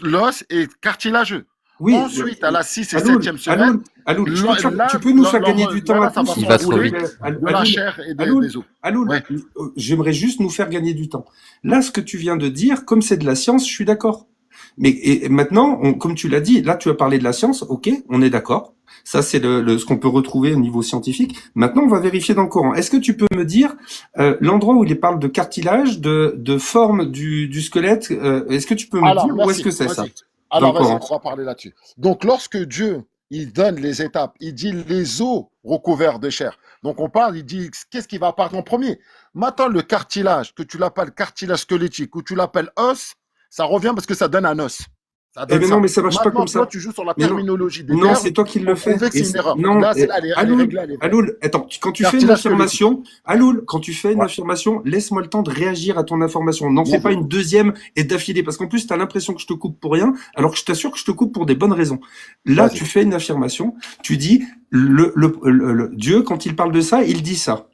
l'os est cartilageux. Oui, Ensuite, à la 6 et Aloul, 7e semaine, Aloul, Aloul, là, tu peux nous faire gagner du temps à là, ça va tous, Il va s'il trop te s'enrouler plaît. vite. de la Aloul, chair et Aloul, des os. Aloul, Ouais. j'aimerais juste nous faire gagner du temps. Là, ce que tu viens de dire, comme c'est de la science, je suis d'accord. Mais et maintenant, comme tu l'as dit, là, tu as parlé de la science, ok, on est d'accord. Ça, c'est ce qu'on peut retrouver au niveau scientifique. Maintenant, on va vérifier dans le Coran. Est-ce que tu peux me dire l'endroit où il parle de cartilage, de forme du squelette, est-ce que tu peux me Alors, dire où est-ce merci. que c'est ça Vas-y. dans le Alors, vas-y, Coran? on va parler là-dessus. Donc, lorsque Dieu, il donne les étapes, il dit les os recouverts de chair. Donc, on parle, il dit qu'est-ce qui va apparaître en premier. Maintenant, le cartilage, que tu l'appelles cartilage squelettique ou tu l'appelles os, ça revient parce que ça donne un os. Ça Eh donne ben non, ça. mais ça marche pas Maintenant, comme toi, ça. tu joues sur la Mais non, terminologie des non, termes c'est toi qui le pour fais. prouver que c'est une erreur. Non, Là, elle est Aloul, réglée, elle est vraie. Aloul, attends, quand tu fais une Cartilage squelettique. affirmation, Aloul, quand tu fais une Ouais, affirmation, laisse-moi le temps de réagir à ton information. N'en fais pas vas-y, une deuxième et d'affilée, parce qu'en plus, tu as l'impression que je te coupe pour rien, alors que je t'assure que je te coupe pour des bonnes raisons. Là, vas-y. tu fais une affirmation, tu dis, Dieu, quand il parle de ça, il dit ça.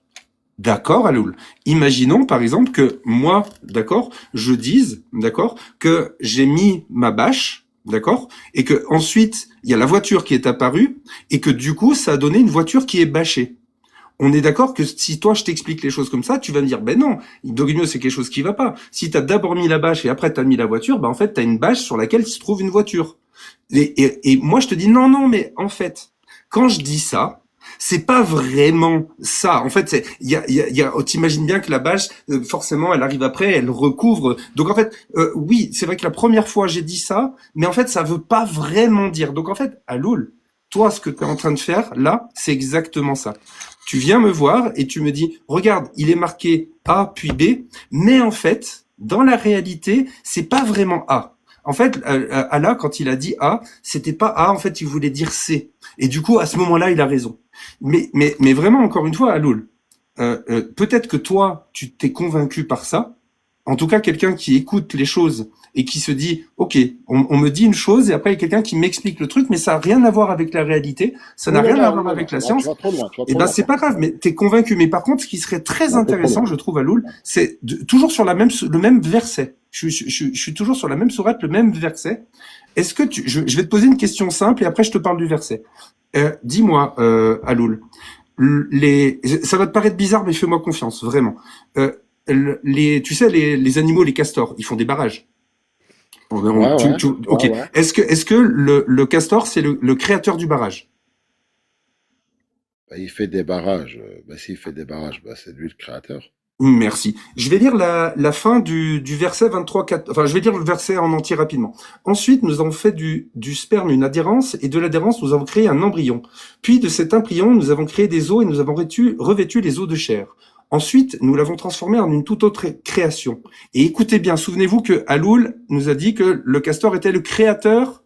D'accord, Aloul. Imaginons, par exemple, que moi, d'accord, je dise, d'accord, que j'ai mis ma bâche, d'accord, et que ensuite, il y a la voiture qui est apparue, et que du coup, ça a donné une voiture qui est bâchée. On est d'accord que si toi, je t'explique les choses comme ça, tu vas me dire, ben non, Dogino, c'est quelque chose qui va pas. Si t'as d'abord mis la bâche et après t'as mis la voiture, ben en fait, t'as une bâche sur laquelle se trouve une voiture. Et moi, je te dis, non, non, mais en fait, quand je dis ça, c'est pas vraiment ça. En fait, t'imagines bien que la bâche, forcément, elle arrive après, elle recouvre. Donc en fait, oui, c'est vrai que la première fois j'ai dit ça, mais en fait, ça veut pas vraiment dire. Donc en fait, Aloul, toi, ce que tu es en train de faire là, c'est exactement ça. Tu viens me voir et tu me dis, regarde, il est marqué A puis B, mais en fait, dans la réalité, c'est pas vraiment A. En fait, Allah, quand il a dit A, c'était pas A, en fait, il voulait dire C. Et du coup, à ce moment-là, il a raison. Mais vraiment, encore une fois, Aloul, peut-être que toi, tu t'es convaincu par ça. En tout cas, quelqu'un qui écoute les choses et qui se dit, OK, on me dit une chose et après, il y a quelqu'un qui m'explique le truc, mais ça n'a rien à voir avec la réalité, ça n'a rien à voir avec la Là, tu science. vas trop loin, tu vas Eh trop ben, loin, c'est frère. pas grave, mais t'es convaincu. Mais par contre, ce qui serait très Là, t'es trop intéressant, loin. je trouve, Aloul, c'est toujours sur le même verset. Je suis toujours sur la même sourate, le même verset. Est-ce que je vais te poser une question simple et après je te parle du verset. Dis-moi, Aloul, ça va te paraître bizarre, mais fais-moi confiance, vraiment. Tu sais, les animaux, les castors, ils font des barrages. Ouais, ouais, Ok. ouais, ouais. Est-ce que le castor, c'est le créateur du barrage? Bah, il fait des barrages. Bah, s'il fait des barrages, bah, c'est lui le créateur. Merci. Je vais lire la fin du verset 23, 4, enfin, je vais lire le verset en entier rapidement. Ensuite, nous avons fait du sperme une adhérence, et de l'adhérence, nous avons créé un embryon. Puis, de cet embryon, nous avons créé des os, et nous avons revêtu les os de chair. Ensuite, nous l'avons transformé en une toute autre création. Et écoutez bien, souvenez-vous que Aloul nous a dit que le castor était le créateur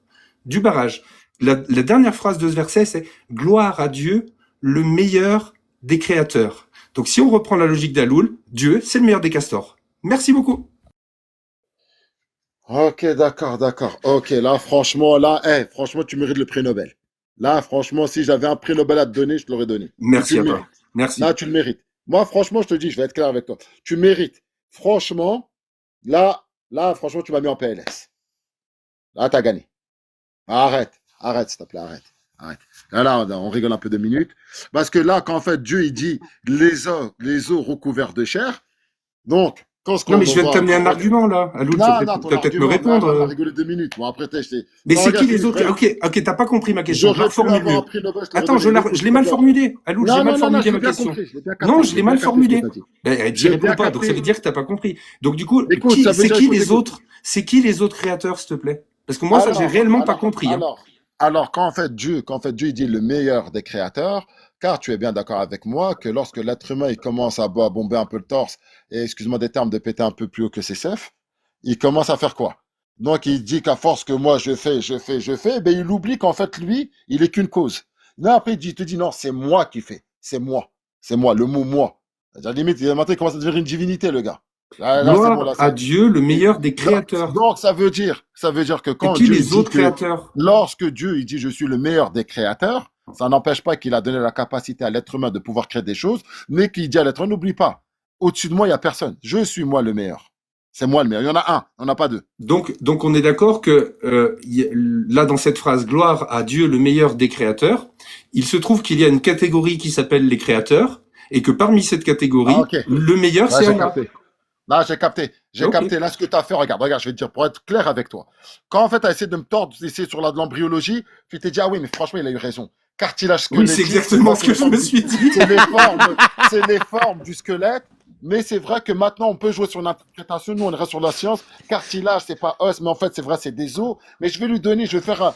du barrage. La dernière phrase de ce verset, c'est « Gloire à Dieu, le meilleur des créateurs ». Donc, si on reprend la logique d'Aloul, Dieu, c'est le meilleur des castors. Merci beaucoup. Ok, d'accord, d'accord. Ok, là, franchement, tu mérites le prix Nobel. Là, franchement, si j'avais un prix Nobel à te donner, je te l'aurais donné. Et tu Merci le à toi. mérites. Merci. Là, tu le mérites. Moi, franchement, je te dis, je vais être clair avec toi. Tu mérites. Franchement, là, franchement, tu m'as mis en PLS. Là, t'as gagné. Arrête, s'il te plaît, arrête. Là, on rigole un peu 2 minutes. Parce que là, quand en fait Dieu, il dit les os recouverts de chair, donc, Non, mais je viens de voit, t'amener un argument, là. Aloul, tu non, vas ton peut-être me argument, répondre. on a rigolé 2 minutes. Bon, après, Mais non, c'est regarde, qui les autres? Ok, t'as pas compris ma question. Je la j'aurais pu reformule avoir mieux. un prix Nobel, je te l'aurais Attends, donné. je l'ai mal formulé. Aloul, j'ai mal Non, formulé je ma l'ai bien question. compris, je l'ai bien Non, capté, je l'ai mal ce que formulé. t'as dit. T'y J'ai réponds bien pas, donc ça capté. veut dire que t'as pas compris. Donc du coup, Écoute, ça veut c'est dire, qui écoute, les écoute. autres? C'est qui les autres créateurs, s'il te plaît? Parce que moi, ça, j'ai réellement pas compris. Hein. Alors, quand en fait Dieu il dit le meilleur des créateurs, car tu es bien d'accord avec moi que lorsque l'être humain il commence à bomber un peu le torse, et excuse-moi des termes, de péter un peu plus haut que ses seufs, il commence à faire quoi? Donc il dit qu'à force que moi je fais, ben il oublie qu'en fait lui, il est qu'une cause. Là après il te dit non, c'est moi qui fais, c'est moi, le mot moi. C'est-à-dire, limite, maintenant il commence à devenir une divinité le gars. Là c'est bon, Gloire là à c'est. Dieu, le meilleur des créateurs. Donc, ça veut dire que C'est quand qui Dieu il les dit autres que, créateurs? lorsque Dieu il dit je suis le meilleur des créateurs, ça n'empêche pas qu'il a donné la capacité à l'être humain de pouvoir créer des choses, mais qu'il dit à l'être humain, n'oublie pas, au-dessus de moi, il n'y a personne. Je suis moi le meilleur. C'est moi le meilleur. Il y en a un, on n'a pas deux. Donc on est d'accord que là, dans cette phrase, gloire à Dieu, le meilleur des créateurs, il se trouve qu'il y a une catégorie qui s'appelle les créateurs, et que parmi cette catégorie, Ah, ok. le meilleur, Là, c'est j'ai Allah. capté. Là, j'ai capté. J'ai Ok. capté. Là, ce que tu as fait, regarde, je vais te dire, pour être clair avec toi. Quand en fait, tu as essayé de me tordre, d'essayer sur de l'embryologie, tu t'es dit, ah oui, mais franchement, il a eu raison. Cartilage Oui, squelettique. c'est exactement ce que je me suis dit. C'est les formes du squelette. Mais c'est vrai que maintenant, on peut jouer sur l'interprétation. Nous, on reste sur la science. Cartilage, c'est pas os, mais en fait, c'est vrai, c'est des os. Mais je vais faire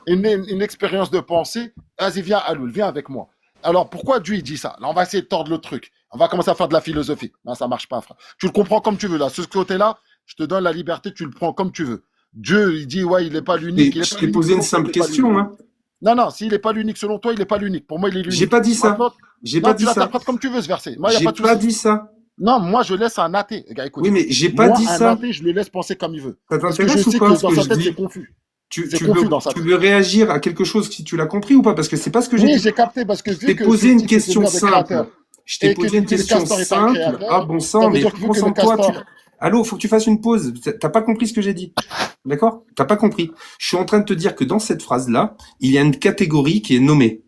une expérience de pensée. Vas-y, viens, Aloul, viens avec moi. Alors, pourquoi Dieu, il dit ça? Là, on va essayer de tordre le truc. On va commencer à faire de la philosophie. Non, ça marche pas, frère. Tu le comprends comme tu veux, là. Ce côté-là, je te donne la liberté, tu le prends comme tu veux. Dieu, il dit, ouais, il n'est pas l'unique. Je t'ai posé une simple question. Hein. Non, s'il n'est pas l'unique selon toi, il n'est pas l'unique. Pour moi, il est l'unique. J'ai pas dit ça. J'ai pas dit ça. Tu l'interprètes comme tu veux, ce verset. Moi, j'ai pas dit ça. Non, moi, je laisse un athée. Regarde, écoute, oui, mais j'ai pas dit ça. Un athée, je le laisse penser comme il veut. Ça parce que je sais que dans sa tête, c'est confus. Tu veux réagir à quelque chose si tu l'as compris ou pas? Parce que c'est pas ce que j'ai dit. Oui, j'ai capté parce que je t'ai posé une question simple. Je t'ai posé une question simple. Ah bon sang, mais concentre-toi. Allô, faut que tu fasses une pause. T'as pas compris ce que j'ai dit. D'accord? T'as pas compris. Je suis en train de te dire que dans cette phrase-là, il y a une catégorie qui est nommée.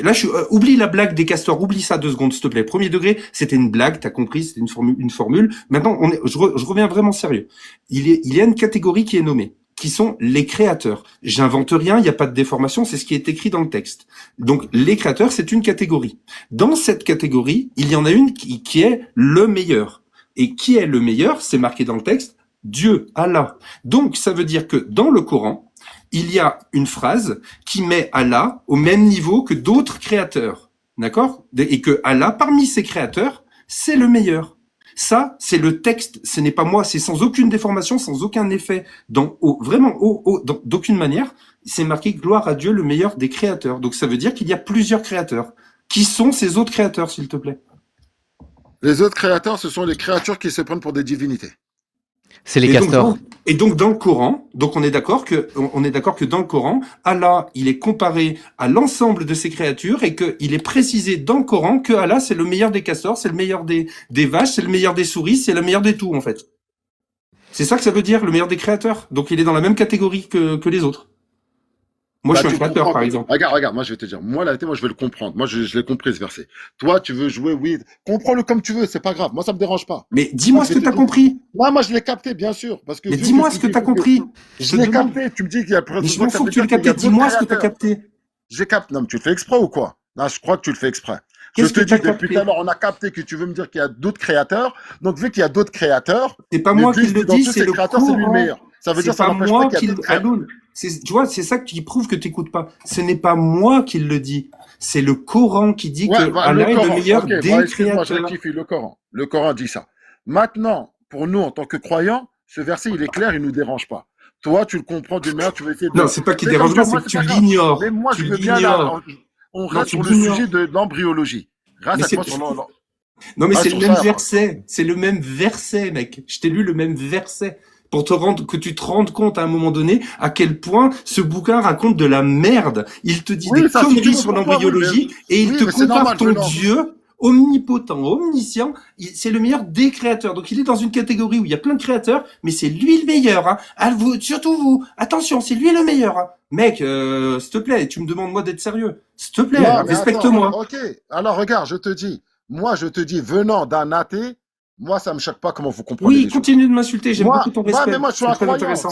Là, oublie la blague des castors, oublie ça 2 secondes, s'il te plaît. Premier degré, c'était une blague, t'as compris, c'était une formule. Maintenant, je reviens vraiment sérieux. Il y a une catégorie qui est nommée, qui sont les créateurs. J'invente rien, il n'y a pas de déformation, c'est ce qui est écrit dans le texte. Donc, les créateurs, c'est une catégorie. Dans cette catégorie, il y en a une qui est le meilleur. Et qui est le meilleur? C'est marqué dans le texte, Dieu, Allah. Donc, ça veut dire que dans le Coran, il y a une phrase qui met Allah au même niveau que d'autres créateurs. D'accord? Et que Allah, parmi ces créateurs, c'est le meilleur. Ça, c'est le texte, ce n'est pas moi, c'est sans aucune déformation, sans aucun effet, d'aucune manière. C'est marqué gloire à Dieu, le meilleur des créateurs. Donc ça veut dire qu'il y a plusieurs créateurs. Qui sont ces autres créateurs, s'il te plaît? Les autres créateurs, ce sont les créatures qui se prennent pour des divinités. C'est les castors. Et donc dans le Coran, on est d'accord que dans le Coran, Allah, il est comparé à l'ensemble de ses créatures et qu'il est précisé dans le Coran que Allah, c'est le meilleur des castors, c'est le meilleur des vaches, c'est le meilleur des souris, c'est le meilleur des tout en fait. C'est ça que ça veut dire, le meilleur des créateurs. Donc il est dans la même catégorie que les autres. Moi, je suis un créateur, par exemple. Regarde, moi, je vais te dire. Moi, la vérité, je vais le comprendre. Moi, je l'ai compris, ce verset. Toi, tu veux jouer, oui. Comprends-le comme tu veux, c'est pas grave. Moi, ça me dérange pas. Mais dis-moi ce que tu as compris. Moi, je l'ai capté, bien sûr. Parce que mais dis-moi ce que tu as compris. Je l'ai capté. Tu me dis qu'il y a mais je m'en fous que tu l'aies capté. Dis-moi ce que tu as capté. J'ai capté. Non, mais tu le fais exprès ou quoi? Non, je crois que tu le fais exprès. Je te dis, depuis tout à l'heure, on a capté que tu veux me dire qu'il y a d'autres créateurs. Donc, vu qu'il y a d'autres créateurs. C'est pas moi qui le dis, c'est le créateur, c'est lui le meilleur. Ça veut dire que ça n'empêche pas qu'il y a d'autres créateurs. Tu vois, c'est ça qui prouve que tu n'écoutes pas. Ce n'est pas moi qui le dis. C'est le Coran qui dit que Allah est le meilleur des créateurs. Je rectifie le Coran. Le Coran dit ça. Maintenant, pour nous, en tant que croyants, ce verset, il est clair, il ne nous dérange pas. Toi, tu le comprends d'une manière, tu veux essayer de... Non, c'est pas qu'il dérange pas, c'est que tu l'ignores. Mais moi, je veux bien là. On reste sur le sujet de l'embryologie. Non, mais c'est le même verset. C'est le même verset, mec. Je t'ai lu le même verset. que tu te rendes compte à un moment donné à quel point ce bouquin raconte de la merde. Il te dit Oui, des ça, si tu conneries veux, sur pourquoi, oui, mais, l'embryologie et il oui, te mais c'est compare normal, ton venant. Dieu omnipotent, omniscient. C'est le meilleur des créateurs. Donc il est dans une catégorie où il y a plein de créateurs, mais c'est lui le meilleur. Hein. Ah, vous, surtout vous, attention, c'est lui le meilleur. Hein. Mec, s'il te plaît, tu me demandes moi d'être sérieux. S'il te plaît, Non, mais attends, respecte-moi. ok. Alors regarde, je te dis, venant d'un athée, moi, ça me choque pas comment vous comprenez Oui, les choses. continue de m'insulter, j'aime beaucoup ton Mais respect. moi, je suis C'est un très croyant. C'est intéressant.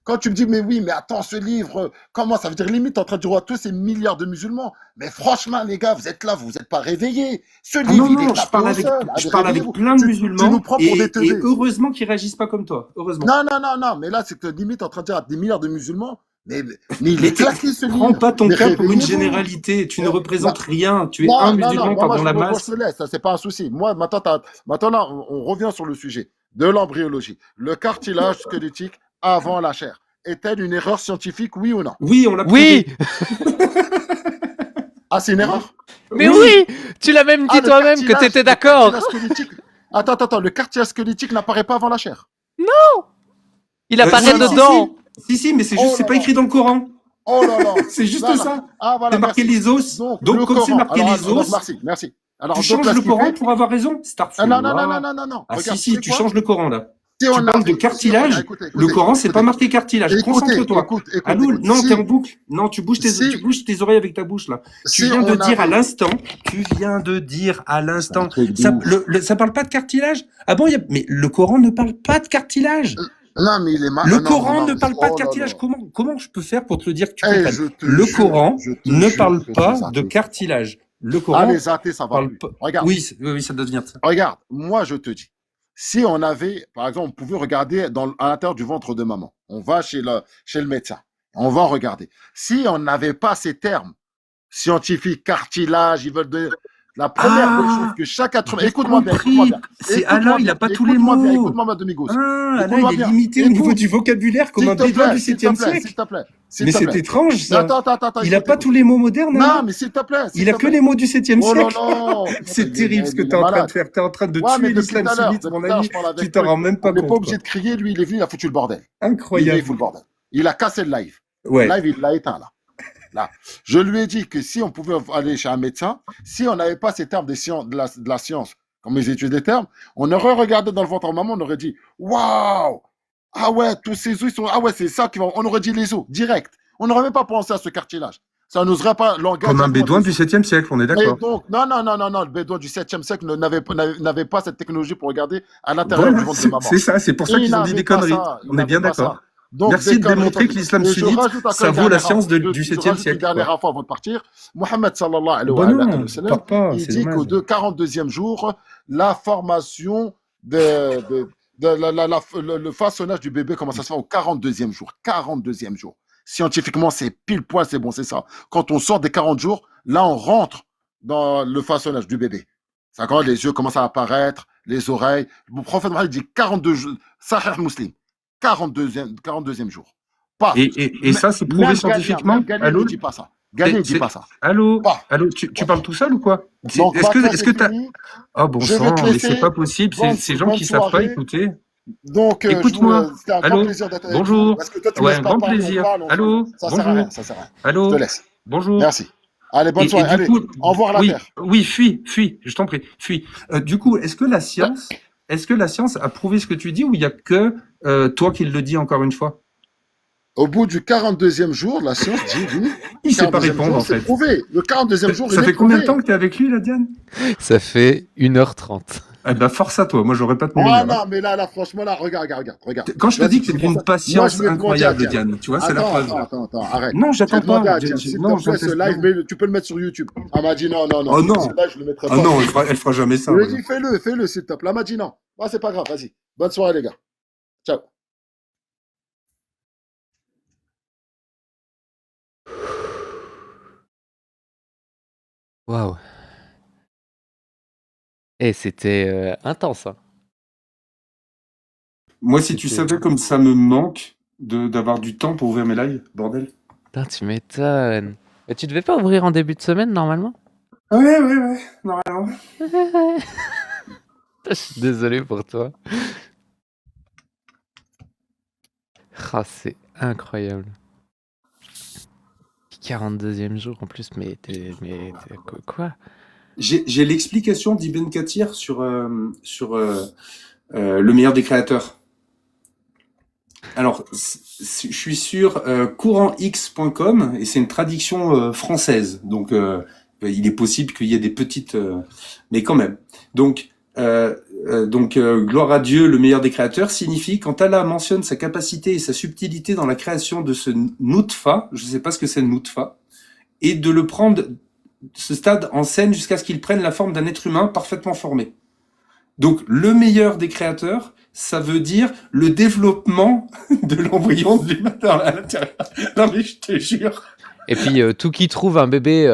quand tu me dis, mais oui, mais attends, ce livre, comment ça veut dire limite en train de dire à tous ces milliards de musulmans. Mais franchement, les gars, vous êtes là, vous n'êtes pas réveillés. Ce Ah non, livre, il est non, tapé au sol. je Allez, parle avec réveillez-vous. plein de Tu nous musulmans prends pour des et teubés. heureusement qu'ils réagissent pas comme toi. Heureusement. Non, mais là, c'est que limite en train de dire à des milliards de musulmans, mais il Mais est claqué ce prends livre. pas ton Mais cas pour une réveillez-vous. généralité. Tu ne Euh, représentes bah, rien. Tu es un non, musulman moi, dans la moi, je masse. te laisse, ça, c'est pas un souci. Moi, maintenant là, on revient sur le sujet de l'embryologie. Le cartilage squelettique avant la chair. Est-elle une erreur scientifique, oui ou non? Oui, on l'a Oui, prouvé. Ah, c'est une erreur? mais Oui. oui, tu l'as même dit Ah, toi-même que tu étais d'accord. cartilage squelettique. Attends, le cartilage squelettique n'apparaît pas avant la chair. Il Oh apparaît là là. dedans. Si, mais c'est Oh juste, c'est là pas là. écrit dans le Coran. Oh là là. C'est juste Non, non. ça. Ah, voilà, C'est marqué merci. les os. Donc, Donc, le comme c'est Coran. marqué les Donc, os, merci. tu Alors, donc changes là, le ce qu'il Coran fait. pour avoir raison. Ah, non. Ah Regarde, si, c'est tu quoi? changes le Coran là. Si Tu on parles de avait, cartilage. écoutez, Le Coran, c'est pas marqué cartilage. Concentre-toi. Aloul, non, t'es en boucle. Non, tu bouges tes oreilles avec ta bouche là. Tu si viens de on dire à avait, l'instant. c'est un truc de Ça, ouf. ça parle pas de cartilage. Ah bon, mais le Coran ne parle pas de cartilage. Non, mais il est mal. Le Non, Coran ne parle pas de oh là cartilage. là. Comment je peux faire pour te le dire que tu Eh, comprennes? Le Coran je te ne jure parle que pas ces de athées. cartilage. Le Ah, Coran les athées, ça va parle plus. pas. Regarde, Oui, ça doit venir de ça. regarde, moi, je te dis. Si on avait, par exemple, on pouvait regarder à l'intérieur du ventre de maman. On va chez le médecin. On va regarder. Si on n'avait pas ces termes scientifiques, cartilage, ils veulent de la première des choses que chaque être humain. J'ai Écoute-moi bien. compris. C'est Alain, il a pas tous les mots. Écoute-moi bien, Domingos. Ah, Alain, Écoute-moi il est bien. limité au niveau du vocabulaire comme un bédouin du 7e siècle. S'il te plaît. Mais c'est étrange, ça. Attends, Il a écoute, pas tous les mots modernes, Non, Alain. mais s'il te plaît. Il a que les mots du 7e Oh là siècle. là. C'est terrible ce que Il tu es est en train de malade. faire. Tu es en train de Ouais, mais tuer depuis l'islam tout à l'heure, sunnite, mon depuis tout à l'heure, ami. je parle avec Tu t'en lui. rends même pas On n'est pas compte, obligé quoi. de crier, lui, il est venu, il a foutu le bordel. Il est Incroyable. fou le bordel. Il a cassé le live. Ouais. Le live, il l'a éteint, là. Là. Je lui ai dit que si on pouvait aller chez un médecin, si on n'avait pas ces termes de la science, comme ils étudient des termes, on aurait regardé dans le ventre de maman, on aurait dit waouh! Ah ouais, tous ces os, ils sont. Ah ouais, c'est ça qui va. On aurait dit les os, direct. On n'aurait même pas pensé à ce cartilage. Ça n'oserait pas l'engagement. Comme un bédouin du 7e siècle, on est Et d'accord. donc, non, le bédouin du 7e siècle n'avait pas cette technologie pour regarder à l'intérieur du ventre de maman. C'est ça, c'est pour ça qu'ils ont dit des conneries. On est bien d'accord. Donc, merci de démontrer que l'islam sunnite, ça vaut la science du 7e siècle. Une dernière fois avant de partir, Mohammed sallallahu alayhi wa sallam, il dit qu'au 42e jour, la formation le façonnage du bébé commence à se faire au 42e jour. 42e jour. Scientifiquement, c'est pile poil, c'est bon, c'est ça. Quand on sort des 40 jours, là, on rentre dans le façonnage du bébé. C'est quand les yeux commencent à apparaître, les oreilles. Le prophète Mohammed dit 42 jours, Sahih Muslim, 42e jour. Pas. Et ça, c'est prouvé scientifiquement. Galien ne dit pas ça. Galien ne dit pas ça. Allô, tu parles tout seul ou quoi? Est-ce que t'as... Oh bon sang, mais c'est pas possible, ces gens qui savent pas écouter. Donc, écoute-moi. c'était un grand plaisir d'être avec vous. Bonjour. Parce que toi, tu Ouais, me laisses un pas grand parler, plaisir. on parle, Allô, ça bonjour. sert à rien, ça sert à rien. Allô, Je te laisse. bonjour. Merci. Allez, bonne soirée. Allez, au revoir la Terre. Oui, fuis, je t'en prie, fuis. Du coup, est-ce que la science a prouvé ce que tu dis ou il y a que toi qui le dis encore une fois? Au bout du 42e jour, la science dit oui. Il sait pas répondre, en fait. C'est prouvé. Le 42e jour, ça fait combien de temps que tu es avec lui, là, Diane? Ça fait 1h30. Eh ben, force à toi. Moi, j'aurais pas tenu. Ah non, mais là, franchement, là, regarde. Quand je te dis que c'est d'une patience incroyable, Diane, tu vois, c'est la phrase. Attends, arrête. Non, j'attends pas. S'il te plaît, ce live, mais tu peux le mettre sur YouTube. Elle m'a dit non. Oh non. Ce live, je le mettrai pas. Ah non, elle fera jamais ça. Je lui ai dit fais-le, s'il te plaît. Elle m'a dit non. Ah, c'est pas grave, vas-y. Bonne soirée, les gars. Ciao. Waouh. Et c'était intense. Hein. Moi, si tu savais comme ça me manque d'avoir du temps pour ouvrir mes lives, bordel. Putain, tu m'étonnes. Mais tu devais pas ouvrir en début de semaine, normalement? Ouais, normalement. Je suis désolé pour toi. Ah, c'est incroyable. 42e jour en plus, quoi? J'ai l'explication d'Ibn Kathir sur le meilleur des créateurs. Alors, je suis sur courantx.com et c'est une traduction française. Donc, il est possible qu'il y ait des petites... mais quand même. Donc, gloire à Dieu, le meilleur des créateurs, signifie quand Allah mentionne sa capacité et sa subtilité dans la création de ce nutfa, je ne sais pas ce que c'est le nutfa, et de le prendre, ce stade en scène jusqu'à ce qu'il prenne la forme d'un être humain parfaitement formé. Donc, le meilleur des créateurs, ça veut dire le développement de l'embryon de l'humain à l'intérieur. Non mais je te jure. Et puis, tout qui trouve un bébé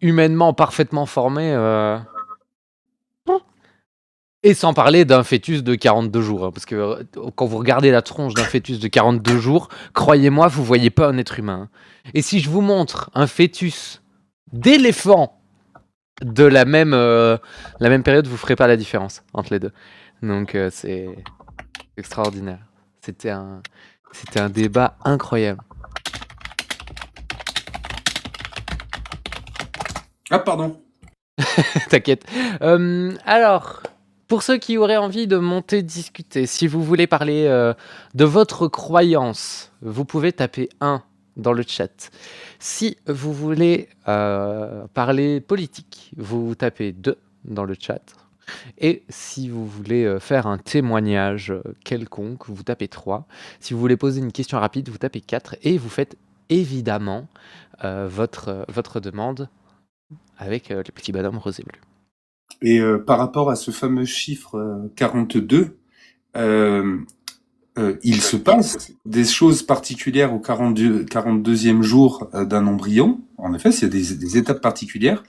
humainement parfaitement formé... Et sans parler d'un fœtus de 42 jours. Hein, parce que quand vous regardez la tronche d'un fœtus de 42 jours, croyez-moi, vous voyez pas un être humain. Et si je vous montre un fœtus d'éléphant de la même période, vous ferez pas la différence entre les deux. Donc c'est extraordinaire. C'était un débat incroyable. Ah pardon. T'inquiète. Alors, pour ceux qui auraient envie de monter discuter, si vous voulez parler de votre croyance, vous pouvez taper 1 dans le chat. Si vous voulez parler politique, vous tapez 2 dans le chat. Et si vous voulez faire un témoignage quelconque, vous tapez 3. Si vous voulez poser une question rapide, vous tapez 4. Et vous faites évidemment votre demande avec le petit bonhomme rose et bleu. Et par rapport à ce fameux chiffre 42, il se passe des choses particulières au 42e jour d'un embryon. En effet, c'est des étapes particulières,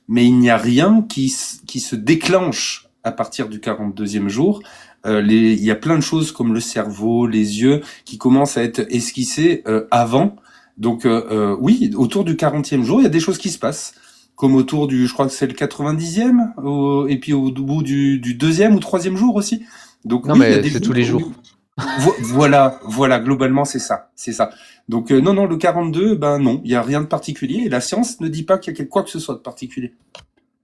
mais il n'y a rien qui se déclenche à partir du 42e jour. Il y a plein de choses comme le cerveau, les yeux, qui commencent à être esquissés avant. Donc oui, autour du 40e jour, il y a des choses qui se passent. Comme autour du, je crois que c'est le 90e, et puis au bout du 2e ou 3e jour aussi. Donc, non, oui, mais c'est tous les jours. Voilà, globalement, c'est ça. Donc, non, le 42, ben non, il n'y a rien de particulier, et la science ne dit pas qu'il y a quoi que ce soit de particulier.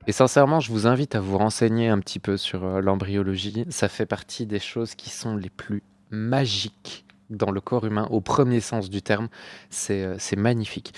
Et sincèrement, je vous invite à vous renseigner un petit peu sur l'embryologie. Ça fait partie des choses qui sont les plus magiques dans le corps humain, au premier sens du terme. C'est magnifique.